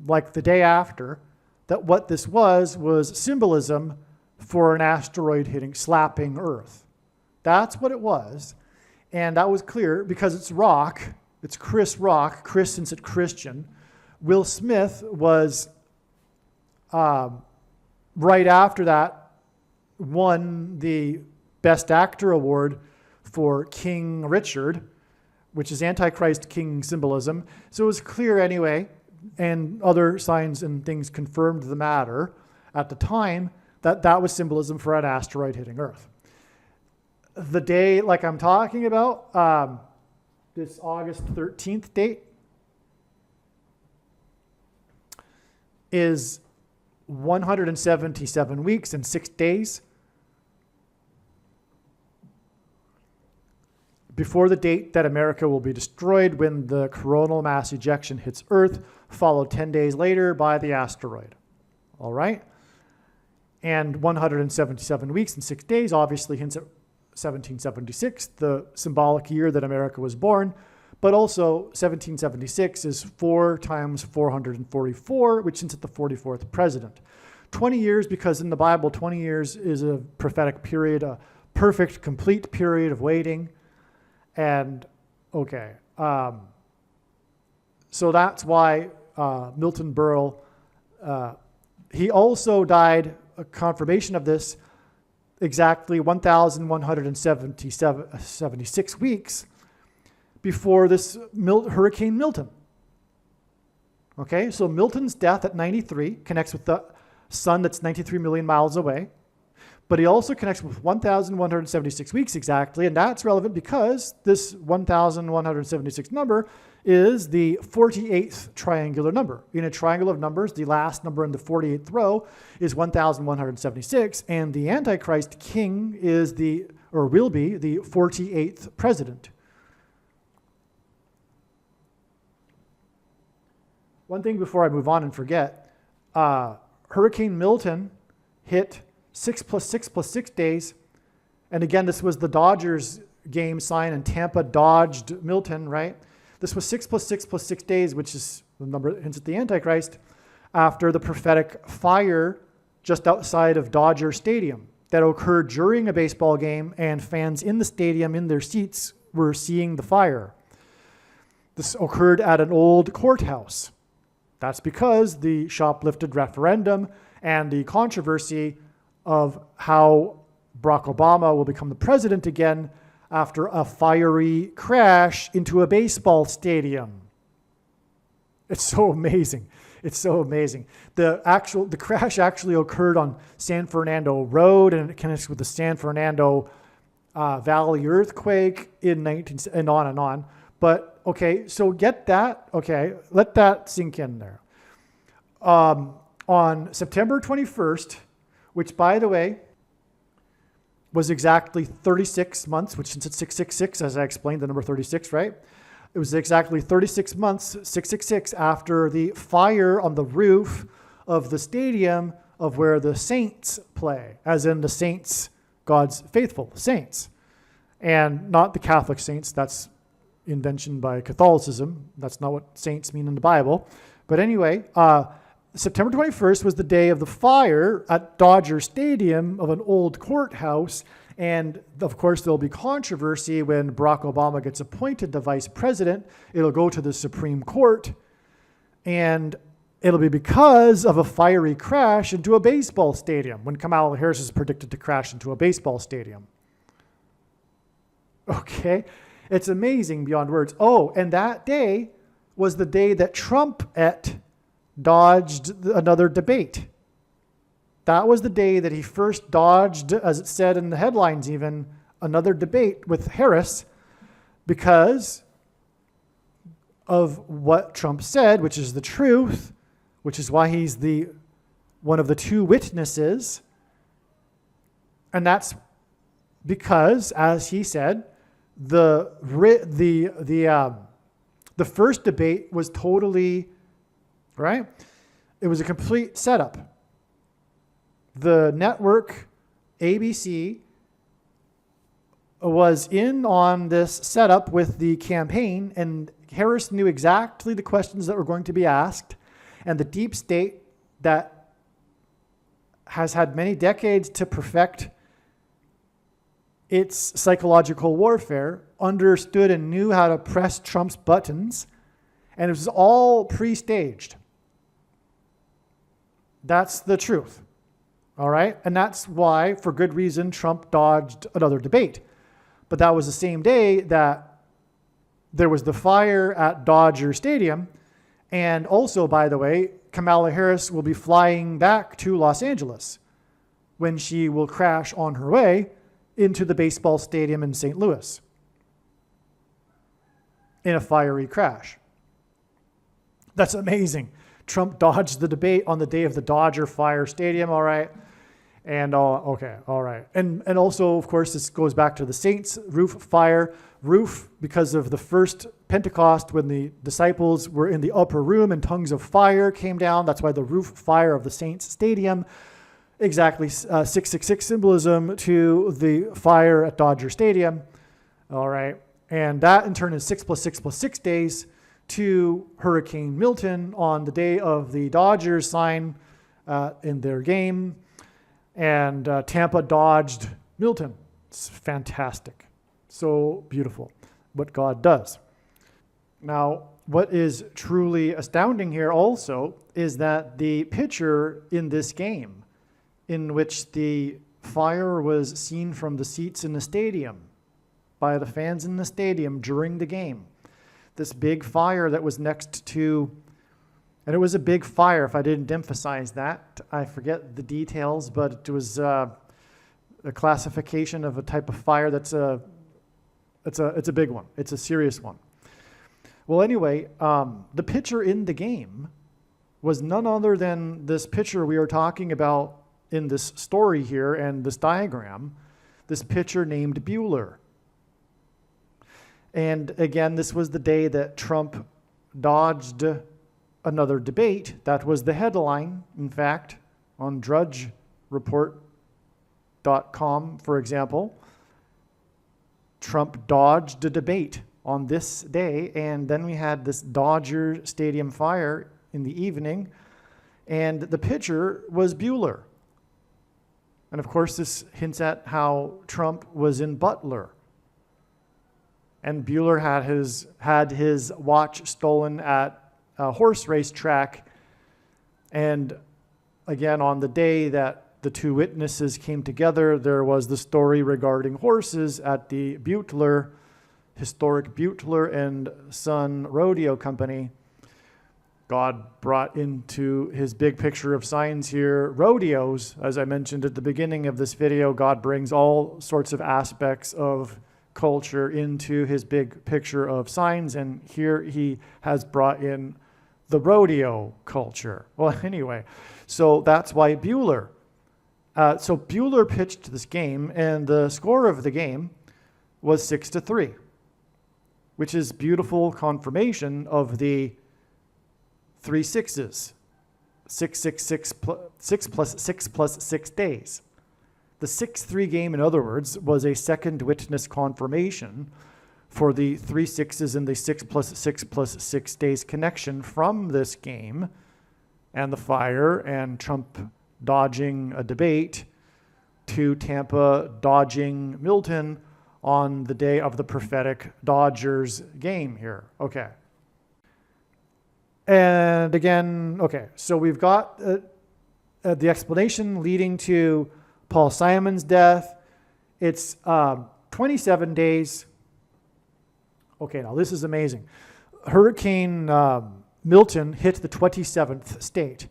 like the day after, that what this was symbolism for an asteroid slapping Earth. That's what it was. And that was clear because it's Rock. It's Chris Rock. Chris, since it's Christian. Will Smith was, right after that, won the Best Actor award for King Richard, which is Antichrist King symbolism. So it was clear anyway, and other signs and things confirmed the matter at the time, that was symbolism for an asteroid hitting Earth. The day, like I'm talking about, this August 13th date, is 177 weeks and 6 days before the date that America will be destroyed when the coronal mass ejection hits Earth, followed 10 days later by the asteroid. All right? And 177 weeks and 6 days obviously hints at 1776, the symbolic year that America was born. But also 1776 is 4 times 444, which hints at the 44th president. 20 years, because in the Bible, 20 years is a prophetic period, a perfect, complete period of waiting. And, okay. So that's why Milton Berle, he also died, a confirmation of this, exactly 1,176 weeks before this Hurricane Milton. Okay, so Milton's death at 93 connects with the sun that's 93 million miles away, but he also connects with 1,176 weeks exactly, and that's relevant because this 1,176 number is the 48th triangular number. In a triangle of numbers, the last number in the 48th row is 1,176, and the Antichrist king is will be the 48th president. One thing before I move on and forget, Hurricane Milton hit 6 + 6 + 6 days. And again, this was the Dodgers game sign, and Tampa dodged Milton, right? This was 6 + 6 + 6 days, which is the number that hints at the Antichrist, after the prophetic fire just outside of Dodger Stadium that occurred during a baseball game, and fans in the stadium in their seats were seeing the fire. This occurred at an old courthouse. That's because the shoplifted referendum and the controversy of how Barack Obama will become the president again after a fiery crash into a baseball stadium. It's so amazing. It's so amazing. The crash actually occurred on San Fernando Road, and it connects with the San Fernando Valley earthquake and on and on. But, okay, so get that. Okay, let that sink in there. On September 21st, which, by the way, was exactly 36 months, which since it's 666, as I explained, the number 36, right? It was exactly 36 months, 666, after the fire on the roof of the stadium of where the saints play, as in the saints, God's faithful saints, and not the Catholic saints. That's invention by Catholicism. That's not what saints mean in the Bible. But anyway, September 21st was the day of the fire at Dodger Stadium of an old courthouse, And of course, there'll be controversy when Barack Obama gets appointed the vice president. It'll go to the Supreme Court, and it'll be because of a fiery crash into a baseball stadium, when Kamala Harris is predicted to crash into a baseball stadium. Okay, it's amazing beyond words. Oh, and that day was the day that Trump dodged another debate. That was the day that he first dodged, as it said in the headlines even, another debate with Harris because of what Trump said, which is the truth, which is why he's one of the two witnesses. And that's because, as he said, the first debate was totally, right? It was a complete setup. The network, ABC, was in on this setup with the campaign, and Harris knew exactly the questions that were going to be asked. And the deep state that has had many decades to perfect its psychological warfare understood and knew how to press Trump's buttons, and it was all pre-staged. That's the truth. All right? And that's why, for good reason, Trump dodged another debate. But that was the same day that there was the fire at Dodger Stadium. And also, by the way, Kamala Harris will be flying back to Los Angeles when she will crash on her way into the baseball stadium in St. Louis in a fiery crash. That's amazing. Trump dodged the debate on the day of the Dodger Fire Stadium, all right? And okay, all right. And also, of course, this goes back to the Saints' roof fire. Roof, because of the first Pentecost when the disciples were in the upper room and tongues of fire came down. That's why the roof fire of the Saints Stadium. Exactly 666 symbolism to the fire at Dodger Stadium. All right. And that in turn is 6 + 6 + 6 days to Hurricane Milton on the day of the Dodgers sign in their game. And Tampa dodged Milton. It's fantastic. So beautiful what God does. Now, what is truly astounding here also is that the pitcher in this game, in which the fire was seen from the seats in the stadium, by the fans in the stadium during the game, this big fire that was next to, and it was a big fire, if I didn't emphasize that. I forget the details, but it was a classification of a type of fire it's a big one. It's a serious one. Well, anyway, the pitcher in the game was none other than this pitcher we are talking about in this story here and this diagram, this pitcher named Bueller. And again, this was the day that Trump dodged another debate. That was the headline, in fact, on drudgereport.com, for example. Trump dodged a debate on this day, and then we had this Dodger Stadium fire in the evening, and the pitcher was Bueller. And of course, this hints at how Trump was in Butler. And Bueller had his watch stolen at a horse race track. And again, on the day that the two witnesses came together, there was the story regarding horses at the historic Butler and Son Rodeo Company. God brought into his big picture of signs here rodeos. As I mentioned at the beginning of this video, God brings all sorts of aspects of culture into his big picture of signs, and here he has brought in the rodeo culture. Well, anyway, so that's why Bueller. So Bueller pitched this game, and the score of the game was 6-3, which is beautiful confirmation of the 3 6s, 6 plus 6 plus 6 days. The 6-3 game, in other words, was a second witness confirmation for the 3 6s and the 6 plus 6 plus 6 days connection from this game and the fire and Trump dodging a debate to Tampa dodging Milton on the day of the prophetic Dodgers game here. Okay. And again, okay, so we've got the explanation leading to Paul Simon's death. It's 27 days. Okay, now this is amazing. Hurricane Milton hit the 27th state,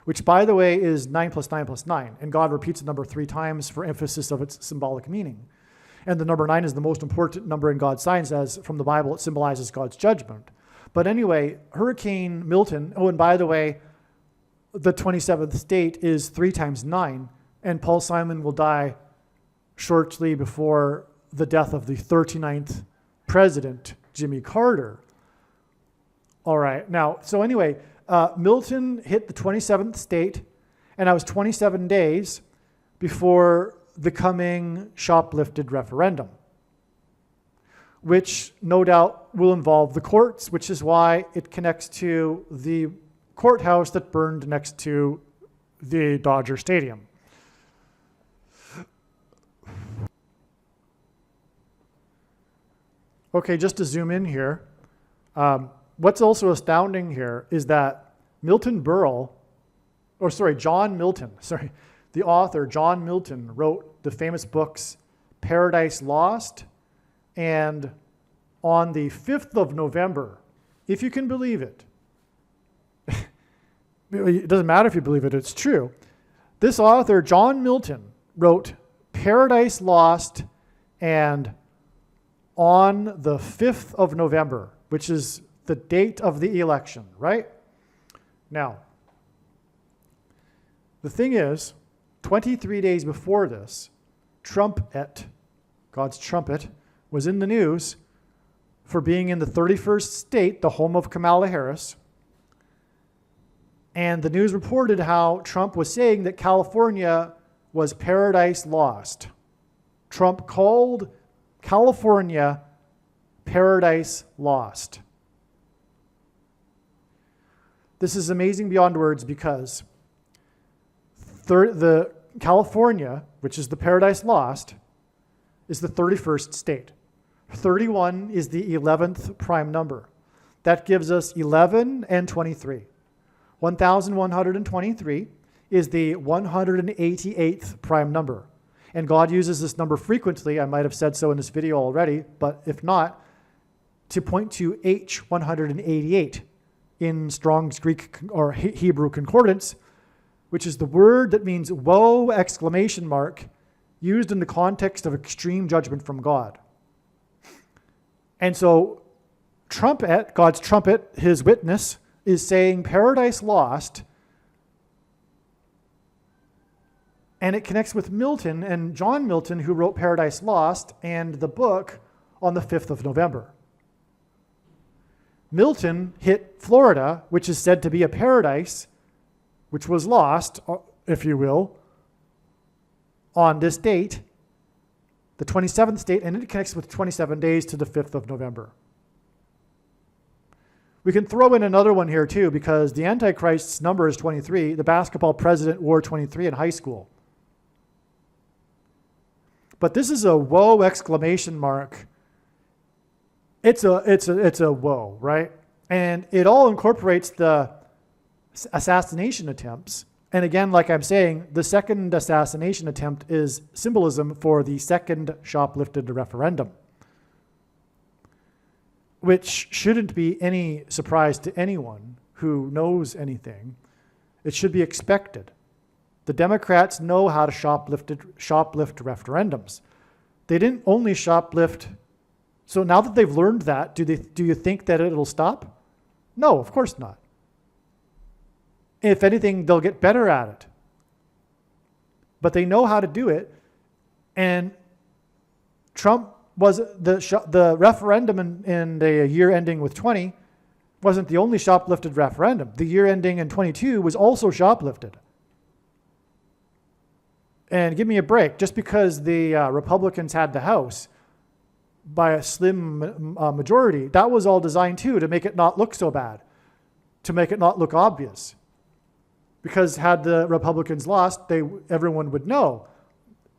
which, by the way, is 9 plus 9 plus 9. And God repeats the number 3 times for emphasis of its symbolic meaning. And the number 9 is the most important number in God's science, as from the Bible it symbolizes God's judgment. But anyway, Hurricane Milton, oh, and by the way, the 27th state is 3 times 9, and Paul Simon will die shortly before the death of the 39th president, Jimmy Carter. All right, now, so anyway, Milton hit the 27th state, and that was 27 days before the coming shoplifted referendum, which no doubt will involve the courts, which is why it connects to the courthouse that burned next to the Dodger Stadium. Okay, just to zoom in here, what's also astounding here is that John Milton, the author, John Milton, wrote the famous books Paradise Lost and On the 5th of November, if you can believe it. It doesn't matter if you believe it, it's true. This author, John Milton, wrote Paradise Lost and On the 5th of November, which is the date of the election, right? Now, the thing is, 23 days before this, Trumpet, God's trumpet, was in the news for being in the 31st state, the home of Kamala Harris. And the news reported how Trump was saying that California was paradise lost. Trump called California paradise lost. This is amazing beyond words because the California, which is the paradise lost, is the 31st state. 31 is the 11th prime number. That gives us 11 and 23. 1,123 is the 188th prime number. And God uses this number frequently. I might have said so in this video already, but if not, to point to H188 in Strong's Greek or Hebrew concordance, which is the word that means woe, exclamation mark, used in the context of extreme judgment from God. And so trumpet, God's trumpet, his witness, is saying paradise lost, and it connects with Milton and John Milton, who wrote Paradise Lost and the book on the 5th of November. Milton hit Florida, which is said to be a paradise, which was lost, if you will, on this date, the 27th state, and it connects with 27 days to the 5th of November. We can throw in another one here too, because the Antichrist's number is 23. The basketball president wore 23 in high school. But this is a woe exclamation mark. It's a woe, right? And it all incorporates the assassination attempts. And again, like I'm saying, the second assassination attempt is symbolism for the second shoplifted referendum, which shouldn't be any surprise to anyone who knows anything. It should be expected. The Democrats know how to shoplift referendums. They didn't only shoplift. So now that they've learned that, do you think that it'll stop? No, of course not. If anything, they'll get better at it. But they know how to do it. And Trump was the referendum in the year ending with 20 wasn't the only shoplifted referendum. The year ending in 22 was also shoplifted. And give me a break. Just because the Republicans had the House by a slim majority, that was all designed too to make it not look so bad, to make it not look obvious. Because had the Republicans lost, everyone would know.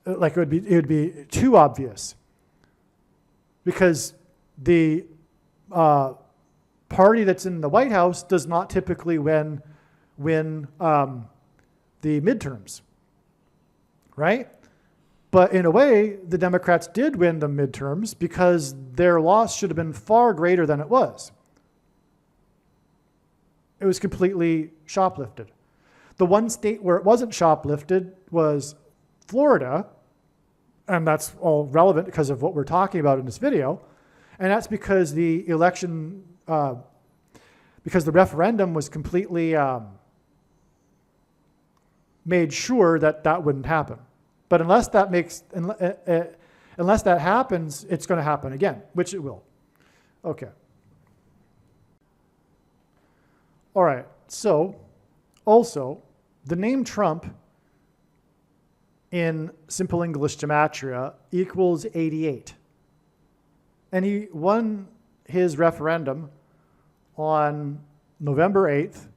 like it would be too obvious, because the party that's in the White House does not typically win the midterms, right? But in a way, the Democrats did win the midterms because their loss should have been far greater than it was. It was completely shoplifted. The one state where it wasn't shoplifted was Florida, and that's all relevant because of what we're talking about in this video, and that's because the election, because the referendum was completely made sure that that wouldn't happen. But unless that happens, it's going to happen again, which it will. Okay. All right. So, also, the name Trump in simple English gematria equals 88. And he won his referendum on November 8th,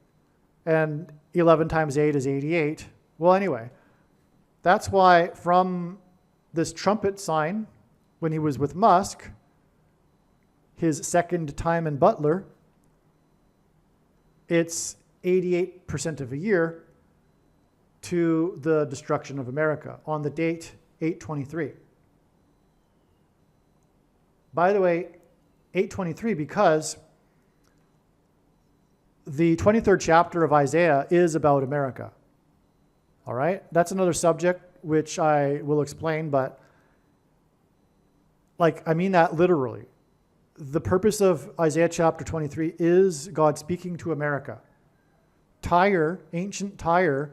and 11 times 8 is 88. Well, anyway, that's why from this trumpet sign, when he was with Musk, his second time in Butler, it's 88% of a year to the destruction of America on the date 8/23. By the way, 8/23 because the 23rd chapter of Isaiah is about America. All right? That's another subject which I will explain, but I mean that literally. The purpose of Isaiah chapter 23 is God speaking to America. Tyre, ancient Tyre,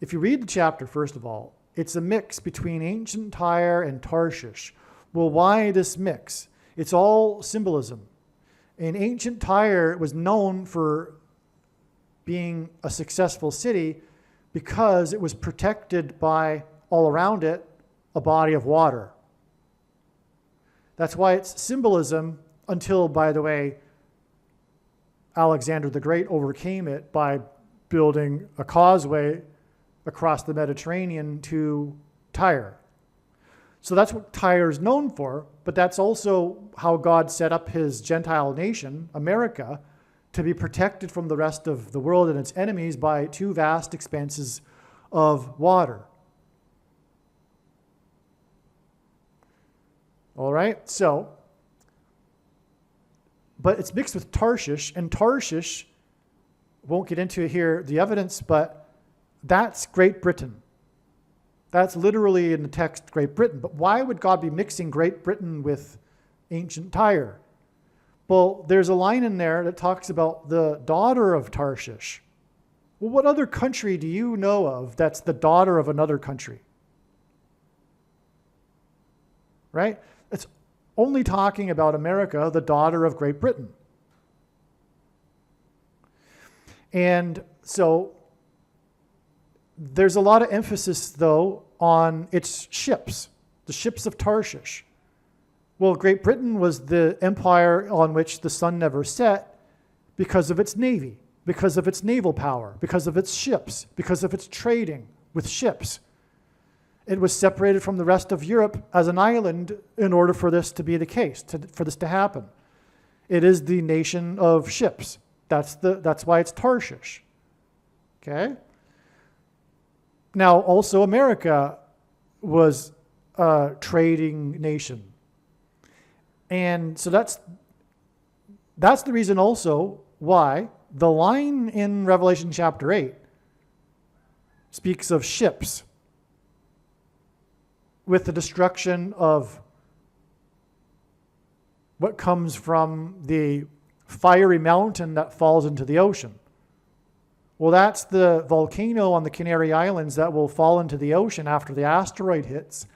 if you read the chapter, first of all, it's a mix between ancient Tyre and Tarshish. Well, why this mix? It's all symbolism. And ancient Tyre was known for being a successful city because it was protected by, all around it, a body of water. That's why it's symbolism until, by the way, Alexander the Great overcame it by building a causeway across the Mediterranean to Tyre. So that's what Tyre is known for, but that's also how God set up his Gentile nation, America, to be protected from the rest of the world and its enemies by two vast expanses of water. All right, so, but it's mixed with Tarshish, and Tarshish, won't get into here the evidence, but that's Great Britain. That's literally in the text Great Britain. But why would God be mixing Great Britain with ancient Tyre? Well, there's a line in there that talks about the daughter of Tarshish. Well, what other country do you know of that's the daughter of another country? Right? It's only talking about America, the daughter of Great Britain. And so there's a lot of emphasis, though, on its ships, the ships of Tarshish. Well, Great Britain was the empire on which the sun never set because of its navy, because of its naval power, because of its ships, because of its trading with ships. It was separated from the rest of Europe as an island in order for this to be the case, for this to happen. It is the nation of ships. That's why it's Tarshish. Okay? Now, also America was a trading nation. And so that's the reason also why the line in Revelation chapter 8 speaks of ships with the destruction of what comes from the fiery mountain that falls into the ocean. Well, that's the volcano on the Canary Islands that will fall into the ocean after the asteroid hits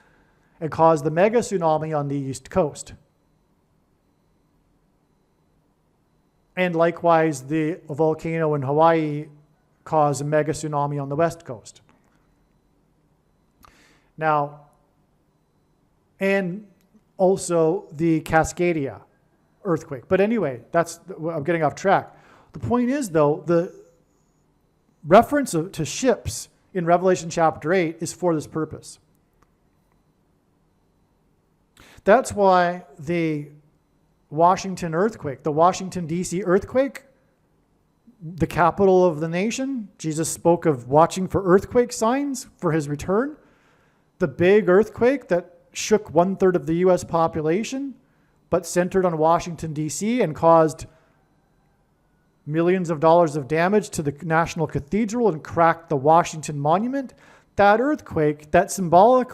and cause the mega tsunami on the east coast. And likewise, the volcano in Hawaii caused a mega tsunami on the west coast. Now, and also the Cascadia earthquake. But anyway, I'm getting off track. The point is, though, the reference to ships in Revelation chapter 8 is for this purpose. That's why the Washington earthquake, the Washington, D.C. earthquake, the capital of the nation, Jesus spoke of watching for earthquake signs for his return. The big earthquake that shook 1/3 of the U.S. population, but centered on Washington, D.C. and caused millions of dollars of damage to the National Cathedral and cracked the Washington Monument. That earthquake, that symbolic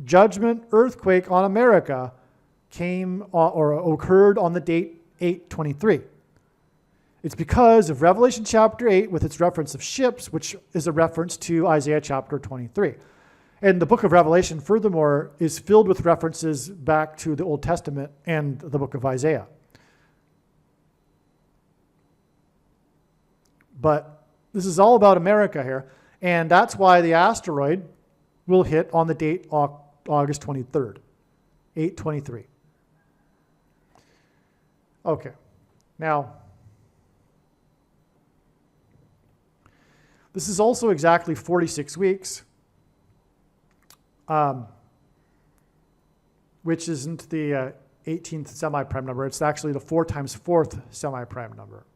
judgment earthquake on America came or occurred on the date 8/23. It's because of Revelation chapter 8 with its reference of ships, which is a reference to Isaiah chapter 23. And the book of Revelation, furthermore, is filled with references back to the Old Testament and the book of Isaiah. But this is all about America here, and that's why the asteroid will hit on the date August 23rd, 8/23. Okay, now, this is also exactly 46 weeks, which isn't the 18th semi-prime number. It's actually the 4 times 4th semi-prime number.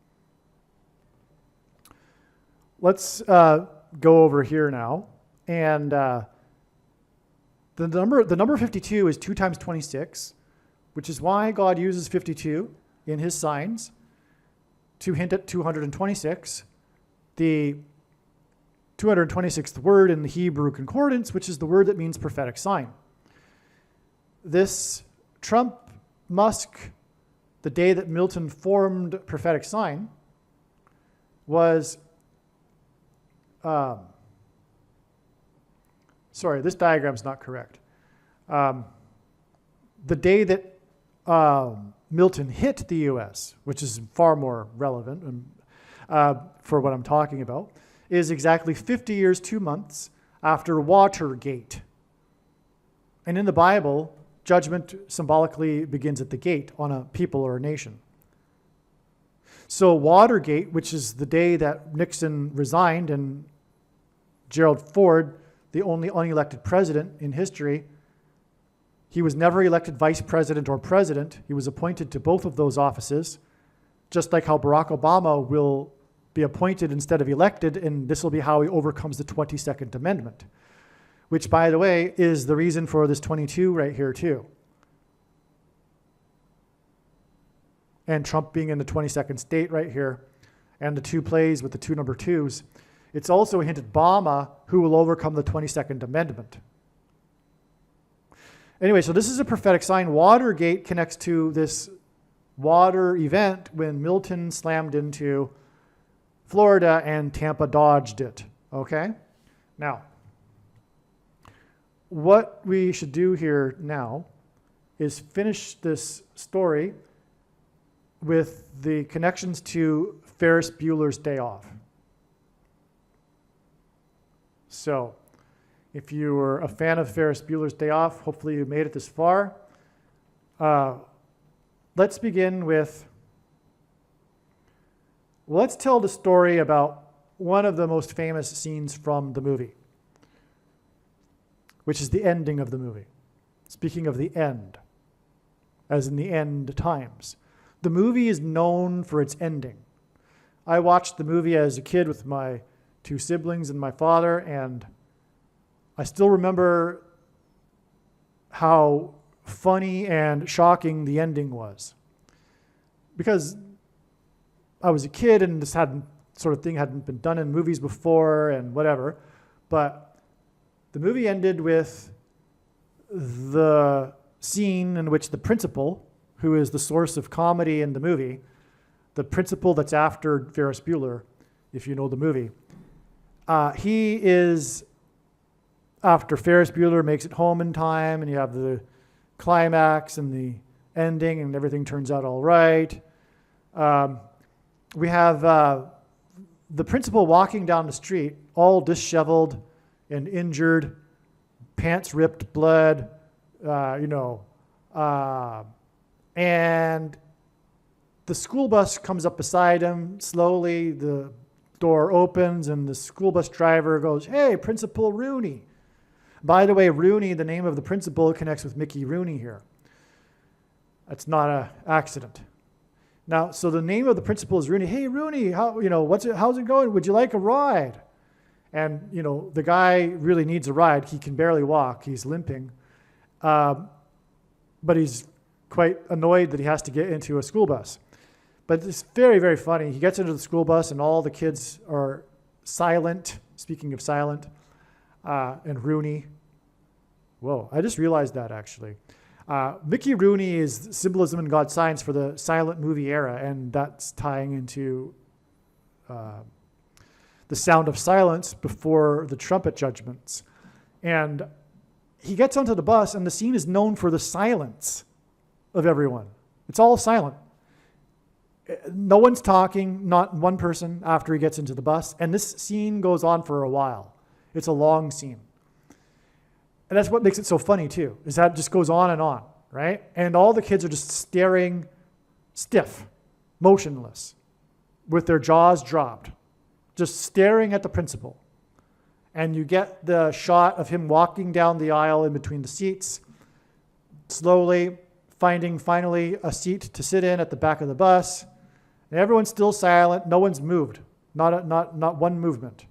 Let's go over here now. And the number 52 is 2 times 26, which is why God uses 52 in his signs to hint at 226. The 226th word in the Hebrew concordance, which is the word that means prophetic sign. This Trump, Musk, the day that Milton formed prophetic sign, was, sorry, this diagram's not correct. The day that Milton hit the U.S., which is far more relevant for what I'm talking about, is exactly 50 years, 2 months after Watergate. And in the Bible, judgment symbolically begins at the gate on a people or a nation. So Watergate, which is the day that Nixon resigned and Gerald Ford, the only unelected president in history, he was never elected vice president or president. He was appointed to both of those offices, just like how Barack Obama will be appointed instead of elected, and this will be how he overcomes the 22nd Amendment, which, by the way, is the reason for this 22 right here, too. And Trump being in the 22nd state right here, and the 2 plays with the 2 number 2s. It's also a hint at Obama, who will overcome the 22nd Amendment. Anyway, so this is a prophetic sign. Watergate connects to this water event when Milton slammed into Florida and Tampa dodged it, okay? Now, what we should do here now is finish this story with the connections to Ferris Bueller's Day Off. So, if you were a fan of Ferris Bueller's Day Off, hopefully you made it this far. Let's begin with, let's tell the story about one of the most famous scenes from the movie, which is the ending of the movie. Speaking of the end, as in the end times. The movie is known for its ending. I watched the movie as a kid with my 2 siblings and my father, and I still remember how funny and shocking the ending was. Because I was a kid and this sort of thing hadn't been done in movies before and whatever. But the movie ended with the scene in which the principal, who is the source of comedy in the movie, the principal that's after Ferris Bueller, if you know the movie, he is, after Ferris Bueller makes it home in time and you have the climax and the ending and everything turns out all right, we have the principal walking down the street, all disheveled and injured, pants ripped, blood, and the school bus comes up beside him. Slowly, the door opens and the school bus driver goes, "Hey, Principal Rooney." By the way, Rooney, the name of the principal, connects with Mickey Rooney here. It's not an accident. Now, so the name of the principal is Rooney. Hey, Rooney, how's it going? Would you like a ride? And, the guy really needs a ride. He can barely walk. He's limping. But he's quite annoyed that he has to get into a school bus. But it's very, very funny. He gets into the school bus and all the kids are silent. Speaking of silent, and Rooney. Whoa, I just realized that actually. Mickey Rooney is symbolism in God's signs for the silent movie era, and that's tying into the sound of silence before the trumpet judgments. And he gets onto the bus, and the scene is known for the silence of everyone. It's all silent. No one's talking, not one person after he gets into the bus. And this scene goes on for a while. It's a long scene. And that's what makes it so funny too, is that it just goes on, right? And all the kids are just staring stiff, motionless, with their jaws dropped, just staring at the principal. And you get the shot of him walking down the aisle in between the seats, slowly finding finally a seat to sit in at the back of the bus. And everyone's still silent. No one's moved. Not one movement.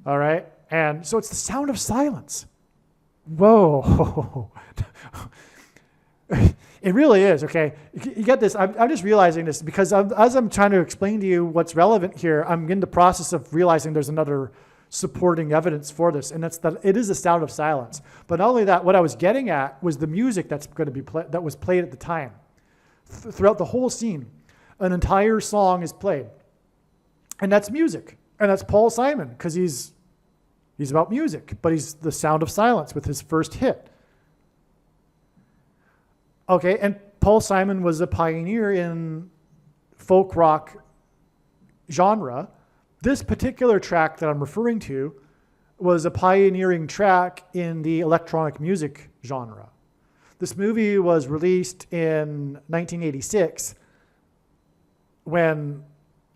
All right? And so it's the sound of silence. Whoa. It really is, okay? You get this. I'm just realizing this because as I'm trying to explain to you what's relevant here, I'm in the process of realizing there's another supporting evidence for this, and that's that it is the sound of silence. But not only that, what I was getting at was the music that's going to be that was played at the time. Throughout the whole scene, an entire song is played. And that's music. And that's Paul Simon, because he's about music, but he's the sound of silence with his first hit. Okay, and Paul Simon was a pioneer in folk rock genre. This particular track that I'm referring to was a pioneering track in the electronic music genre. This movie was released in 1986 when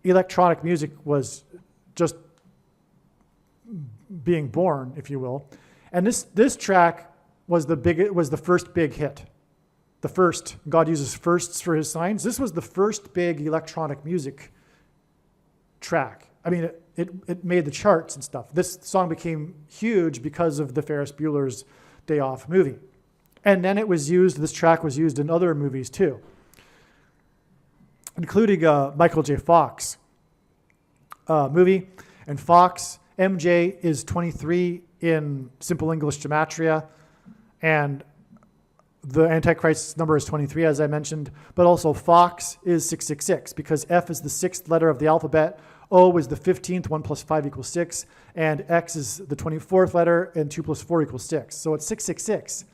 electronic music was just being born, if you will. And this track was the first big hit. The first. God uses firsts for his signs. This was the first big electronic music track. I mean, it made the charts and stuff. This song became huge because of the Ferris Bueller's Day Off movie. And then this track was used in other movies too, including Michael J. Fox movie. And Fox, MJ is 23 in Simple English Gematria, and the Antichrist's number is 23, as I mentioned, but also Fox is 666 because F is the sixth letter of the alphabet, O is the 15th, 1 plus 5 equals 6, and X is the 24th letter, and 2 plus 4 equals 6. So it's 666.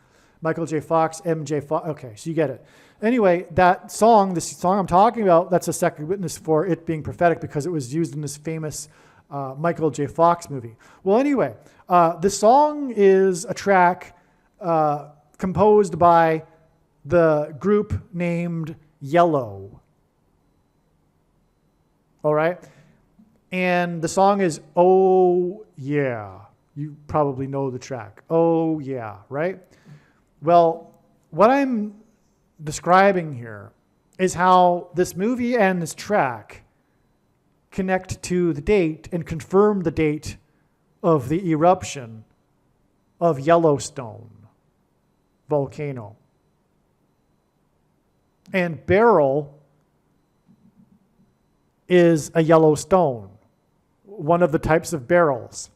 Michael J. Fox, MJ Fox. Okay, so you get it. Anyway, this song I'm talking about, that's a second witness for it being prophetic because it was used in this famous Michael J. Fox movie. Well, anyway, this song is a track composed by the group named Yellow. All right? And the song is Oh Yeah. You probably know the track. Oh Yeah, right? Well, what I'm describing here is how this movie and this track connect to the date and confirm the date of the eruption of Yellowstone volcano. And beryl is a yellow stone, one of the types of beryls.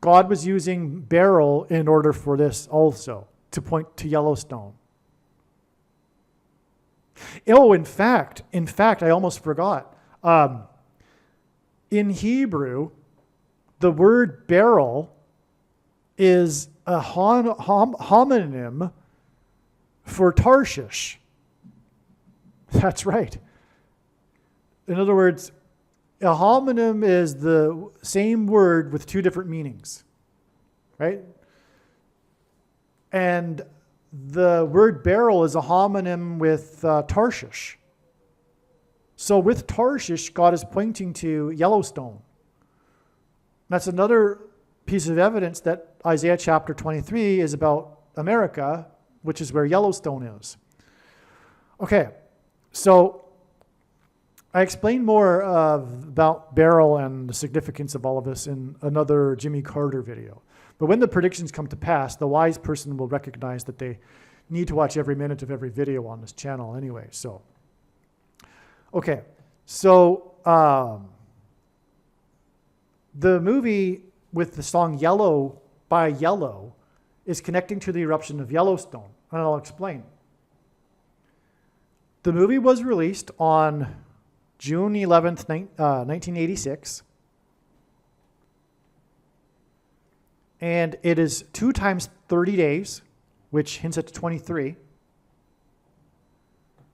God was using beryl in order for this also, to point to Yellowstone. Oh, in fact, I almost forgot. In Hebrew, the word beryl is a homonym for Tarshish. That's right. In other words, a homonym is the same word with two different meanings, right? And the word beryl is a homonym with Tarshish. So with Tarshish, God is pointing to Yellowstone. That's another piece of evidence that Isaiah chapter 23 is about America, which is where Yellowstone is. Okay, so I explained more about Beryl and the significance of all of this in another Jimmy Carter video. But when the predictions come to pass, the wise person will recognize that they need to watch every minute of every video on this channel anyway. So, okay, so the movie with the song Yellow by Yellow is connecting to the eruption of Yellowstone, and I'll explain. The movie was released on June 11th, 1986, and it is 2 times 30 days, which hints at 23,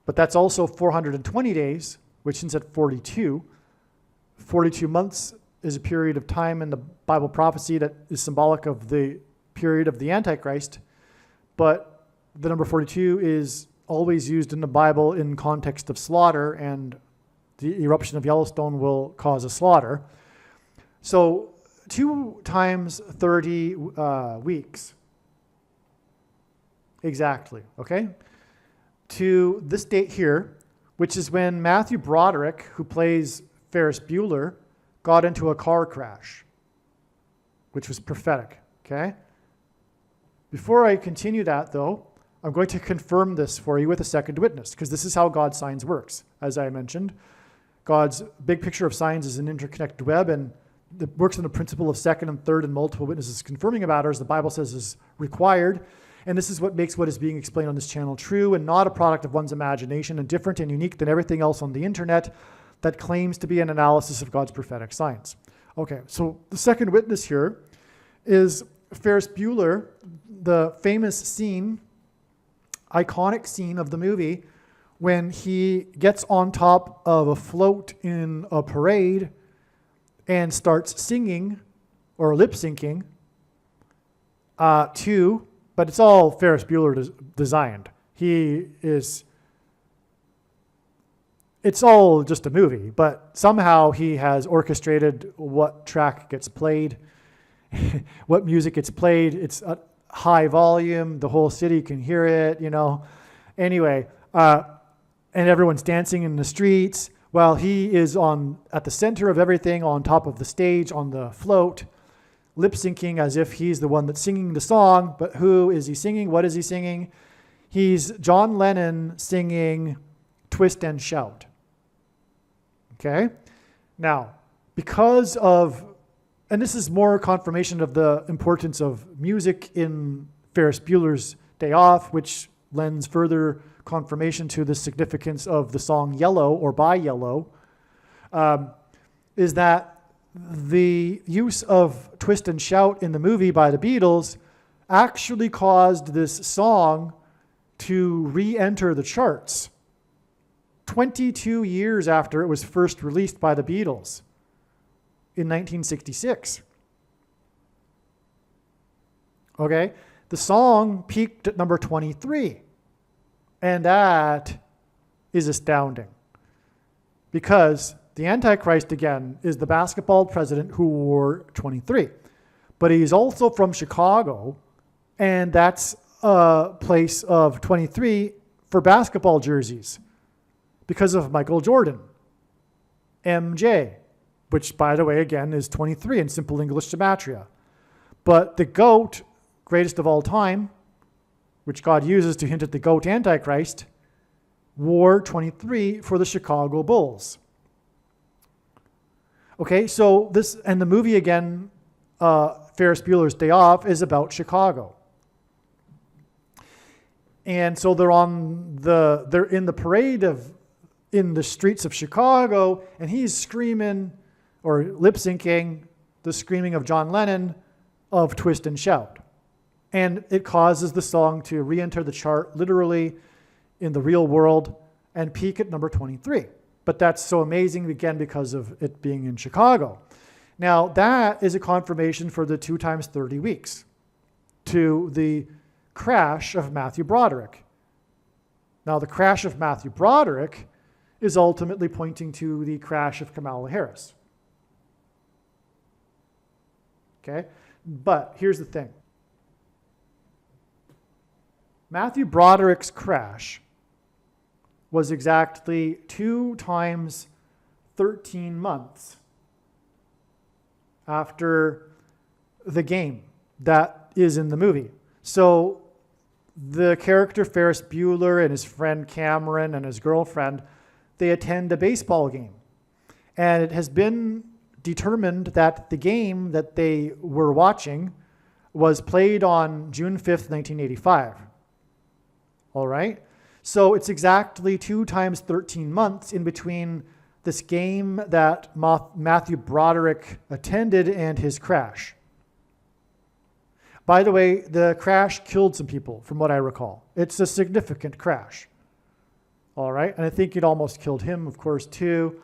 but that's also 420 days, which hints at 42. 42 months is a period of time in the Bible prophecy that is symbolic of the period of the Antichrist, but the number 42 is always used in the Bible in context of slaughter, and the eruption of Yellowstone will cause a slaughter. So 2 times 30 weeks, exactly, okay? To this date here, which is when Matthew Broderick, who plays Ferris Bueller, got into a car crash, which was prophetic, okay? Before I continue that, though, I'm going to confirm this for you with a second witness, because this is how God's signs works. As I mentioned, God's big picture of signs is an interconnected web, and it works on the principle of second and third and multiple witnesses confirming a matter, as the Bible says is required. And this is what makes what is being explained on this channel true and not a product of one's imagination, and different and unique than everything else on the internet that claims to be an analysis of God's prophetic signs. Okay, so the second witness here is Ferris Bueller, the famous scene, iconic scene of the movie when he gets on top of a float in a parade and starts singing or lip syncing but it's all Ferris Bueller designed. It's all just a movie, but somehow he has orchestrated what track gets played, what music gets played. It's a high volume. The whole city can hear it, you know. Anyway, and everyone's dancing in the streets while he is at the center of everything, on top of the stage, on the float, lip syncing as if he's the one that's singing the song. But who is he singing? What is he singing? He's John Lennon singing Twist and Shout. Okay? Now, because of, and this is more confirmation of the importance of music in Ferris Bueller's Day Off, which lends further confirmation to the significance of the song Yellow or By Yellow, is that the use of Twist and Shout in the movie by the Beatles actually caused this song to re-enter the charts 22 years after it was first released by the Beatles in 1966. Okay? The song peaked at number 23. And that is astounding, because the Antichrist, again, is the basketball president who wore 23. But he's also from Chicago, and that's a place of 23 for basketball jerseys because of Michael Jordan, MJ, which, by the way, again, is 23 in simple English gematria. But the GOAT, greatest of all time, which God uses to hint at the GOAT Antichrist, wore 23 for the Chicago Bulls. Okay, so this, and the movie again, Ferris Bueller's Day Off, is about Chicago. And so they're in the parade in the streets of Chicago, and he's screaming or lip syncing the screaming of John Lennon of Twist and Shout. And it causes the song to re-enter the chart literally in the real world and peak at number 23. But that's so amazing, again, because of it being in Chicago. Now, that is a confirmation for the 2 times 30 weeks to the crash of Matthew Broderick. Now, the crash of Matthew Broderick is ultimately pointing to the crash of Kamala Harris. Okay? But here's the thing. Matthew Broderick's crash was exactly 2 times 13 months after the game that is in the movie. So the character Ferris Bueller and his friend Cameron and his girlfriend, they attend a baseball game. And it has been determined that the game that they were watching was played on June 5th, 1985. All right? So it's exactly 2 times 13 months in between this game that Matthew Broderick attended and his crash. By the way, the crash killed some people, from what I recall. It's a significant crash. All right? And I think it almost killed him, of course, too.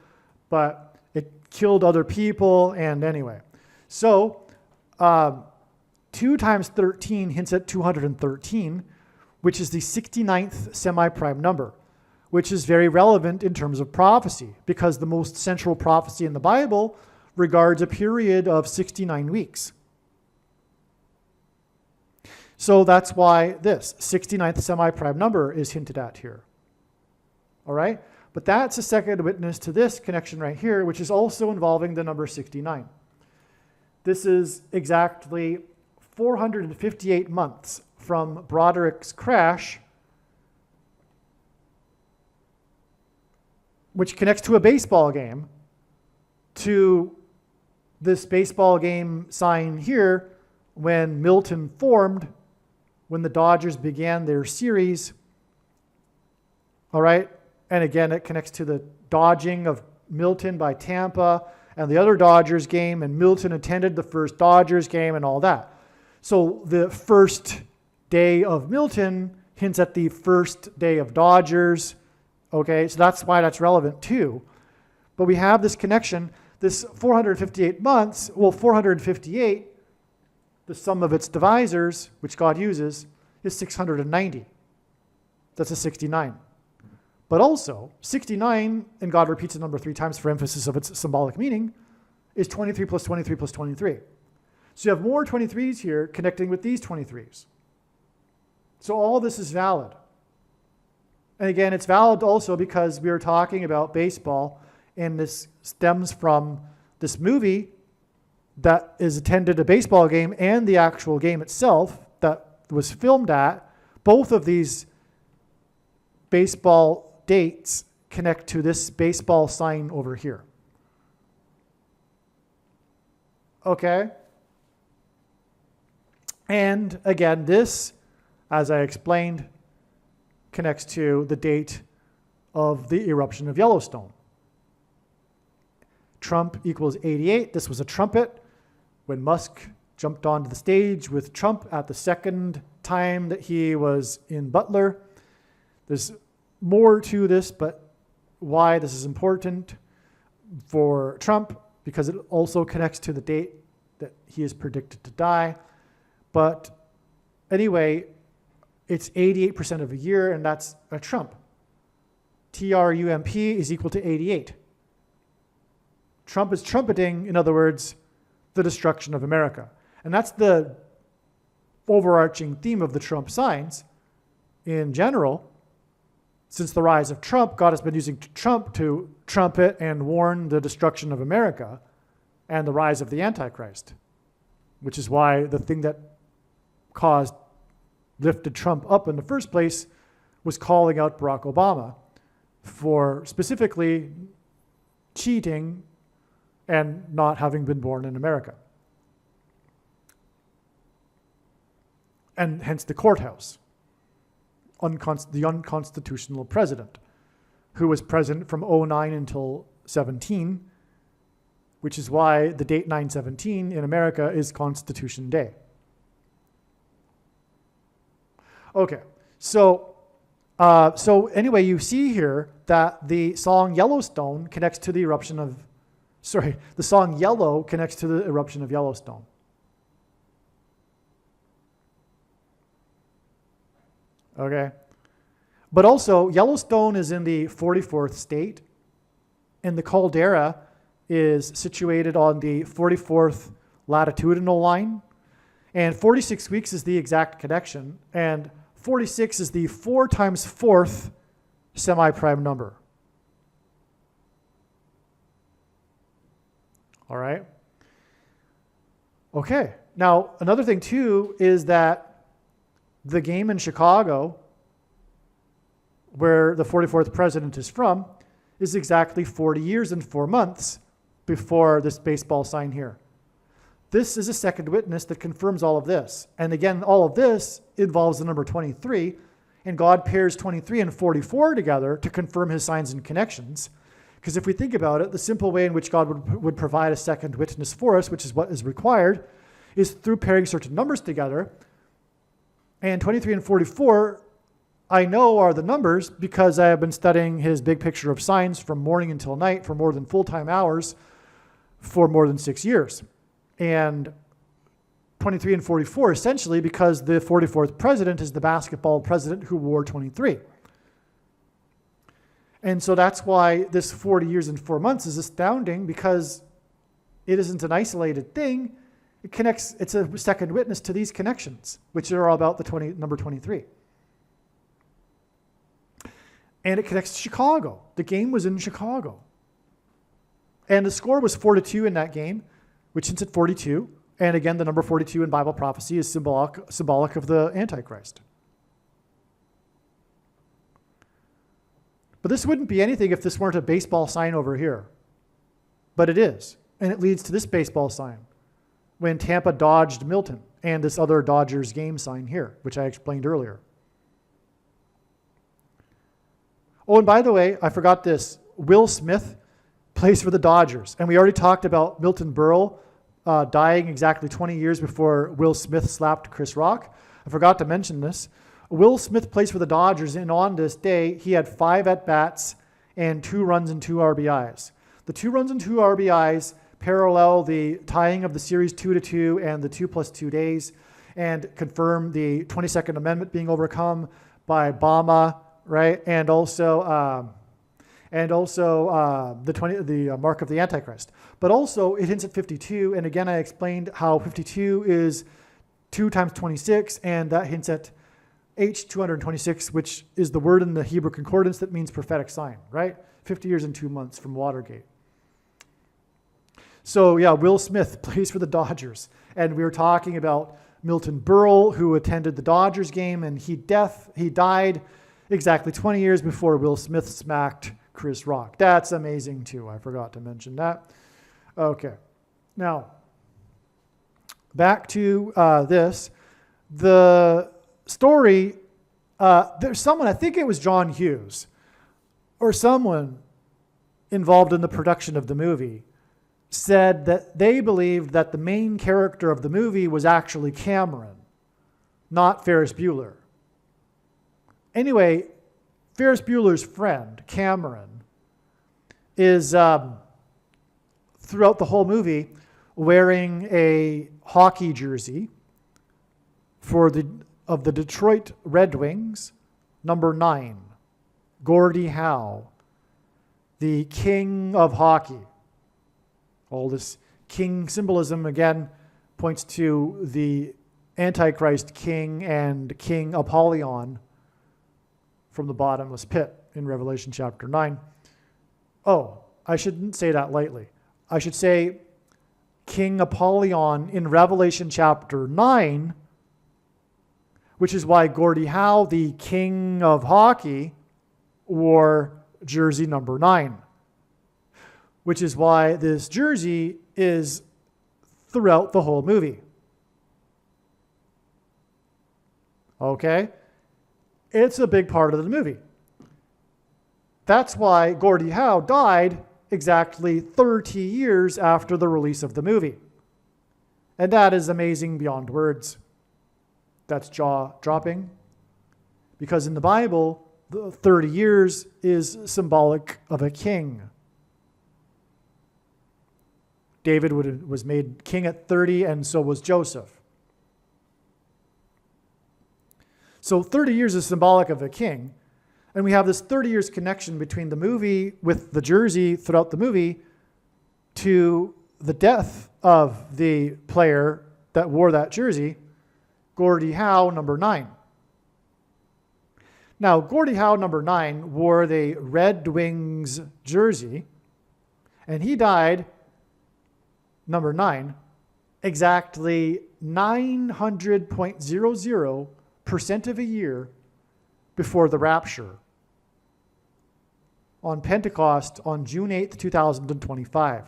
But it killed other people, and anyway. So 2 times 13 hints at 213, which is the 69th semi-prime number, which is very relevant in terms of prophecy, because the most central prophecy in the Bible regards a period of 69 weeks. So that's why this 69th semi-prime number is hinted at here. All right? But that's a second witness to this connection right here, which is also involving the number 69. This is exactly 458 months from Broderick's crash, which connects to a baseball game, to this baseball game sign here when Milton formed, when the Dodgers began their series. All right? And again, it connects to the dodging of Milton by Tampa and the other Dodgers game, and Milton attended the first Dodgers game and all that. So the first day of Milton hints at the first day of Dodgers. Okay, so that's why that's relevant too. But we have this connection, this 458 months, well, 458, the sum of its divisors, which God uses, is 690. That's a 69. But also, 69, and God repeats the number 3 times for emphasis of its symbolic meaning, is 23 plus 23 plus 23. So you have more 23s here connecting with these 23s. So all this is valid. And again, it's valid also because we are talking about baseball, and this stems from this movie that is attended a baseball game and the actual game itself that was filmed at. Both of these baseball dates connect to this baseball sign over here. Okay? And again, this, as I explained, connects to the date of the eruption of Yellowstone. Trump equals 88. This was a trumpet when Musk jumped onto the stage with Trump at the second time that he was in Butler. There's more to this, but why this is important for Trump, because it also connects to the date that he is predicted to die. But anyway, it's 88% of a year, and that's a Trump. TRUMP is equal to 88. Trump is trumpeting, in other words, the destruction of America. And that's the overarching theme of the Trump signs in general. Since the rise of Trump, God has been using Trump to trumpet and warn the destruction of America and the rise of the Antichrist, which is why the thing that lifted Trump up in the first place was calling out Barack Obama for specifically cheating and not having been born in America. And hence the courthouse, the unconstitutional president, who was president from 2009 until 17, which is why the date 9/17 in America is Constitution Day. Okay, so anyway, you see here that the song Yellowstone connects to the eruption of, the song Yellow connects to the eruption of Yellowstone. Okay, but also Yellowstone is in the 44th state, and the caldera is situated on the 44th latitudinal line, and 46 weeks is the exact connection, and 46 is the 4 times 4th semi-prime number. All right? Okay. Now, another thing too is that the game in Chicago, where the 44th president is from, is exactly 40 years and 4 months before this baseball sign here. This is a second witness that confirms all of this. And again, all of this involves the number 23, and God pairs 23 and 44 together to confirm his signs and connections. Because if we think about it, the simple way in which God would provide a second witness for us, which is what is required, is through pairing certain numbers together. And 23 and 44, I know are the numbers because I have been studying his big picture of signs from morning until night for more than full-time hours for more than 6 years. And 23 and 44 essentially because the 44th president is the basketball president who wore 23. And so that's why this 40 years and 4 months is astounding, because it isn't an isolated thing. It connects, it's a second witness to these connections, which are all about the number 23. And it connects to Chicago. The game was in Chicago. And the score was 4-2 in that game, which hints at 42. And again, the number 42 in Bible prophecy is symbolic of the Antichrist. But this wouldn't be anything if this weren't a baseball sign over here. But it is. And it leads to this baseball sign when Tampa dodged Milton, and this other Dodgers game sign here, which I explained earlier. Oh, and by the way, I forgot this. Will Smith plays for the Dodgers. And we already talked about Milton Berle dying exactly 20 years before Will Smith slapped Chris Rock. I forgot to mention this. Will Smith plays for the Dodgers, and on this day, he had 5 at-bats and 2 runs and 2 RBIs. The 2 runs and 2 RBIs parallel the tying of the series 2-2 and the 2+2 days, and confirm the 22nd Amendment being overcome by Obama, right? And also the mark of the Antichrist. But also, it hints at 52, and again, I explained how 52 is 2 times 26, and that hints at H226, which is the word in the Hebrew concordance that means prophetic sign, right? 50 years and 2 months from Watergate. So yeah, Will Smith plays for the Dodgers. And we were talking about Milton Berle, who attended the Dodgers game, and he died exactly 20 years before Will Smith smacked Chris Rock. That's amazing too. I forgot to mention that. Okay. Now, back to this. The story, there's someone, I think it was John Hughes, or someone involved in the production of the movie, said that they believed that the main character of the movie was actually Cameron, not Ferris Bueller. Anyway, Ferris Bueller's friend, Cameron, is throughout the whole movie wearing a hockey jersey of the Detroit Red Wings, number 9, Gordie Howe, the king of hockey. All this king symbolism, again, points to the Antichrist king and King Apollyon from the bottomless pit in Revelation chapter 9. Oh, I shouldn't say that lightly. I should say King Apollyon in Revelation chapter 9, which is why Gordie Howe, the king of hockey, wore jersey number 9. Which is why this jersey is throughout the whole movie. Okay? It's a big part of the movie. That's why Gordie Howe died exactly 30 years after the release of the movie. And that is amazing beyond words. That's jaw-dropping. Because in the Bible, the 30 years is symbolic of a king. David was made king at 30, and so was Joseph. So 30 years is symbolic of a king. And we have this 30 years connection between the movie with the jersey throughout the movie to the death of the player that wore that jersey, Gordie Howe, number 9. Now, Gordie Howe, number 9, wore the Red Wings jersey, and he died, number 9, exactly 900.00% of a year before the rapture, on Pentecost on June 8th, 2025.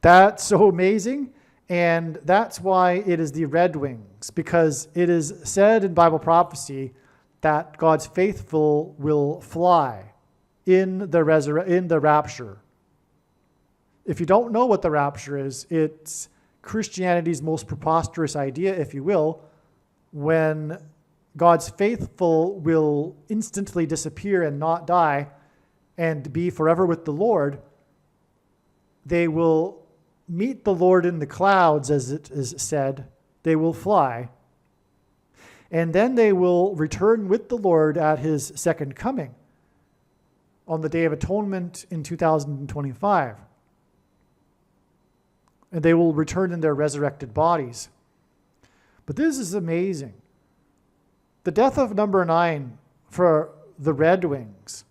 That's so amazing, and that's why it is the Red Wings, because it is said in Bible prophecy that God's faithful will fly in the rapture. If you don't know what the rapture is, it's Christianity's most preposterous idea, if you will, when God's faithful will instantly disappear and not die and be forever with the Lord. They will meet the Lord in the clouds, as it is said. They will fly. And then they will return with the Lord at his second coming on the Day of Atonement in 2025. And they will return in their resurrected bodies. But this is amazing. The death of number 9 for the Red Wings,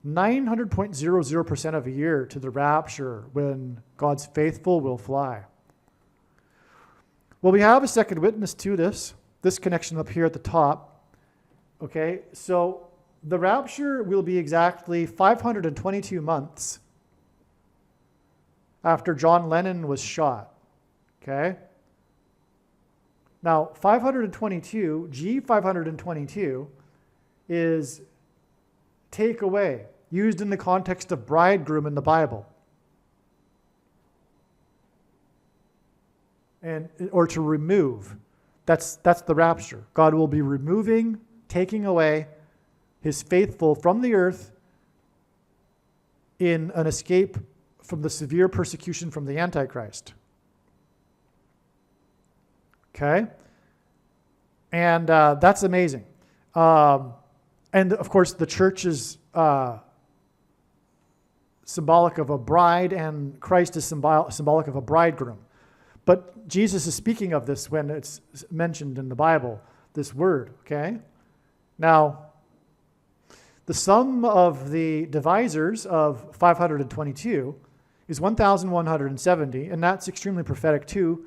900.00% of a year to the rapture when God's faithful will fly. Well, we have a second witness to this connection up here at the top. Okay, so the rapture will be exactly 522 months after John Lennon was shot. Okay? Now, 522, G522, is take away, used in the context of bridegroom in the Bible. Or to remove. That's the rapture. God will be removing, taking away his faithful from the earth in an escape from the severe persecution from the Antichrist. Okay? And that's amazing. And of course, the church is symbolic of a bride, and Christ is symbolic of a bridegroom. But Jesus is speaking of this when it's mentioned in the Bible, this word, okay? Now, the sum of the divisors of 522 is 1,170, and that's extremely prophetic too,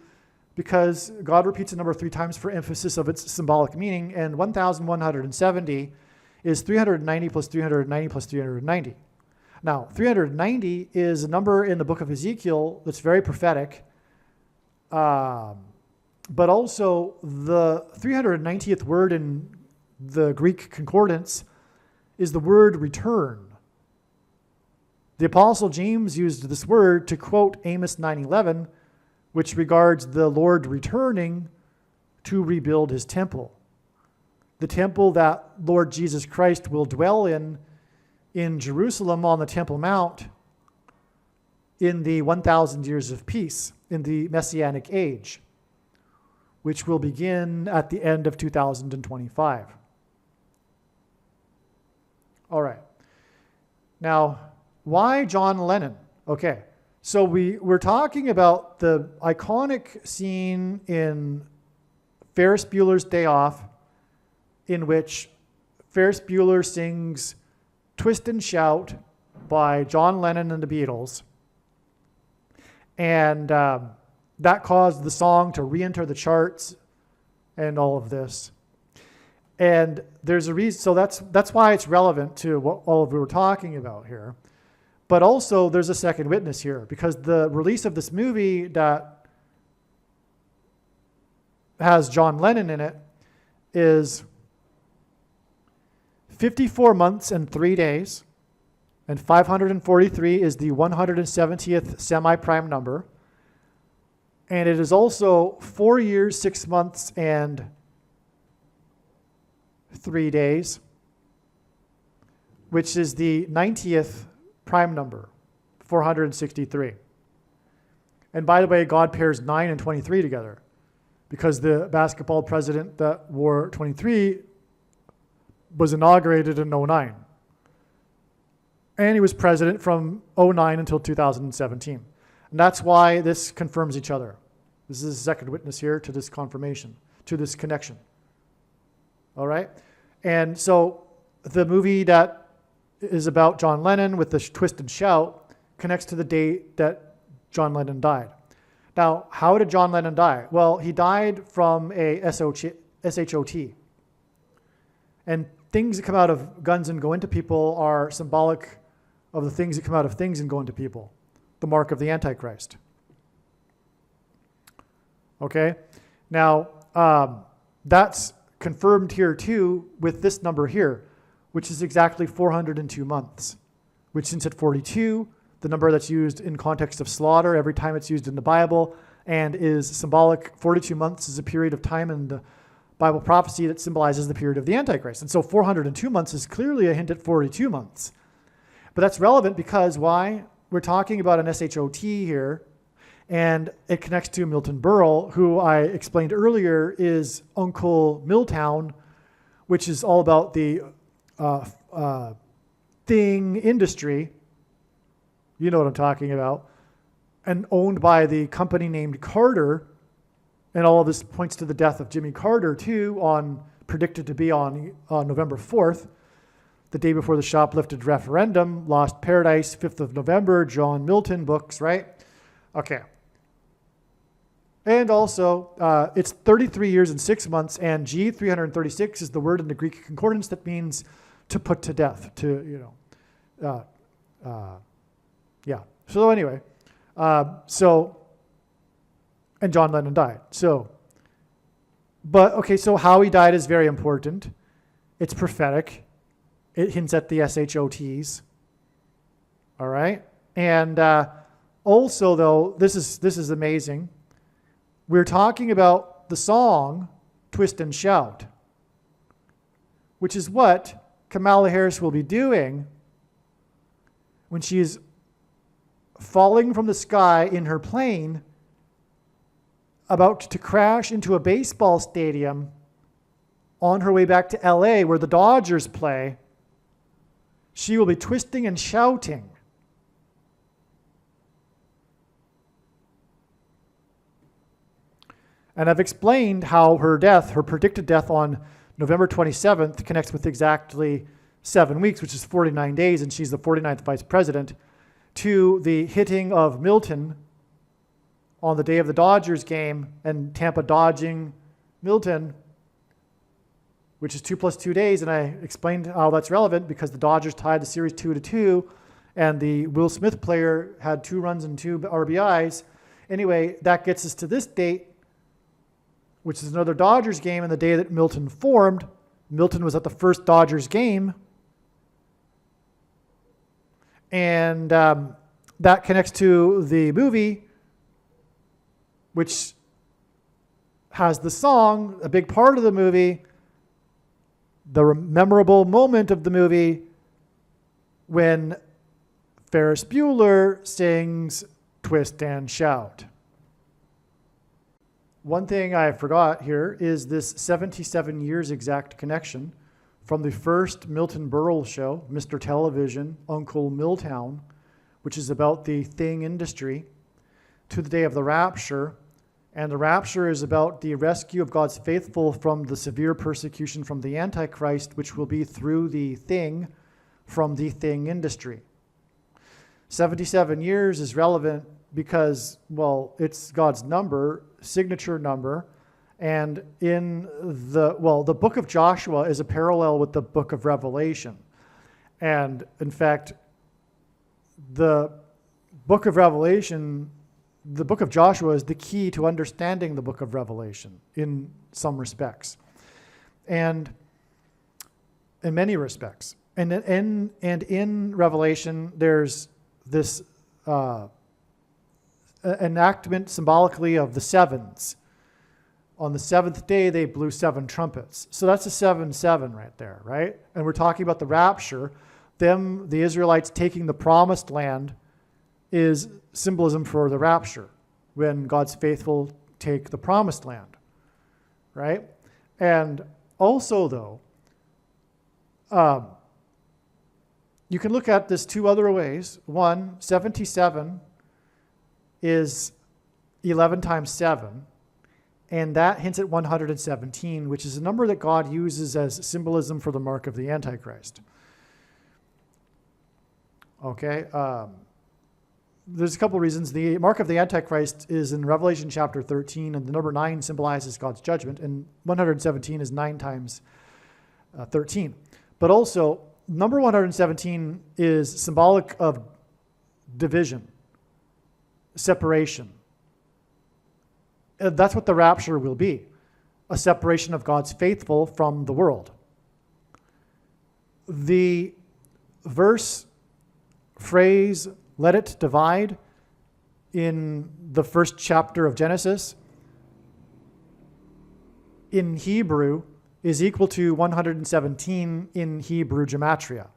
because God repeats the number 3 times for emphasis of its symbolic meaning, and 1,170 is 390 plus 390 plus 390. Now, 390 is a number in the book of Ezekiel that's very prophetic, but also the 390th word in the Greek concordance is the word return. The Apostle James used this word to quote Amos 9:11, which regards the Lord returning to rebuild his temple. The temple that Lord Jesus Christ will dwell in Jerusalem on the Temple Mount in the 1,000 years of peace, in the Messianic age, which will begin at the end of 2025. All right. Now, why John Lennon? Okay. So we're talking about the iconic scene in Ferris Bueller's Day Off, in which Ferris Bueller sings Twist and Shout by John Lennon and the Beatles. And that caused the song to re-enter the charts and all of this. And there's a reason, so that's why it's relevant to what all of we were talking about here. But also, there's a second witness here, because the release of this movie that has John Lennon in it is 54 months and 3 days, and 543 is the 170th semi-prime number. And it is also 4 years, 6 months, and 3 days, which is the 90th prime number, 463. And by the way, God pairs 9 and 23 together, because the basketball president that wore 23 was inaugurated in 2009. And he was president from 2009 until 2017. And that's why this confirms each other. This is a second witness here to this confirmation, to this connection. all right? And so the movie that is about John Lennon with the twist and shout connects to the date that John Lennon died. Now, how did John Lennon die? Well, he died from a SHOT. And things that come out of guns and go into people are symbolic of the things that come out of things and go into people. The mark of the Antichrist. Okay? Now, that's confirmed here too with this number here, which is exactly 402 months, which since at 42, the number that's used in context of slaughter every time it's used in the Bible and is symbolic. 42 months is a period of time in the Bible prophecy that symbolizes the period of the Antichrist. And so 402 months is clearly a hint at 42 months. But that's relevant because why? We're talking about an SHOT here, and it connects to Milton Berle, who I explained earlier is Uncle Milltown, which is all about the thing industry. You know what I'm talking about. And owned by the company named Carter. And all of this points to the death of Jimmy Carter, too, predicted to be on November 4th, the day before the shoplifted referendum. Lost Paradise, 5th of November, John Milton books, right? Okay. And also, it's 33 years and 6 months, and G, 336, is the word in the Greek concordance that means to put to death, yeah. So anyway, and John Lennon died. So how he died is very important. It's prophetic. It hints at the SHOTs. All right? And also, though, this is amazing. We're talking about the song Twist and Shout, which is what Kamala Harris will be doing when she is falling from the sky in her plane, about to crash into a baseball stadium on her way back to LA where the Dodgers play. She will be twisting and shouting. And I've explained how her predicted death on November 27th connects with exactly 7 weeks, which is 49 days, and she's the 49th vice president, to the hitting of Milton on the day of the Dodgers game and Tampa dodging Milton, which is 2 + 2 days. And I explained how that's relevant because the Dodgers tied the series 2-2, and the Will Smith player had 2 runs and 2 RBIs. Anyway, that gets us to this date, which is another Dodgers game, and the day that Milton formed. Milton was at the first Dodgers game. And that connects to the movie, which has the song, a big part of the movie, the memorable moment of the movie when Ferris Bueller sings Twist and Shout. One thing I forgot here is this 77 years exact connection from the first Milton Berle show, Mr. Television, Uncle Milltown, which is about the thing industry, to the day of the rapture. And the rapture is about the rescue of God's faithful from the severe persecution from the Antichrist, which will be through the thing from the thing industry. 77 years is relevant because, well, it's God's number, signature number. And in the book of Joshua is a parallel with the book of Revelation. And in fact, the book of Revelation, the book of Joshua is the key to understanding the book of Revelation in some respects. And in many respects. And in Revelation, there's this enactment symbolically of the sevens. On the seventh day, they blew 7 trumpets. So that's a 7-7 right there, right? And we're talking about the rapture. Them, the Israelites taking the promised land, is symbolism for the rapture, when God's faithful take the promised land, right? And also, though, you can look at this 2 other ways. One, 77 is 11 times 7. and that hints at 117, which is a number that God uses as symbolism for the mark of the Antichrist. Okay, there's a couple of reasons. The mark of the Antichrist is in Revelation chapter 13, and the number 9 symbolizes God's judgment, and 117 is 9 times 13. But also, number 117 is symbolic of division, separation. That's what the rapture will be, a separation of God's faithful from the world. The verse, phrase, let it divide in the first chapter of Genesis in Hebrew is equal to 117 in Hebrew gematria.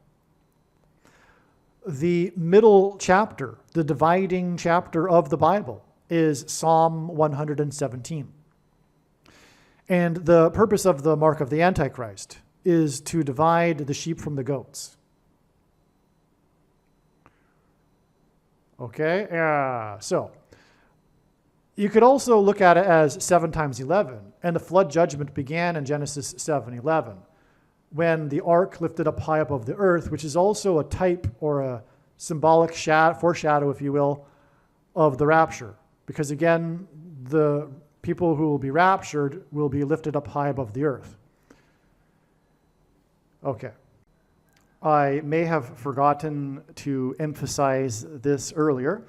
The middle chapter, the dividing chapter of the Bible, is Psalm 117. And the purpose of the mark of the Antichrist is to divide the sheep from the goats. Okay, so you could also look at it as 7 times 11, and the flood judgment began in Genesis 7:11, when the ark lifted up high above the earth, which is also a type or a symbolic foreshadow, if you will, of the rapture. Because again, the people who will be raptured will be lifted up high above the earth. Okay. I may have forgotten to emphasize this earlier,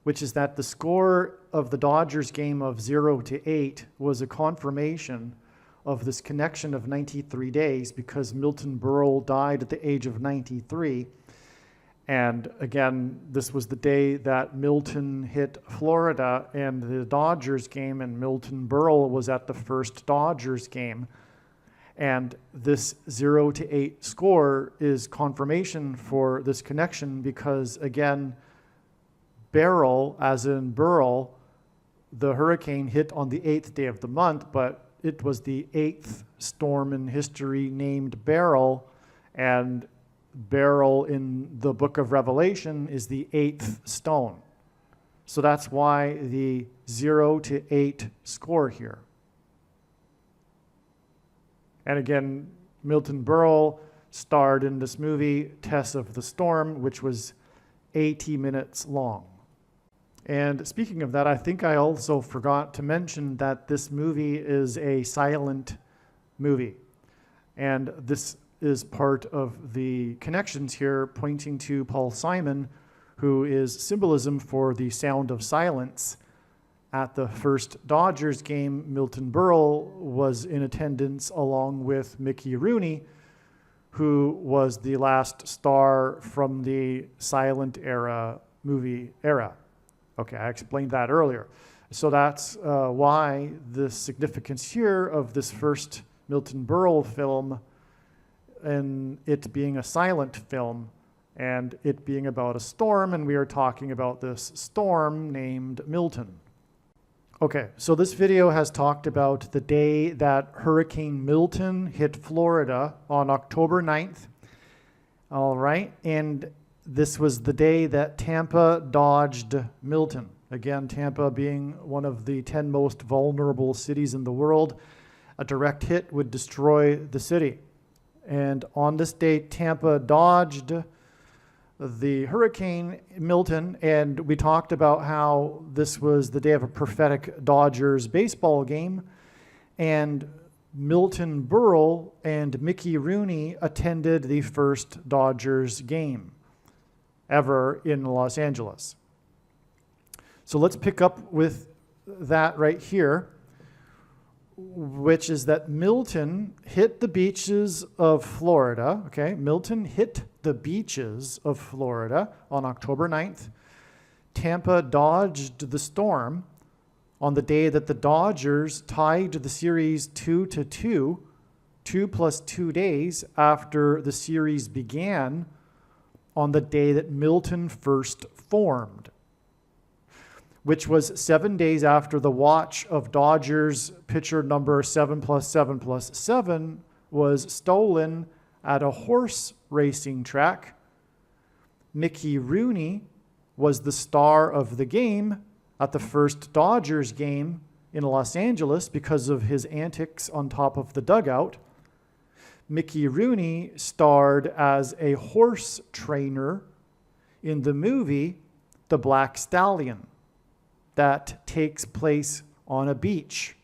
which is that the score of the Dodgers game of 0-8 was a confirmation of this connection of 93 days because Milton Berle died at the age of 93. And again, this was the day that Milton hit Florida and the Dodgers game, and Milton Berle was at the first Dodgers game. And this 0-8 score is confirmation for this connection because, again, Beryl, as in Burl, the hurricane hit on the 8th day of the month, but it was the 8th storm in history named Beryl, and Beryl in the book of Revelation is the 8th stone. So that's why the 0-8 score here. And again, Milton Berle starred in this movie, Tess of the Storm, which was 80 minutes long. And speaking of that, I think I also forgot to mention that this movie is a silent movie. And this is part of the connections here pointing to Paul Simon, who is symbolism for the sound of silence. At the first Dodgers game, Milton Berle was in attendance along with Mickey Rooney, who was the last star from the silent era movie era. Okay, I explained that earlier. So that's why the significance here of this first Milton Berle film and it being a silent film and it being about a storm, and we are talking about this storm named Milton. Okay, so this video has talked about the day that Hurricane Milton hit Florida on October 9th. All right, and this was the day that Tampa dodged Milton. Again, Tampa being one of the 10 most vulnerable cities in the world, a direct hit would destroy the city. And on this day, Tampa dodged the Hurricane Milton, and we talked about how this was the day of a prophetic Dodgers baseball game, and Milton Berle and Mickey Rooney attended the first Dodgers game ever in Los Angeles. So let's pick up with that right here, which is that Milton hit the beaches of Florida. Okay, Milton hit the beaches of Florida on October 9th. Tampa dodged the storm on the day that the Dodgers tied the series 2-2, 2 plus 2 days after the series began on the day that Milton first formed, which was 7 days after the watch of Dodgers pitcher number 7+7+7 was stolen at a horse racing track. Mickey Rooney was the star of the game at the first Dodgers game in Los Angeles because of his antics on top of the dugout. Mickey Rooney starred as a horse trainer in the movie The Black Stallion that takes place on a beach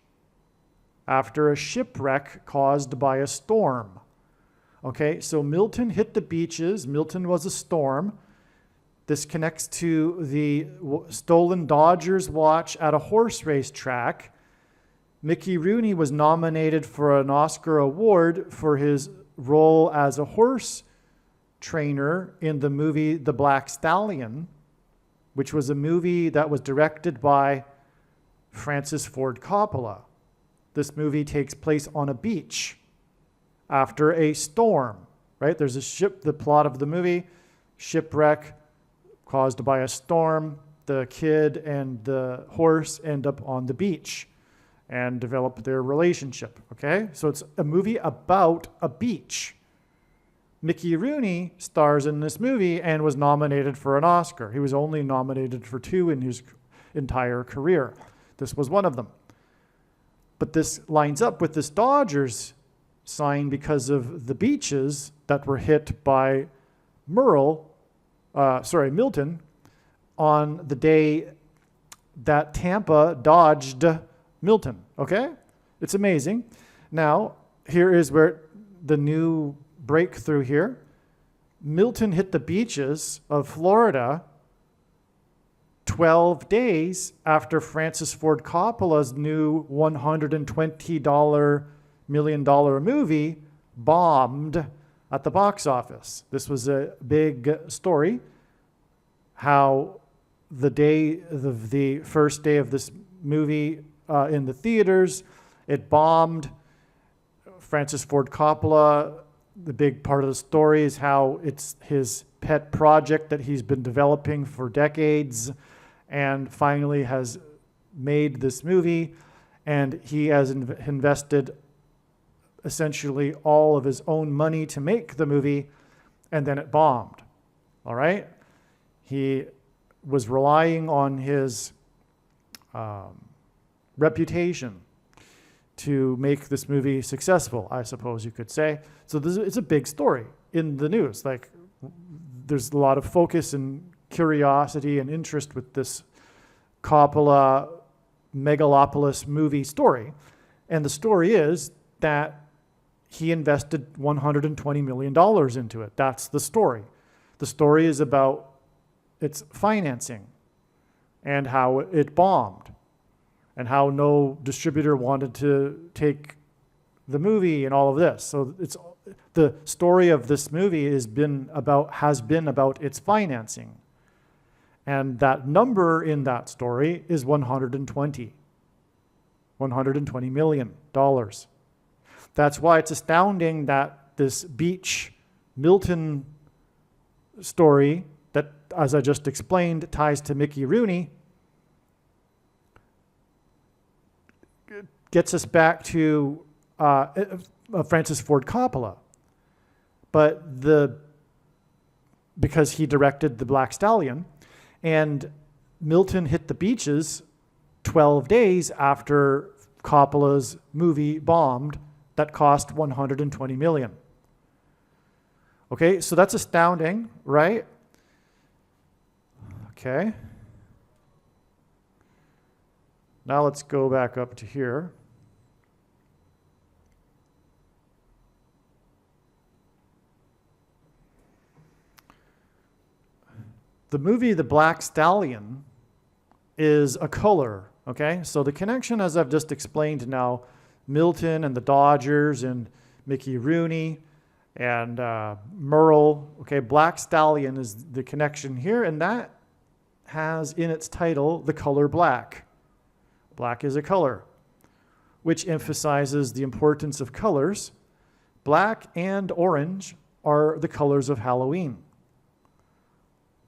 after a shipwreck caused by a storm. Okay, so Milton hit the beaches. Milton was a storm. This connects to the stolen Dodgers watch at a horse race track. Mickey Rooney was nominated for an Oscar award for his role as a horse trainer in the movie The Black Stallion, which was a movie that was directed by Francis Ford Coppola. This movie takes place on a beach after a storm, right? There's a ship, the plot of the movie, shipwreck caused by a storm. The kid and the horse end up on the beach and develop their relationship, okay? So it's a movie about a beach. Mickey Rooney stars in this movie and was nominated for an Oscar. He was only nominated for 2 in his entire career. This was one of them. But this lines up with this Dodgers sign because of the beaches that were hit by Milton on the day that Tampa dodged Milton, okay? It's amazing. Now, here is where the new breakthrough here. Milton hit the beaches of Florida 12 days after Francis Ford Coppola's new $120 million movie bombed at the box office. This was a big story, how the first day of this movie in the theaters, it bombed. Francis Ford Coppola, the big part of the story is how it's his pet project that he's been developing for decades and finally has made this movie, and he has invested essentially all of his own money to make the movie, and then it bombed. All right? He was relying on his reputation to make this movie successful, I suppose you could say. So it's a big story in the news. Like, there's a lot of focus and curiosity and interest with this Coppola megalopolis movie story. And the story is that he invested $120 million into it. That's the story. The story is about its financing and how it bombed and how no distributor wanted to take the movie and all of this. So it's the story of this movie has been about its financing. And that number in that story is $120 million. That's why it's astounding that this beach Milton story that, as I just explained, ties to Mickey Rooney, gets us back to Francis Ford Coppola. But because he directed The Black Stallion, and Milton hit the beaches 12 days after Coppola's movie bombed that cost $120 million. Okay, so that's astounding, right? Okay. Now let's go back up to here. The movie The Black Stallion is a color, okay? So the connection, as I've just explained now, Milton and the Dodgers and Mickey Rooney and Merle, okay? Black Stallion is the connection here, and that has in its title the color black. Black is a color, which emphasizes the importance of colors. Black and orange are the colors of Halloween.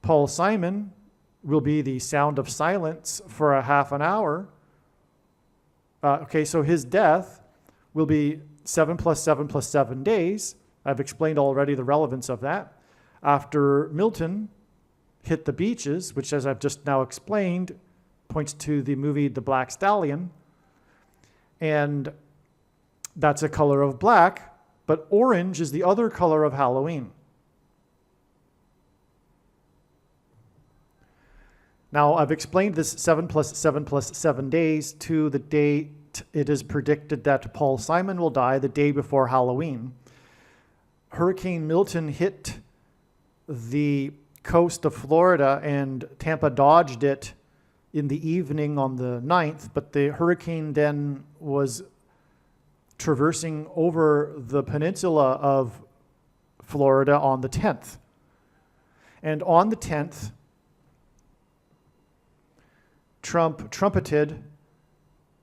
Paul Simon will be the sound of silence for a half an hour. Okay, so his death will be 7 + 7 + 7 days. I've explained already the relevance of that. After Milton hit the beaches, which, as I've just now explained, points to the movie The Black Stallion. And that's a color of black, but orange is the other color of Halloween. Now, I've explained this 7 plus 7 plus 7 days to the date it is predicted that Paul Simon will die, the day before Halloween. Hurricane Milton hit the coast of Florida and Tampa dodged it in the evening on the 9th, but the hurricane then was traversing over the peninsula of Florida on the 10th. And on the 10th, Trump trumpeted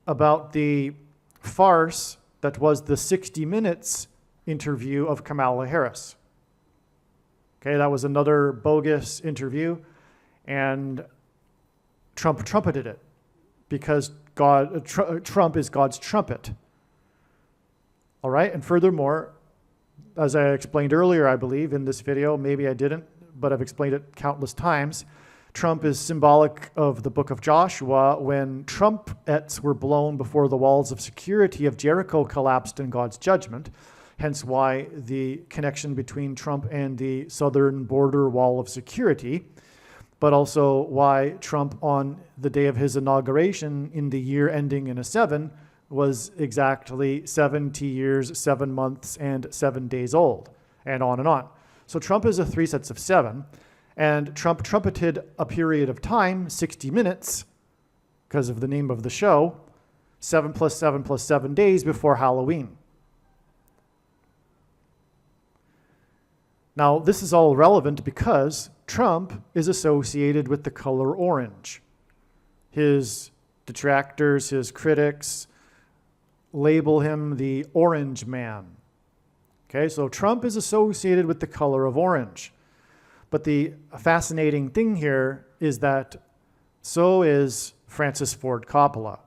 about the farce that was the 60 Minutes interview of Kamala Harris. Okay, that was another bogus interview, and Trump trumpeted it because Trump is God's trumpet. All right, and furthermore, as I explained earlier, I believe in this video, maybe I didn't, but I've explained it countless times, Trump is symbolic of the book of Joshua when trumpets were blown before the walls of security of Jericho collapsed in God's judgment, hence why the connection between Trump and the southern border wall of security, but also why Trump on the day of his inauguration in the year ending in a 7 was exactly 70 years, 7 months, and 7 days old, and on and on. So Trump is a 3 sets of 7. And Trump trumpeted a period of time, 60 minutes, because of the name of the show, 7 plus 7 plus 7 days before Halloween. Now, this is all relevant because Trump is associated with the color orange. His detractors, his critics, label him the Orange Man. Okay, so Trump is associated with the color of orange. But the fascinating thing here is that so is Francis Ford Coppola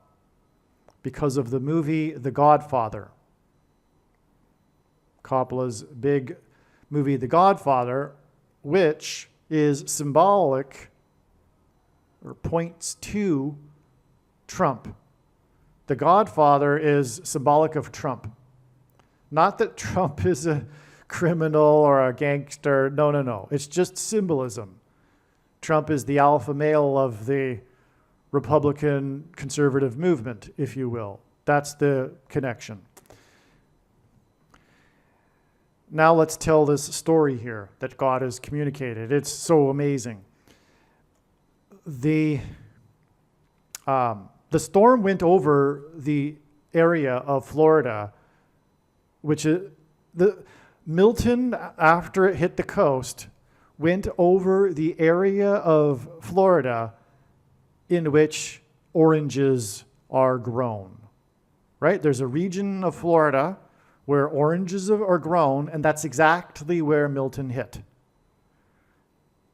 because of the movie The Godfather. Coppola's big movie The Godfather, which is symbolic or points to Trump. The Godfather is symbolic of Trump. Not that Trump is a criminal or a gangster. No. It's just symbolism. Trump is the alpha male of the Republican conservative movement, if you will. That's the connection. Now let's tell this story here that God has communicated. It's so amazing. The storm went over the area of Florida, which is Milton, after it hit the coast, went over the area of Florida in which oranges are grown, right? There's a region of Florida where oranges are grown, and that's exactly where Milton hit.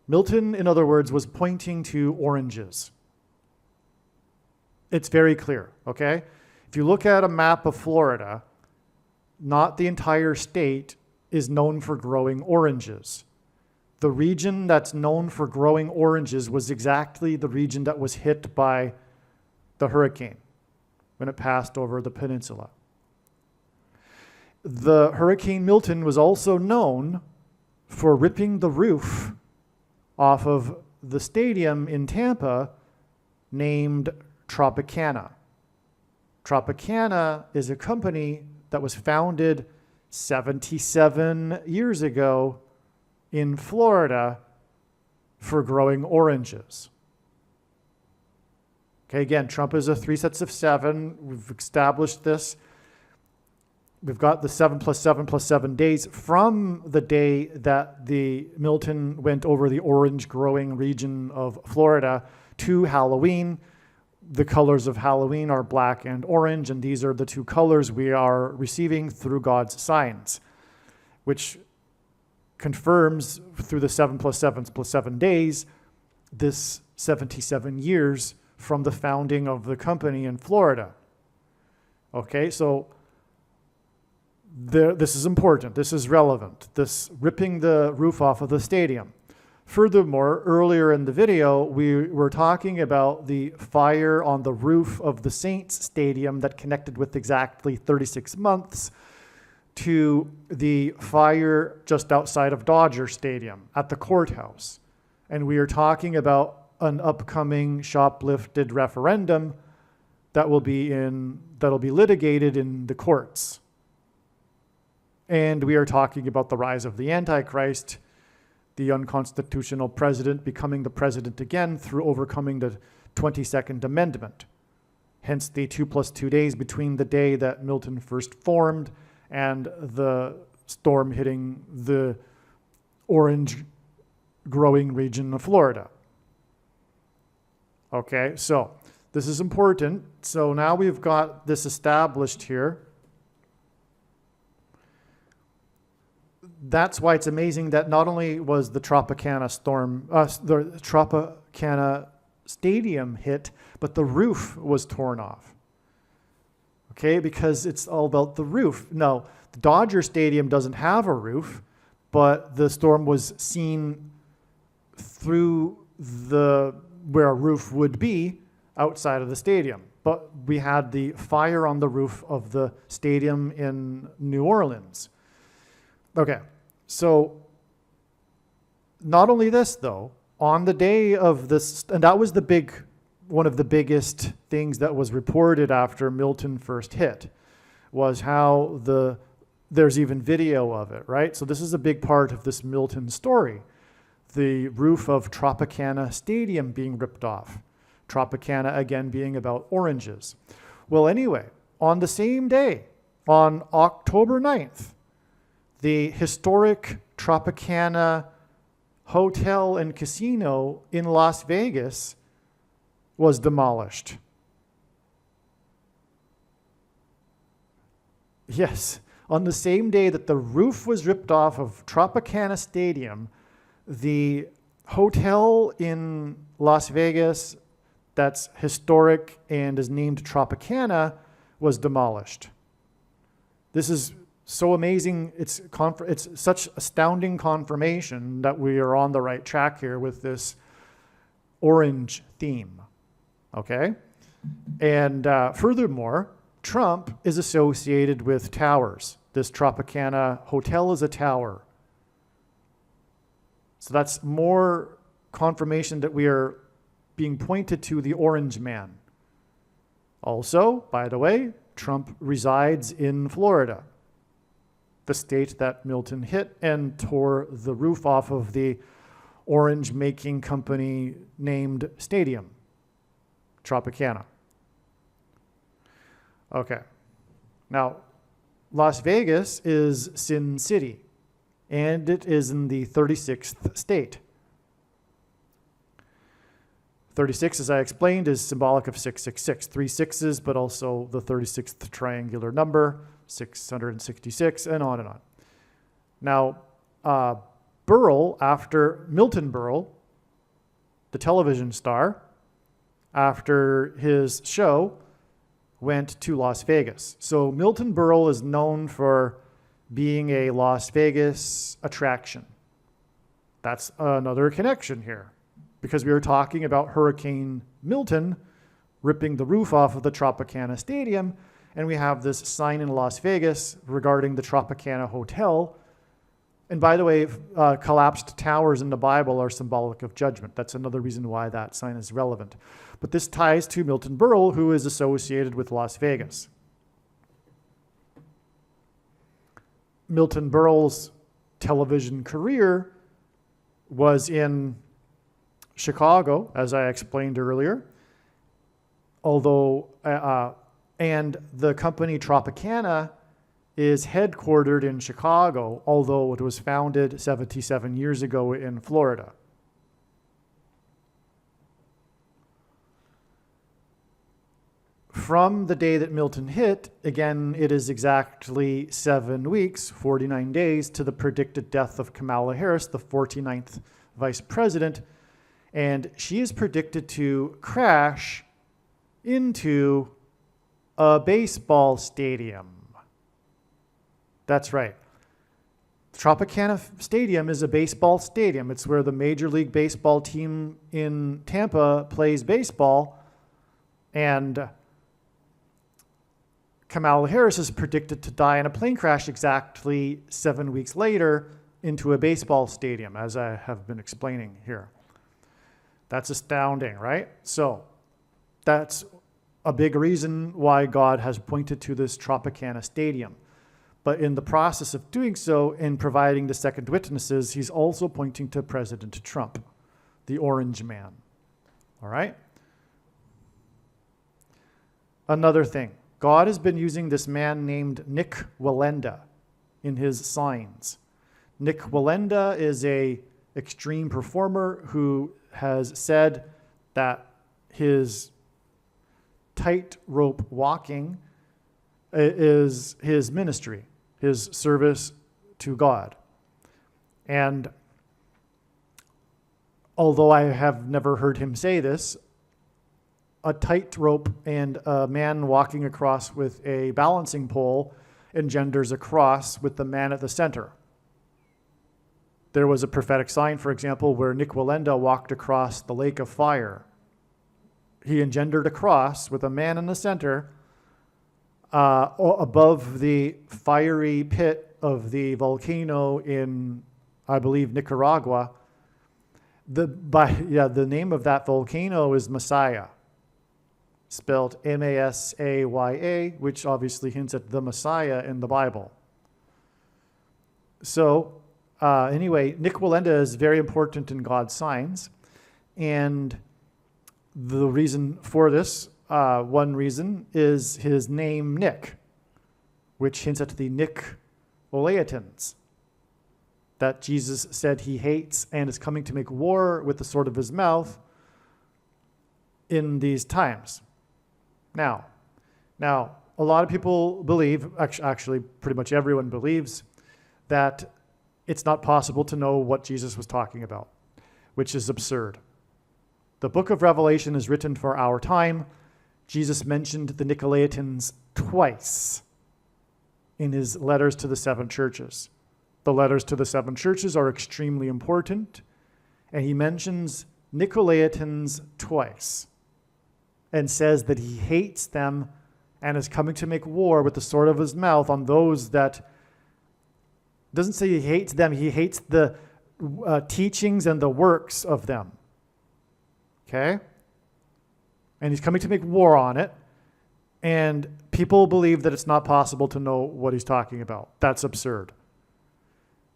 Milton, in other words, was pointing to oranges. It's very clear, okay? If you look at a map of Florida, not the entire state is known for growing oranges. The region that's known for growing oranges was exactly the region that was hit by the hurricane when it passed over the peninsula. The Hurricane Milton was also known for ripping the roof off of the stadium in Tampa named Tropicana. Tropicana is a company that was founded 77 years ago in Florida for growing oranges. Okay, again, Trump is a 3 sets of 7. We've established this. We've got the 7 plus 7 plus 7 days from the day that the Milton went over the orange growing region of Florida to Halloween. The colors of Halloween are black and orange, and these are the 2 colors we are receiving through God's signs, which confirms through the 7 plus 7 plus 7 days this 77 years from the founding of the company in Florida. Okay, so this is important. This is relevant. This ripping the roof off of the stadium. Furthermore, earlier in the video, we were talking about the fire on the roof of the Saints Stadium that connected with exactly 36 months to the fire just outside of Dodger Stadium at the courthouse. And we are talking about an upcoming shoplifted referendum that'll be litigated in the courts. And we are talking about the rise of the Antichrist, the unconstitutional president becoming the president again through overcoming the 22nd Amendment. Hence the 2 + 2 days between the day that Milton first formed and the storm hitting the orange growing region of Florida. Okay, so this is important. So now we've got this established here. That's why it's amazing that not only was the Tropicana Stadium hit, but the roof was torn off. Okay, because it's all about the roof. Now, the Dodger Stadium doesn't have a roof, but the storm was seen through where a roof would be outside of the stadium. But we had the fire on the roof of the stadium in New Orleans. Okay, so not only this though, on the day of this, and that was one of the biggest things that was reported after Milton first hit, was how there's even video of it, right? So this is a big part of this Milton story. The roof of Tropicana Stadium being ripped off. Tropicana again being about oranges. Well, anyway, on the same day, on October 9th, the historic Tropicana Hotel and Casino in Las Vegas was demolished. Yes, on the same day that the roof was ripped off of Tropicana Stadium, the hotel in Las Vegas that's historic and is named Tropicana was demolished. This is so amazing. It's such astounding confirmation that we are on the right track here with this orange theme. Okay? And furthermore, Trump is associated with towers. This Tropicana Hotel is a tower. So that's more confirmation that we are being pointed to the Orange Man. Also, by the way, Trump resides in Florida, the state that Milton hit and tore the roof off of the orange making company named Stadium, Tropicana. Okay. Now, Las Vegas is Sin City, and it is in the 36th state. 36, as I explained, is symbolic of 666. 3 sixes, but also the 36th triangular number, 666, and on and on. Now, Milton Berle, the television star, after his show, went to Las Vegas. So Milton Berle is known for being a Las Vegas attraction. That's another connection here, because we were talking about Hurricane Milton ripping the roof off of the Tropicana Stadium, and we have this sign in Las Vegas regarding the Tropicana Hotel. And by the way, collapsed towers in the Bible are symbolic of judgment. That's another reason why that sign is relevant. But this ties to Milton Berle, who is associated with Las Vegas. Milton Berle's television career was in Chicago, as I explained earlier, and the company Tropicana is headquartered in Chicago, although it was founded 77 years ago in Florida. From the day that Milton hit, again, it is exactly 7 weeks, 49 days, to the predicted death of Kamala Harris, the 49th vice president, and she is predicted to crash into a baseball stadium. That's right. Tropicana Stadium is a baseball stadium. It's where the Major League Baseball team in Tampa plays baseball. And Kamala Harris is predicted to die in a plane crash exactly 7 weeks later into a baseball stadium, as I have been explaining here. That's astounding, right? So that's a big reason why God has pointed to this Tropicana Stadium. But in the process of doing so, in providing the second witnesses, he's also pointing to President Trump, the orange man. All right? Another thing, God has been using this man named Nick Wallenda in his signs. Nick Wallenda is a extreme performer who has said that his tightrope walking is his ministry, his service to God. And although I have never heard him say this, a tightrope and a man walking across with a balancing pole engenders a cross with the man at the center. There was a prophetic sign, for example, where Nick Wallenda walked across the lake of fire. He engendered a cross with a man in the center above the fiery pit of the volcano in, I believe, Nicaragua. The name of that volcano is Messiah, spelled M-A-S-A-Y-A, which obviously hints at the Messiah in the Bible. So anyway, Nick Wallenda is very important in God's signs. And the reason for this, one reason, is his name Nick, which hints at the Nicolaitans, that Jesus said he hates and is coming to make war with the sword of his mouth in these times. Now, a lot of people believe, actually pretty much everyone believes, that it's not possible to know what Jesus was talking about, which is absurd. The book of Revelation is written for our time. Jesus mentioned the Nicolaitans twice in his letters to the 7 churches. The letters to the 7 churches are extremely important, and he mentions Nicolaitans twice and says that he hates them and is coming to make war with the sword of his mouth on those that, doesn't say he hates them, he hates the teachings and the works of them. Okay? And he's coming to make war on it. And people believe that it's not possible to know what he's talking about. That's absurd.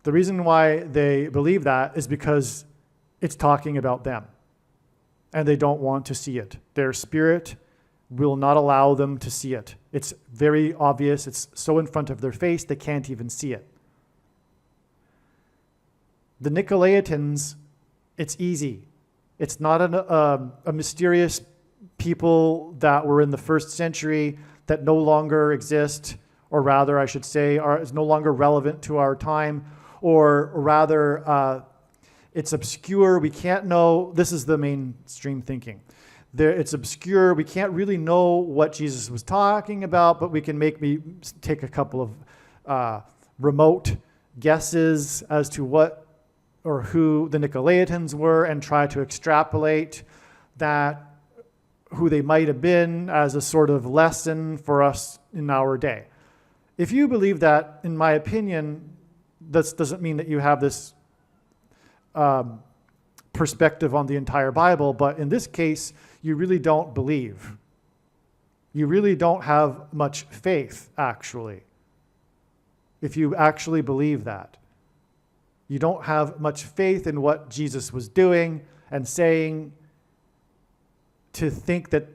The reason why they believe that is because it's talking about them. And they don't want to see it. Their spirit will not allow them to see it. It's very obvious. It's so in front of their face, they can't even see it. The Nicolaitans, it's easy. It's not a mysterious people that were in the first century that no longer exist, or rather, I should say, is no longer relevant to our time, or rather, it's obscure. We can't know. This is the mainstream thinking. It's obscure. We can't really know what Jesus was talking about, but we can take a couple of remote guesses as to what or who the Nicolaitans were and try to extrapolate that, who they might have been, as a sort of lesson for us in our day. If you believe that, in my opinion, that doesn't mean that you have this perspective on the entire Bible, but in this case, you really don't believe. You really don't have much faith, actually, if you actually believe that. You don't have much faith in what Jesus was doing and saying, to think that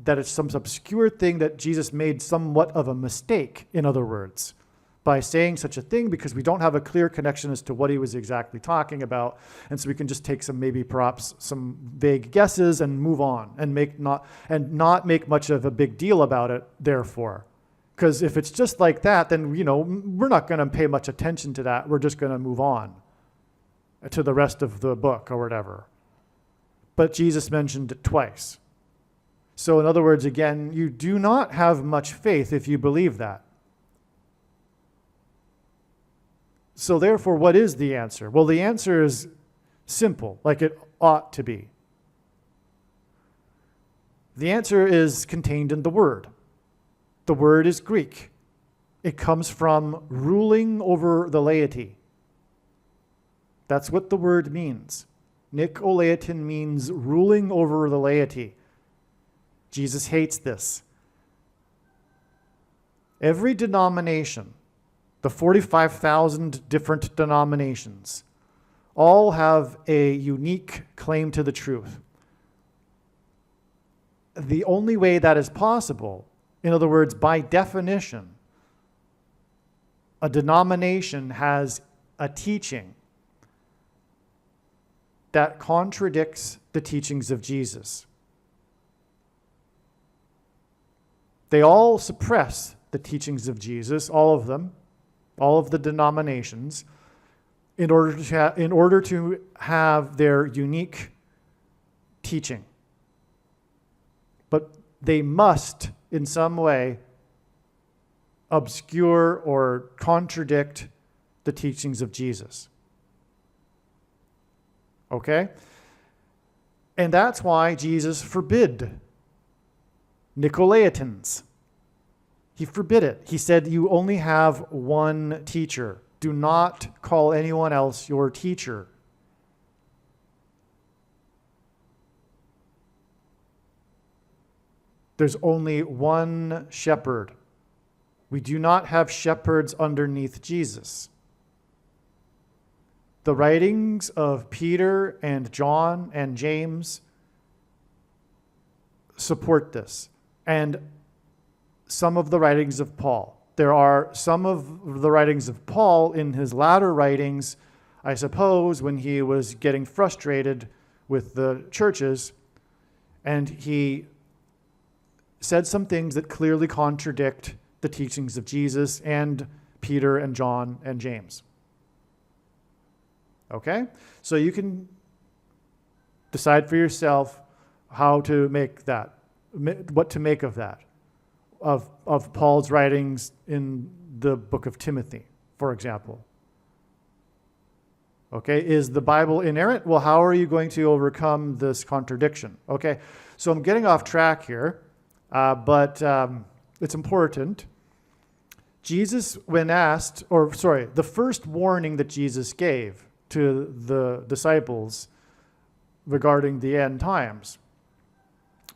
it's some obscure thing that Jesus made somewhat of a mistake, in other words, by saying such a thing, because we don't have a clear connection as to what he was exactly talking about. And so we can just take perhaps some vague guesses and move on and not make much of a big deal about it, therefore. Because if it's just like that, then, we're not going to pay much attention to that. We're just going to move on to the rest of the book or whatever. But Jesus mentioned it twice. So in other words, again, you do not have much faith if you believe that. So therefore, what is the answer? Well, the answer is simple, like it ought to be. The answer is contained in the word. The word is Greek. It comes from ruling over the laity. That's what the word means. Nicolaitan means ruling over the laity. Jesus hates this. Every denomination, the 45,000 different denominations, all have a unique claim to the truth. The only way that is possible, in other words, by definition, a denomination has a teaching that contradicts the teachings of Jesus. They all suppress the teachings of Jesus, all of them, all of the denominations, in order to have their unique teaching. But they must, in some way, obscure or contradict the teachings of Jesus. Okay? And that's why Jesus forbid Nicolaitans. He forbid it. He said, you only have one teacher. Do not call anyone else your teacher. There's only one shepherd. We do not have shepherds underneath Jesus. The writings of Peter and John and James support this. And some of the writings of Paul. There are some of the writings of Paul in his latter writings, I suppose, when he was getting frustrated with the churches, and he said some things that clearly contradict the teachings of Jesus and Peter and John and James. Okay? So you can decide for yourself how to make that, what to make of that, of Paul's writings in the book of Timothy, for example. Okay, is the Bible inerrant? Well, how are you going to overcome this contradiction? Okay, so I'm getting off track here, but it's important. Jesus, when asked, the first warning that Jesus gave to the disciples regarding the end times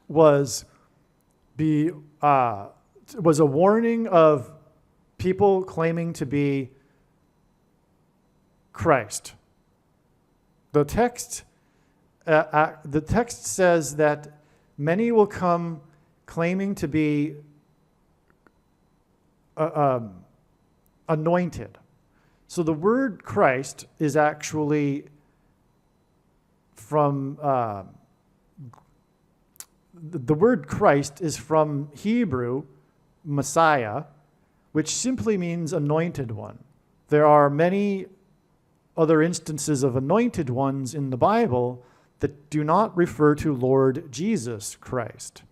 was a warning of people claiming to be Christ. The text says that many will come claiming to be anointed. So the word Christ is actually from the word Christ is from Hebrew, Messiah, which simply means anointed one. There are many other instances of anointed ones in the Bible that do not refer to Lord Jesus Christ.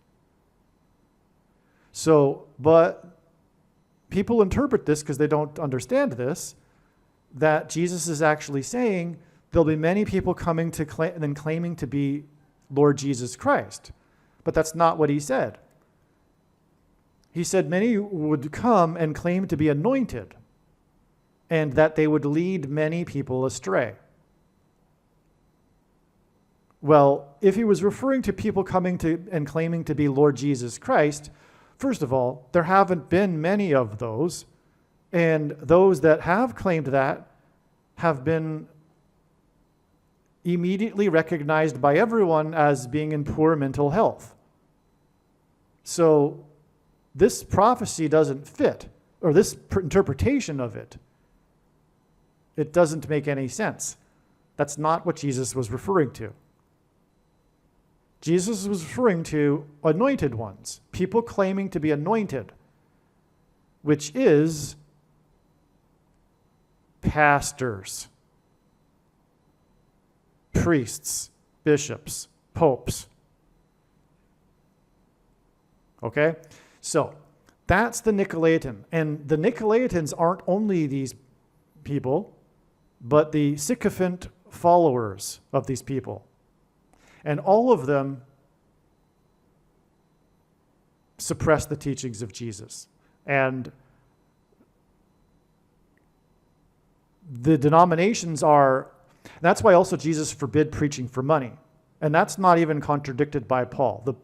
So, but people interpret this because they don't understand this, that Jesus is actually saying there'll be many people coming to claiming to be Lord Jesus Christ. But that's not what he said. He said many would come and claim to be anointed, and that they would lead many people astray. Well, if he was referring to people coming to and claiming to be Lord Jesus Christ, first of all, there haven't been many of those, and those that have claimed that have been immediately recognized by everyone as being in poor mental health. So this prophecy doesn't fit, or this interpretation of it, it doesn't make any sense. That's not what Jesus was referring to. Jesus was referring to anointed ones, people claiming to be anointed, which is pastors, priests, bishops, popes. Okay? So that's the Nicolaitan. And the Nicolaitans aren't only these people. but the sycophant followers of these people. And all of them suppress the teachings of Jesus. And the denominations are, that's why also Jesus forbid preaching for money. And that's not even contradicted by Paul. The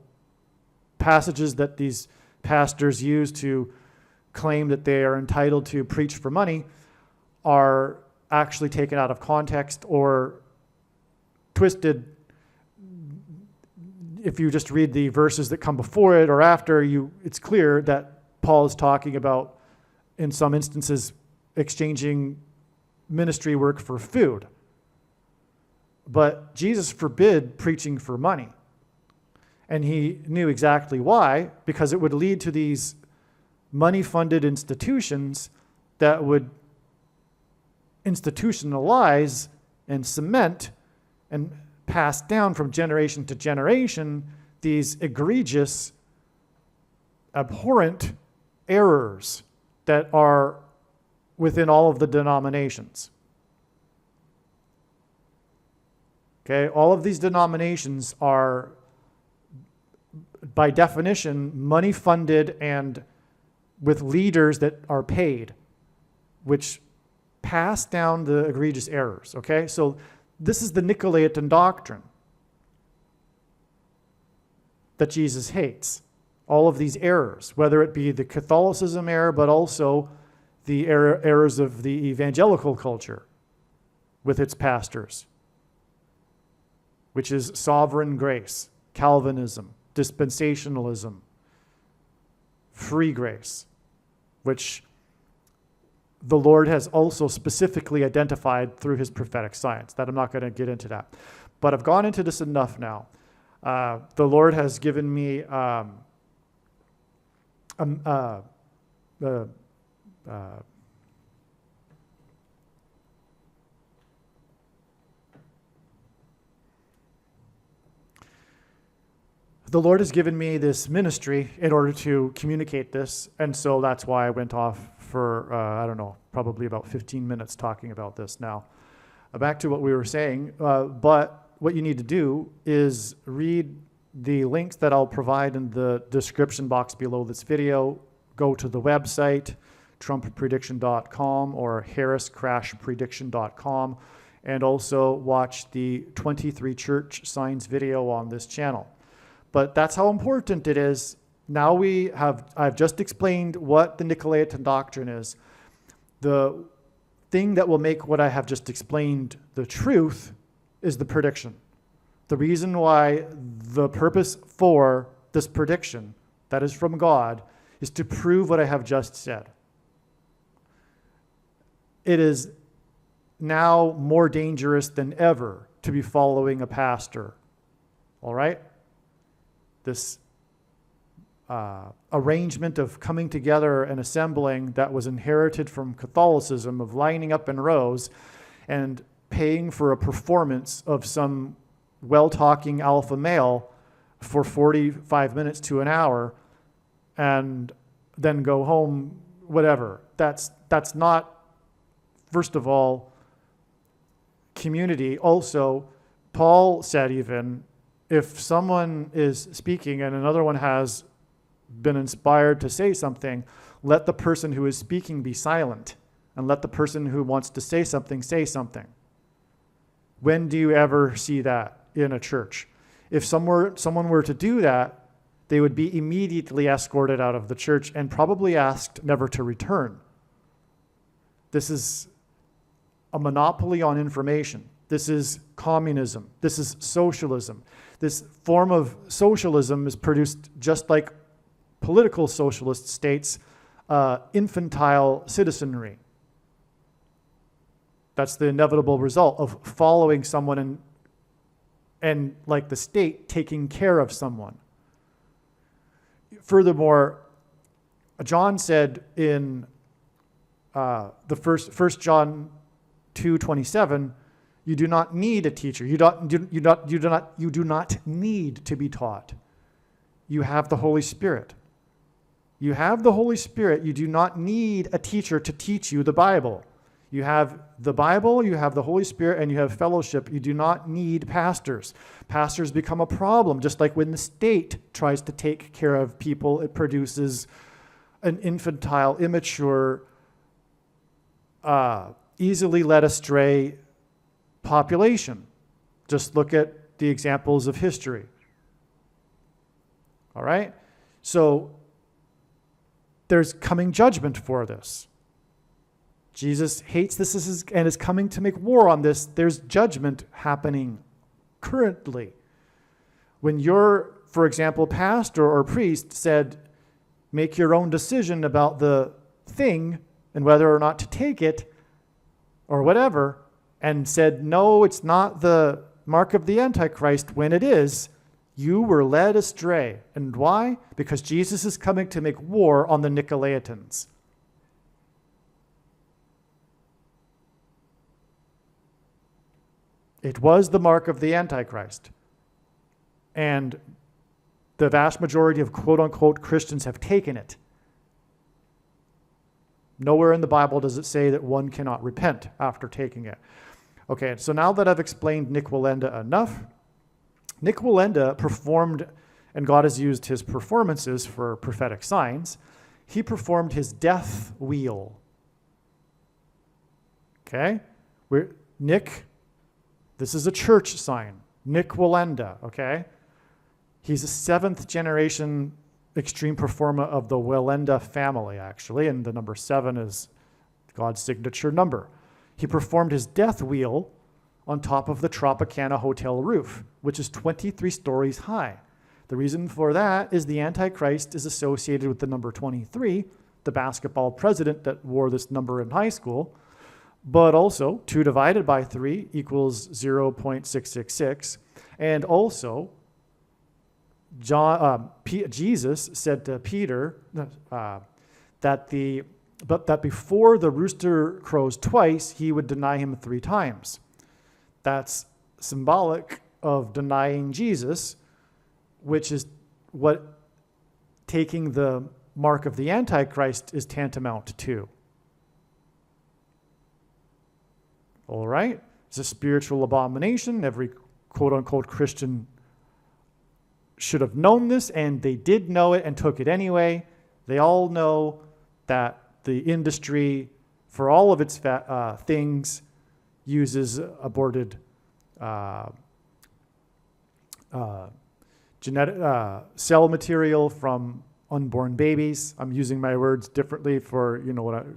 passages that these pastors use to claim that they are entitled to preach for money are actually taken out of context or twisted. If you just read the verses that come before it or after, it's clear that Paul is talking about, in some instances, exchanging ministry work for food. But Jesus forbid preaching for money. And he knew exactly why, because it would lead to these money-funded institutions that would institutionalize and cement and pass down from generation to generation these egregious, abhorrent errors that are within all of the denominations. Okay, all of these denominations are, by definition, money-funded and with leaders that are paid, which pass down the egregious errors. Okay, so this is the Nicolaitan doctrine that Jesus hates. All of these errors, whether it be the Catholicism error, but also the errors of the evangelical culture with its pastors, which is sovereign grace, Calvinism, dispensationalism, free grace, which the Lord has also specifically identified through his prophetic science. That I'm not going to get into that. But I've gone into this enough now. The Lord has given me the Lord has given me this ministry in order to communicate this, and so that's why I went off for, I don't know, probably about 15 minutes talking about this now. Back to what we were saying, but what you need to do is read the links that I'll provide in the description box below this video. Go to the website, trumpprediction.com or harriscrashprediction.com, and also watch the 23 church signs video on this channel. But that's how important it is. Now I've just explained what the Nicolaitan doctrine is. The thing that will make what I have just explained the truth is the prediction. The reason why, the purpose for this prediction that is from God is to prove what I have just said. It is now more dangerous than ever to be following a pastor. All right? This arrangement of coming together and assembling that was inherited from Catholicism, of lining up in rows and paying for a performance of some well-talking alpha male for 45 minutes to an hour and then go home, whatever. That's not, first of all, community. Also, Paul said even, if someone is speaking and another one has been inspired to say something, let the person who is speaking be silent and let the person who wants to say something say something. When do you ever see that in a church? If someone were to do that, they would be immediately escorted out of the church and probably asked never to return. This is a monopoly on information. This is communism. This is socialism. This form of socialism is produced just like political socialist states, infantile citizenry. That's the inevitable result of following someone and like the state taking care of someone. Furthermore, John said in the first John 2:27, you do not need a teacher. You do not need to be taught. You have the Holy Spirit. You have the Holy Spirit. You do not need a teacher to teach you the Bible. You have the Bible, you have the Holy Spirit, and you have fellowship. You do not need pastors. Pastors become a problem, just like when the state tries to take care of people, it produces an infantile, immature, easily led astray population. Just look at the examples of history. All right? So there's coming judgment for this. Jesus hates this and is coming to make war on this. There's judgment happening currently. When your, for example, pastor or priest said, make your own decision about the thing and whether or not to take it or whatever, and said, no, it's not the mark of the Antichrist when it is, you were led astray. And why? Because Jesus is coming to make war on the Nicolaitans. It was the mark of the Antichrist. And the vast majority of quote-unquote Christians have taken it. Nowhere in the Bible does it say that one cannot repent after taking it. Okay, so now that I've explained Nick Wallenda enough, Nick Wallenda performed, and God has used his performances for prophetic signs, he performed his death wheel. Okay? Nick, this is a church sign. Nick Wallenda, okay? He's a 7th generation extreme performer of the Wallenda family, actually, and the number 7 is God's signature number. He performed his death wheel on top of the Tropicana Hotel roof, which is 23 stories high. The reason for that is the Antichrist is associated with the number 23, the basketball president that wore this number in high school, but also 2 divided by 3 equals 0.666, and also Jesus said to Peter that before the rooster crows twice, he would deny him 3 times. That's symbolic of denying Jesus, which is what taking the mark of the Antichrist is tantamount to. All right? It's a spiritual abomination. Every quote-unquote Christian should have known this, and they did know it and took it anyway. They all know that the industry, for all of its things, uses aborted genetic cell material from unborn babies. I'm using my words differently for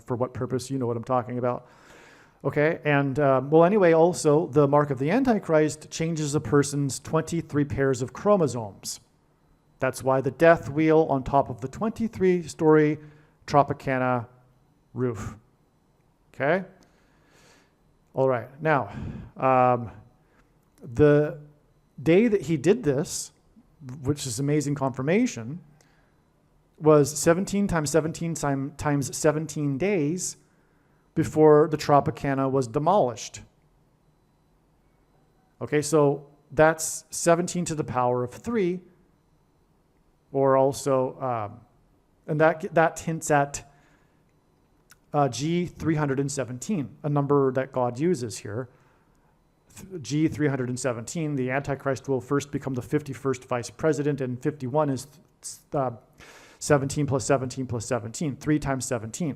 for what purpose. You know what I'm talking about. Okay, and anyway, also the mark of the Antichrist changes a person's 23 pairs of chromosomes. That's why the death wheel on top of the 23-story Tropicana roof. Okay? All right, now, the day that he did this, which is amazing confirmation, was 17 times 17 times 17 days before the Tropicana was demolished. Okay, so that's 17 to the power of 3, or also, and that hints at G317, a number that God uses here. G317, the Antichrist will first become the 51st vice president, and 51 is 17 plus 17 plus 17, 3 times 17.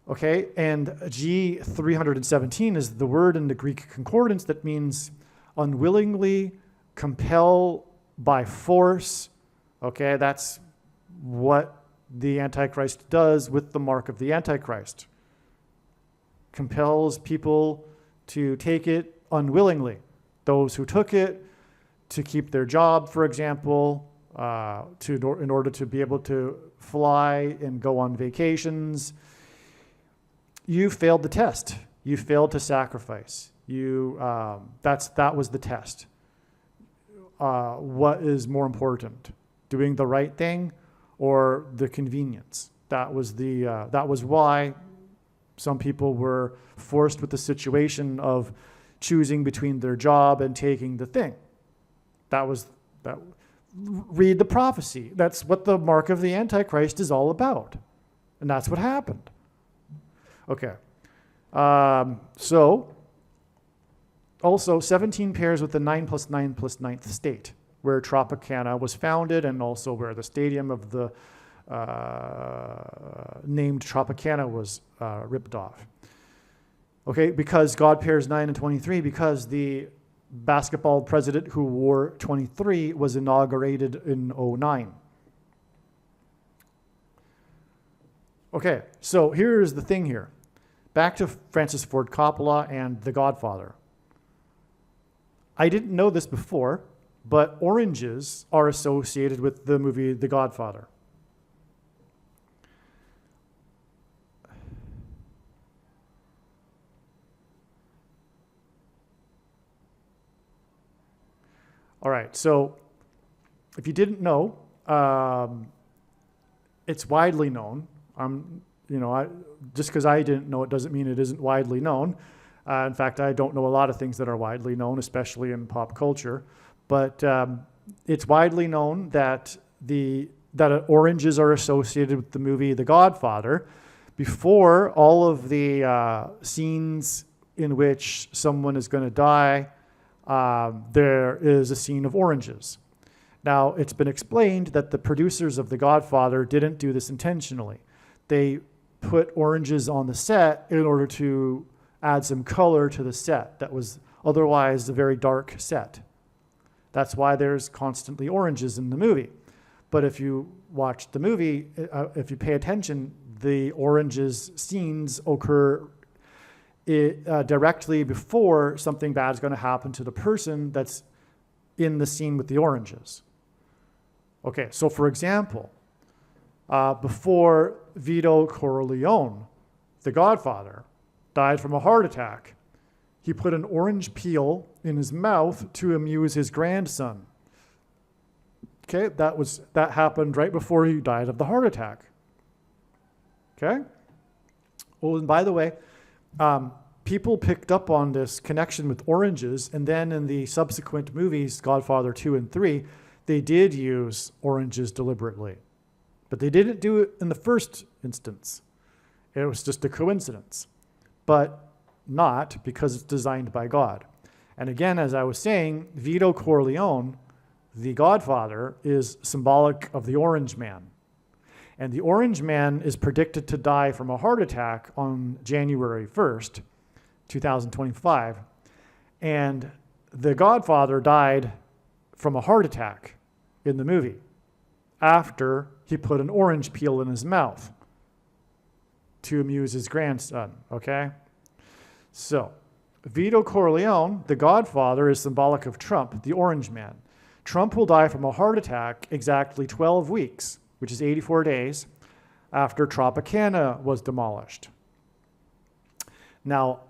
Okay, and G317 is the word in the Greek concordance that means unwillingly, compel by force. Okay, that's what the Antichrist does with the mark of the Antichrist. Compels people to take it unwillingly. Those who took it to keep their job, for example, in order to be able to fly and go on vacations. You failed the test. You failed to sacrifice. That was the test. What is more important, doing the right thing or the convenience? That was why some people were forced with the situation of choosing between their job and taking the thing. Read the prophecy. That's what the mark of the Antichrist is all about. And that's what happened. Okay. So, also 17 pairs with the 9 plus 9 plus 9th state, where Tropicana was founded and also where the stadium of the named Tropicana was ripped off. Okay, because God pairs 9 and 23, because the basketball president who wore 23 was inaugurated in 2009. Okay, so here's the thing here. Back to Francis Ford Coppola and The Godfather. I didn't know this before, but oranges are associated with the movie The Godfather. All right, so if you didn't know, it's widely known. Just because I didn't know it doesn't mean it isn't widely known. In fact, I don't know a lot of things that are widely known, especially in pop culture. But it's widely known that oranges are associated with the movie The Godfather. Before all of the scenes in which someone is going to die, there is a scene of oranges. Now, it's been explained that the producers of The Godfather didn't do this intentionally. They put oranges on the set in order to add some color to the set that was otherwise a very dark set. That's why there's constantly oranges in the movie. But if you watch the movie, if you pay attention, the oranges scenes occur directly before something bad is going to happen to the person that's in the scene with the oranges. Okay, so for example, before Vito Corleone, the Godfather, died from a heart attack, he put an orange peel in his mouth to amuse his grandson. Okay, that happened right before he died of the heart attack. Okay? Oh, and by the way, people picked up on this connection with oranges, and then in the subsequent movies, Godfather 2 and 3, they did use oranges deliberately. But they didn't do it in the first instance. It was just a coincidence. But not because it's designed by God. And again, as I was saying, Vito Corleone, the Godfather, is symbolic of the Orange Man. And the Orange Man is predicted to die from a heart attack on January 1st, 2025. And the Godfather died from a heart attack in the movie after he put an orange peel in his mouth to amuse his grandson, okay? So, Vito Corleone, the Godfather, is symbolic of Trump, the Orange Man. Trump will die from a heart attack exactly 12 weeks, which is 84 days, after Tropicana was demolished. Now,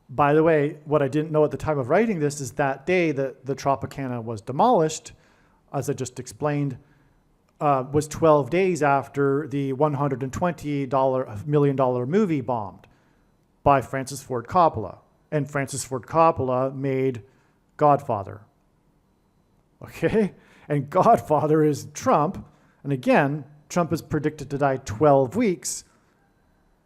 by the way, what I didn't know at the time of writing this is that day that the Tropicana was demolished, as I just explained, was 12 days after the $120 million movie bombed by Francis Ford Coppola. And Francis Ford Coppola made Godfather. Okay? And Godfather is Trump. And again, Trump is predicted to die 12 weeks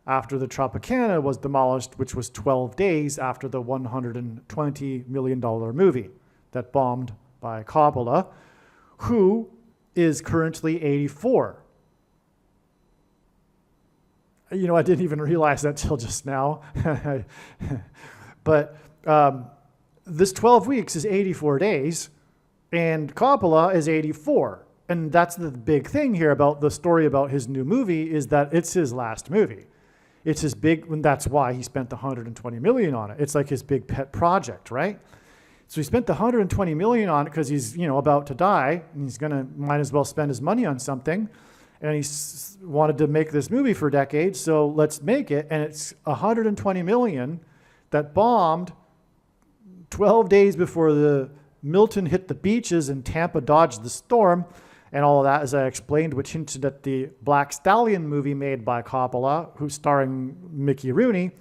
after the Tropicana was demolished, which was 12 days after the $120 million movie that bombed by Coppola, who is currently 84. You know, I didn't even realize that till just now. But this 12 weeks is 84 days, and Coppola is 84. And that's the big thing here about the story about his new movie, is that it's his last movie. It's his big, and that's why he spent the $120 million on it. It's like his big pet project, right? So he spent the $120 million on it because he's, about to die, and he's might as well spend his money on something. And he wanted to make this movie for decades, so let's make it. And it's $120 million that bombed 12 days before the Milton hit the beaches and Tampa dodged the storm, and all of that, as I explained, which hinted at the Black Stallion movie made by Coppola, who's starring Mickey Rooney.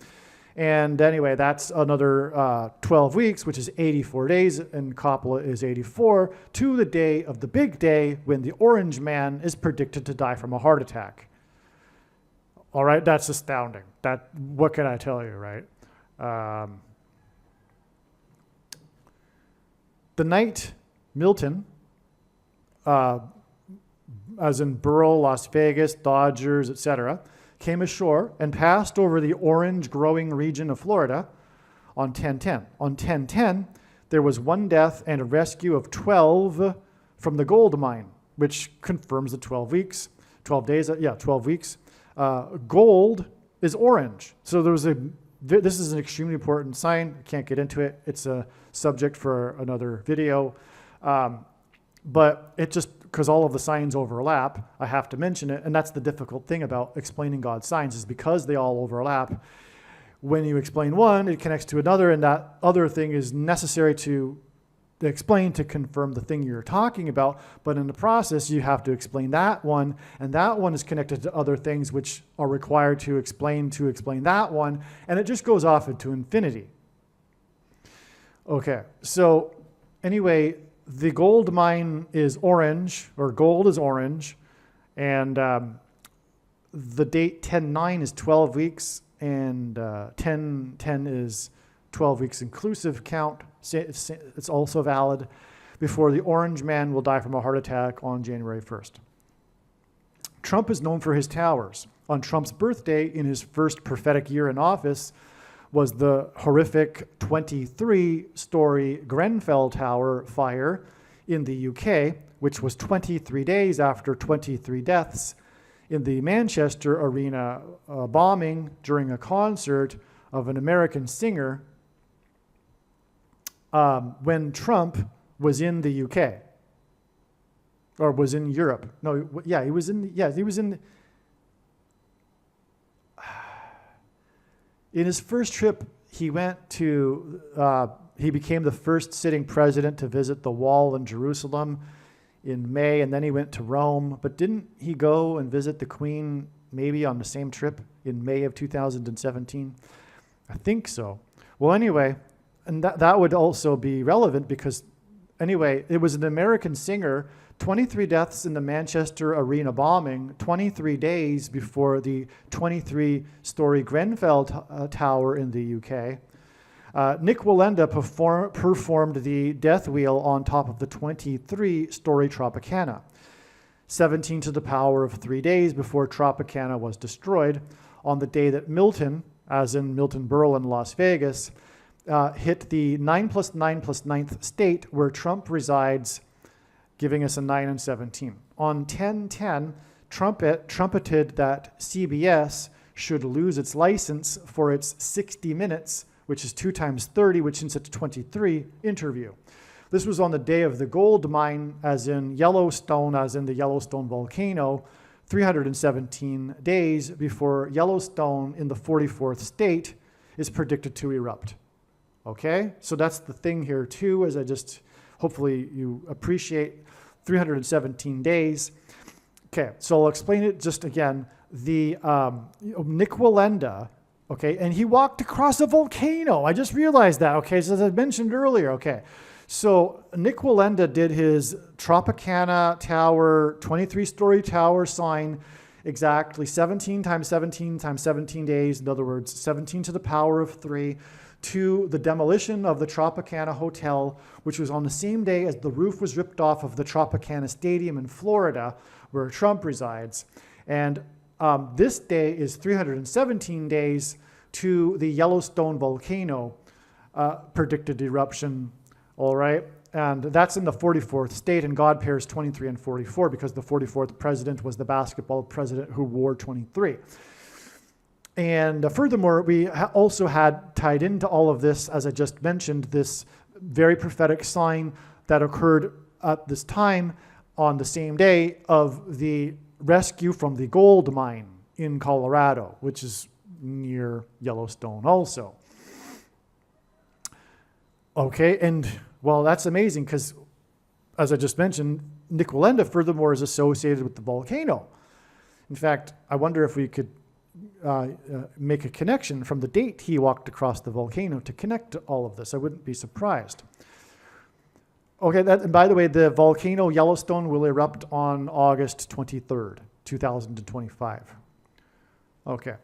And anyway, that's another 12 weeks, which is 84 days, and Coppola is 84, to the day of the big day when the Orange Man is predicted to die from a heart attack. All right, that's astounding. What can I tell you, right? The night Milton, as in Burl, Las Vegas, Dodgers, etc., came ashore and passed over the orange growing region of Florida on 10/10. On 10/10, there was one death and a rescue of 12 from the gold mine, which confirms the 12 weeks, 12 days, 12 weeks. Gold is orange. So this is an extremely important sign. I can't get into it. It's a subject for another video. But it just, because all of the signs overlap, I have to mention it. And that's the difficult thing about explaining God's signs, is because they all overlap. When you explain one, it connects to another, and that other thing is necessary to explain to confirm the thing you're talking about. But in the process, you have to explain that one, and that one is connected to other things which are required to explain that one, and it just goes off into infinity. Okay, so anyway, the gold mine is orange, or gold is orange, and the date 10/9 is 12 weeks, and 10/10 is 12 weeks inclusive count. It's also valid before the orange man will die from a heart attack on January 1st. Trump is known for his towers. On Trump's birthday, in his first prophetic year in office, was the horrific 23-story Grenfell Tower fire in the UK, which was 23 days after 23 deaths in the Manchester Arena bombing during a concert of an American singer when Trump was in the UK, or was in Europe. No, yeah, he was in. In his first trip, he went to. He became the first sitting president to visit the Wall in Jerusalem in May, and then he went to Rome. But didn't he go and visit the Queen maybe on the same trip in May of 2017? I think so. Well, anyway. And that would also be relevant because, anyway, it was an American singer, 23 deaths in the Manchester Arena bombing, 23 days before the 23-story Grenfell Tower in the UK. Nick Wallenda performed the death wheel on top of the 23-story Tropicana, 17 to the power of 3 days before Tropicana was destroyed, on the day that Milton, as in Milton Berle in Las Vegas, hit the 9 + 9 + 9th state where Trump resides, giving us a 9 and 17. On 10/10, trumpeted that CBS should lose its license for its 60 Minutes, which is 2 times 30, which is a 23 interview. This was on the day of the gold mine, as in Yellowstone, as in the Yellowstone volcano, 317 days before Yellowstone in the 44th state is predicted to erupt. Okay, so that's the thing here too, as hopefully you appreciate 317 days. Okay, so I'll explain it just again. The Nick Wallenda, okay, and he walked across a volcano. I just realized that, okay, so as I mentioned earlier, okay. So Nick Wallenda did his Tropicana Tower, 23-story tower sign, exactly 17 times 17 times 17 days, in other words, 17 to the power of 3, to the demolition of the Tropicana Hotel, which was on the same day as the roof was ripped off of the Tropicana Stadium in Florida, where Trump resides. And this day is 317 days to the Yellowstone volcano predicted eruption, all right? And that's in the 44th state, and God pairs 23 and 44 because the 44th president was the basketball president who wore 23. And furthermore, we also had tied into all of this, as I just mentioned, this very prophetic sign that occurred at this time on the same day of the rescue from the gold mine in Colorado, which is near Yellowstone also. Okay, and well, that's amazing because, as I just mentioned, Nick Wallenda furthermore is associated with the volcano. In fact, I wonder if we could make a connection from the date he walked across the volcano to connect to all of this. I wouldn't be surprised. Okay, and by the way, the volcano Yellowstone will erupt on August 23rd, 2025. Okay,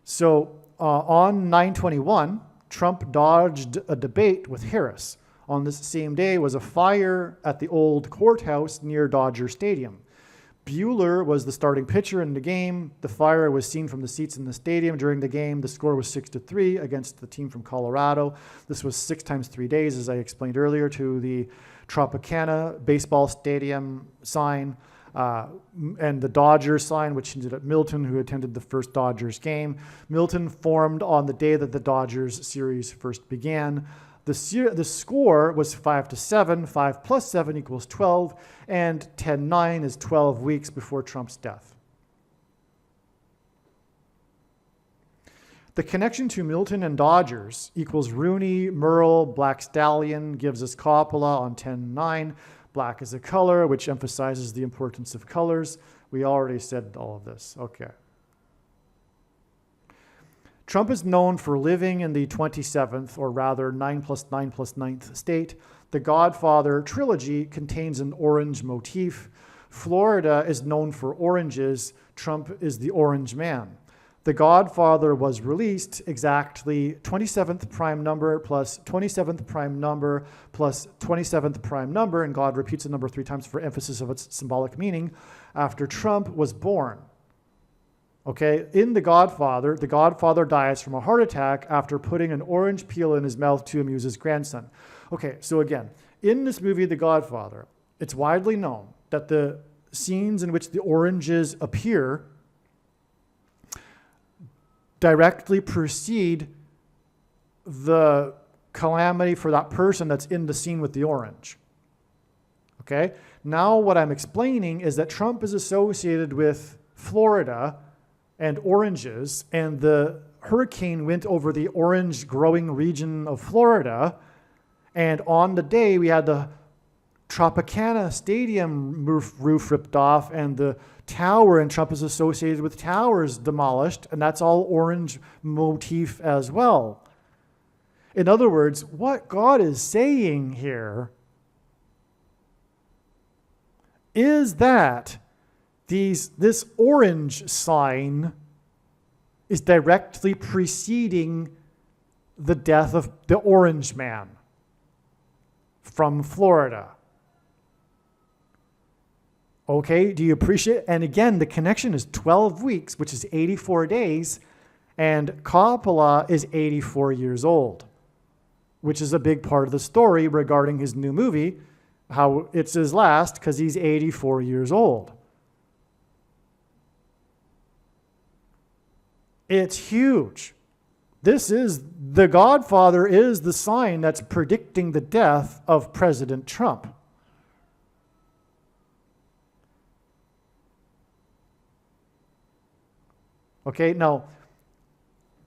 so on 9/21, Trump dodged a debate with Harris. On this same day was a fire at the old courthouse near Dodger Stadium. Bueller was the starting pitcher in the game. The fire was seen from the seats in the stadium during the game. The score was 6-3 against the team from Colorado. This was 6 times 3 days, as I explained earlier, to the Tropicana baseball stadium sign and the Dodgers sign, which hinted at Milton, who attended the first Dodgers game. Milton formed on the day that the Dodgers series first began. The score was 5-7. 5 plus 7 equals 12, and 10-9 is 12 weeks before Trump's death. The connection to Milton and Dodgers equals Rooney, Merle, Black Stallion gives us Coppola on 10-9. Black is a color, which emphasizes the importance of colors. We already said all of this. Okay. Trump is known for living in the 27th, or rather 9 plus 9 plus 9th state. The Godfather trilogy contains an orange motif. Florida is known for oranges. Trump is the orange man. The Godfather was released exactly 27th prime number plus 27th prime number plus 27th prime number, and God repeats the number 3 times for emphasis of its symbolic meaning, after Trump was born. Okay, in The Godfather dies from a heart attack after putting an orange peel in his mouth to amuse his grandson. Okay, so again, in this movie, The Godfather, it's widely known that the scenes in which the oranges appear directly precede the calamity for that person that's in the scene with the orange. Okay, now what I'm explaining is that Trump is associated with Florida and oranges, and the hurricane went over the orange growing region of Florida, and on the day we had the Tropicana Stadium roof ripped off, and the tower, and Trump is associated with towers demolished, and that's all orange motif as well. In other words, what God is saying here is that this orange sign is directly preceding the death of the orange man from Florida. Okay, do you appreciate? And again, the connection is 12 weeks, which is 84 days, and Coppola is 84 years old, which is a big part of the story regarding his new movie, how it's his last, because he's 84 years old. It's huge. The Godfather is the sign that's predicting the death of President Trump. Okay, now,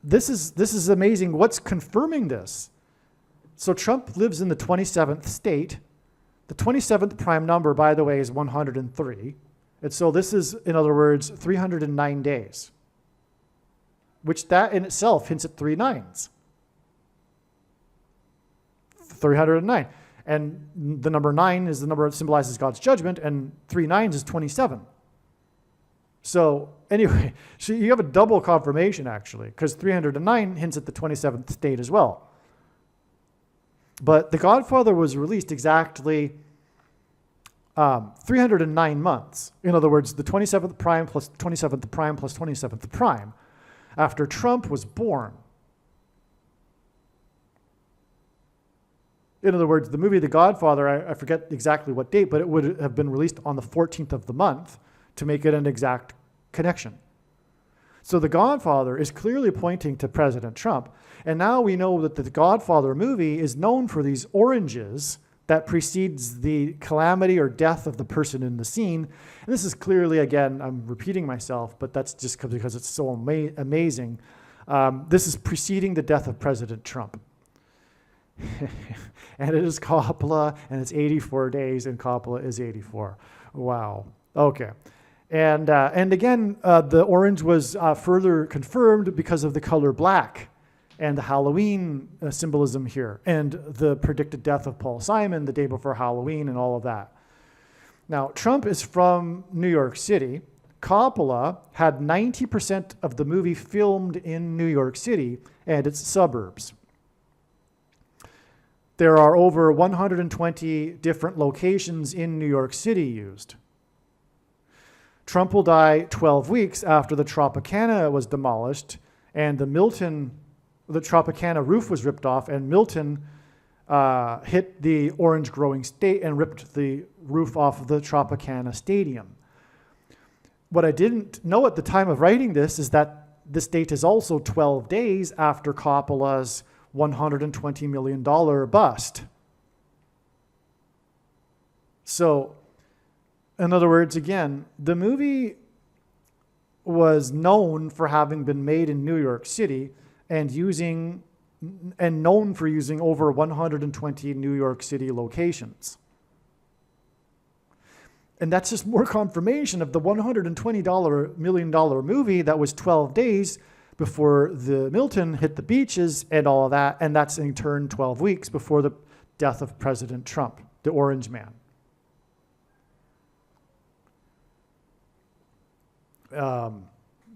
this is amazing. What's confirming this? So Trump lives in the 27th state. The 27th prime number, by the way, is 103. And so this is, in other words, 309 days, which that in itself hints at 3 nines. 309. And the number 9 is the number that symbolizes God's judgment, and 3 nines is 27. So anyway, so you have a double confirmation, actually, because 309 hints at the 27th state as well. But The Godfather was released exactly 309 months. In other words, the 27th prime plus 27th prime plus 27th prime after Trump was born. In other words, the movie The Godfather, I forget exactly what date, but it would have been released on the 14th of the month to make it an exact connection. So The Godfather is clearly pointing to President Trump. And now we know that the Godfather movie is known for these oranges that precedes the calamity or death of the person in the scene. And this is clearly, again, I'm repeating myself, but that's just because it's so amazing. This is preceding the death of President Trump. And it is Coppola, and it's 84 days, and Coppola is 84. Wow. Okay. And again, the orange was further confirmed because of the color black and the Halloween symbolism here, and the predicted death of Paul Simon the day before Halloween and all of that. Now, Trump is from New York City. Coppola had 90% of the movie filmed in New York City and its suburbs. there are over 120 different locations in New York City used. Trump will die 12 weeks after the Tropicana was demolished and the Tropicana roof was ripped off, and Milton hit the orange growing state and ripped the roof off of the Tropicana Stadium. What I didn't know at the time of writing this is that this date is also 12 days after Coppola's $120 million bust. So, in other words, again, the movie was known for having been made in New York City and known for using over 120 New York City locations. And that's just more confirmation of the $120 million movie that was 12 days before the Milton hit the beaches and all of that, and that's in turn 12 weeks before the death of President Trump, the Orange Man.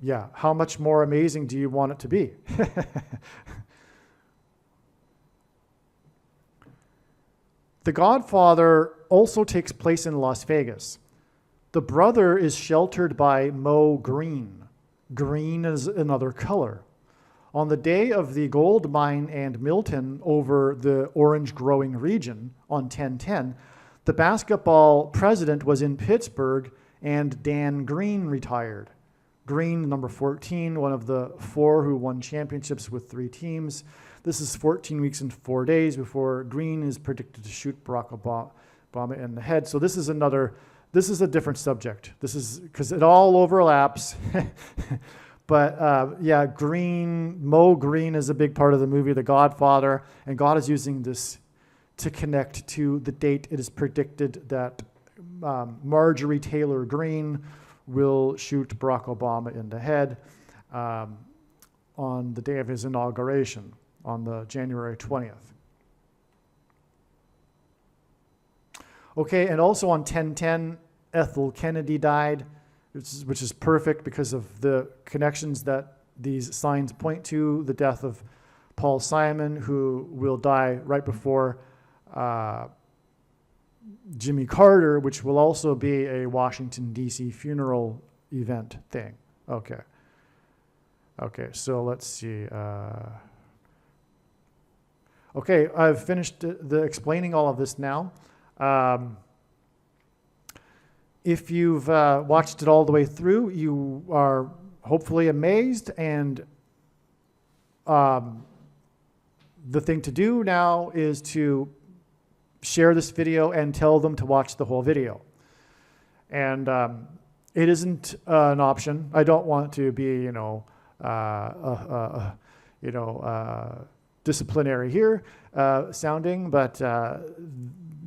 Yeah, how much more amazing do you want it to be? The Godfather also takes place in Las Vegas. The brother is sheltered by Mo Green. Green is another color. On the day of the gold mine and Milton over the orange growing region on 10/10, the basketball president was in Pittsburgh and Dan Green retired. Green, number 14, one of the four who won championships with 3 teams. This is 14 weeks and 4 days before Green is predicted to shoot Barack Obama in the head. So this is a different subject. This is because it all overlaps. But yeah, Mo Green is a big part of the movie, The Godfather, and God is using this to connect to the date it is predicted that Marjorie Taylor Greene will shoot Barack Obama in the head on the day of his inauguration, on the January 20th. Okay, and also on 10/10, Ethel Kennedy died, which is perfect because of the connections that these signs point to, the death of Paul Simon, who will die right before Jimmy Carter, which will also be a Washington, D.C. funeral event thing. Okay. Okay, so let's see. Okay, I've finished the explaining all of this now. If you've watched it all the way through, you are hopefully amazed, and the thing to do now is to share this video and tell them to watch the whole video. And it isn't an option. I don't want to be, disciplinary here sounding, but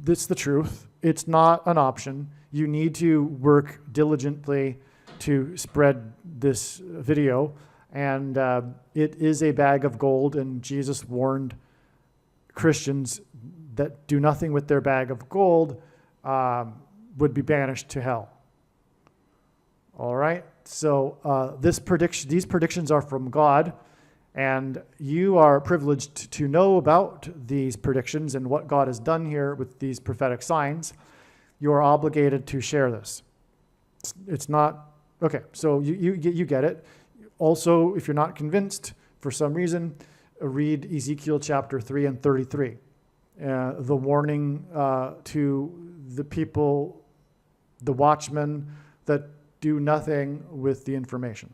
this is the truth. It's not an option. You need to work diligently to spread this video, and it is a bag of gold, and Jesus warned Christians that do nothing with their bag of gold would be banished to hell. All right, so these predictions are from God, and you are privileged to know about these predictions and what God has done here with these prophetic signs. You are obligated to share this. It's not, okay, so you get it. Also, if you're not convinced for some reason, read Ezekiel chapter 3 and 33. The warning to the people, the watchmen, that do nothing with the information.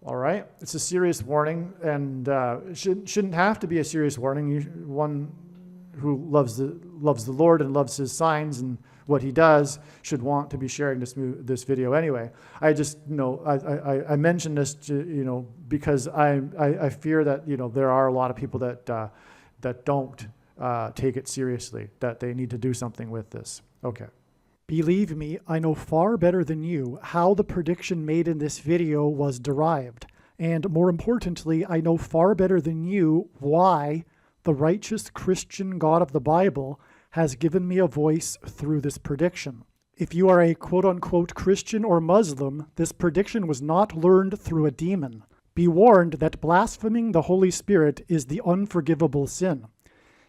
All right, it's a serious warning, and it shouldn't have to be a serious warning. One who loves the Lord and loves His signs and what He does should want to be sharing this video anyway. I just I mention this to, because I fear that there are a lot of people that don't take it seriously, that they need to do something with this. Okay. Believe me, I know far better than you how the prediction made in this video was derived. And more importantly, I know far better than you why the righteous Christian God of the Bible has given me a voice through this prediction. If you are a quote-unquote Christian or Muslim, this prediction was not learned through a demon. Be warned that blaspheming the Holy Spirit is the unforgivable sin.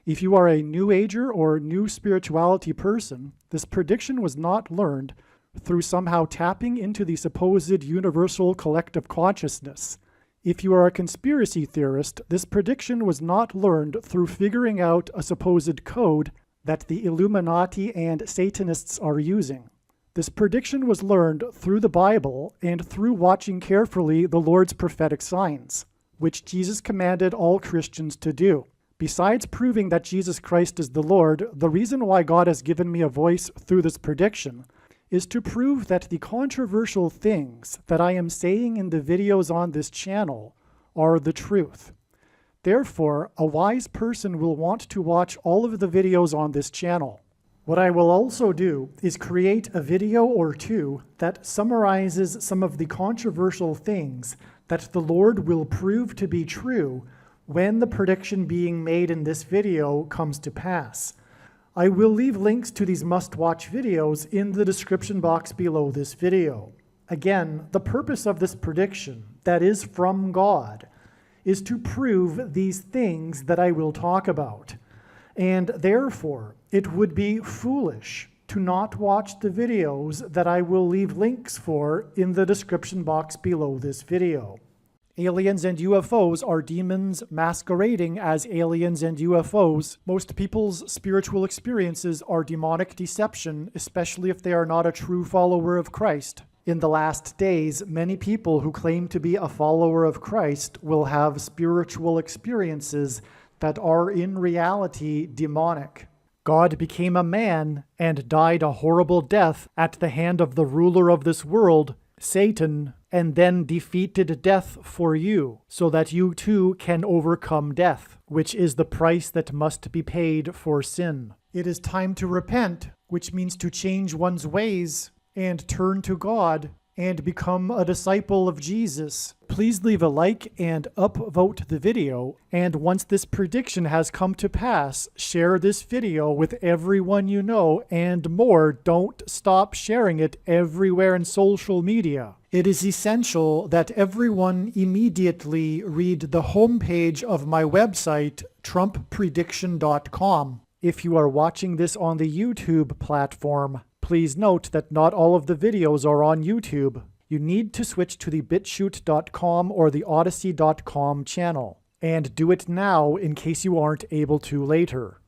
If you are a New Ager or New Spirituality person, this prediction was not learned through somehow tapping into the supposed universal collective consciousness. If you are a conspiracy theorist, this prediction was not learned through figuring out a supposed code that the Illuminati and Satanists are using. This prediction was learned through the Bible and through watching carefully the Lord's prophetic signs, which Jesus commanded all Christians to do. Besides proving that Jesus Christ is the Lord, the reason why God has given me a voice through this prediction is to prove that the controversial things that I am saying in the videos on this channel are the truth. Therefore, a wise person will want to watch all of the videos on this channel. What I will also do is create a video or two that summarizes some of the controversial things that the Lord will prove to be true when the prediction being made in this video comes to pass. I will leave links to these must-watch videos in the description box below this video. Again, the purpose of this prediction, that is from God, is to prove these things that I will talk about. And therefore, it would be foolish to not watch the videos that I will leave links for in the description box below this video. Aliens and UFOs are demons masquerading as aliens and UFOs. Most people's spiritual experiences are demonic deception, especially if they are not a true follower of Christ. In the last days, many people who claim to be a follower of Christ will have spiritual experiences that are in reality demonic. God became a man and died a horrible death at the hand of the ruler of this world, Satan, and then defeated death for you, so that you too can overcome death, which is the price that must be paid for sin. It is time to repent, which means to change one's ways and turn to God and become a disciple of Jesus. Please leave a like and upvote the video, and once this prediction has come to pass, share this video with everyone you know, and more, don't stop sharing it everywhere in social media. It is essential that everyone immediately read the homepage of my website, TrumpPrediction.com. If you are watching this on the YouTube platform, please note that not all of the videos are on YouTube. You need to switch to the BitChute.com or the Odyssey.com channel. And do it now in case you aren't able to later.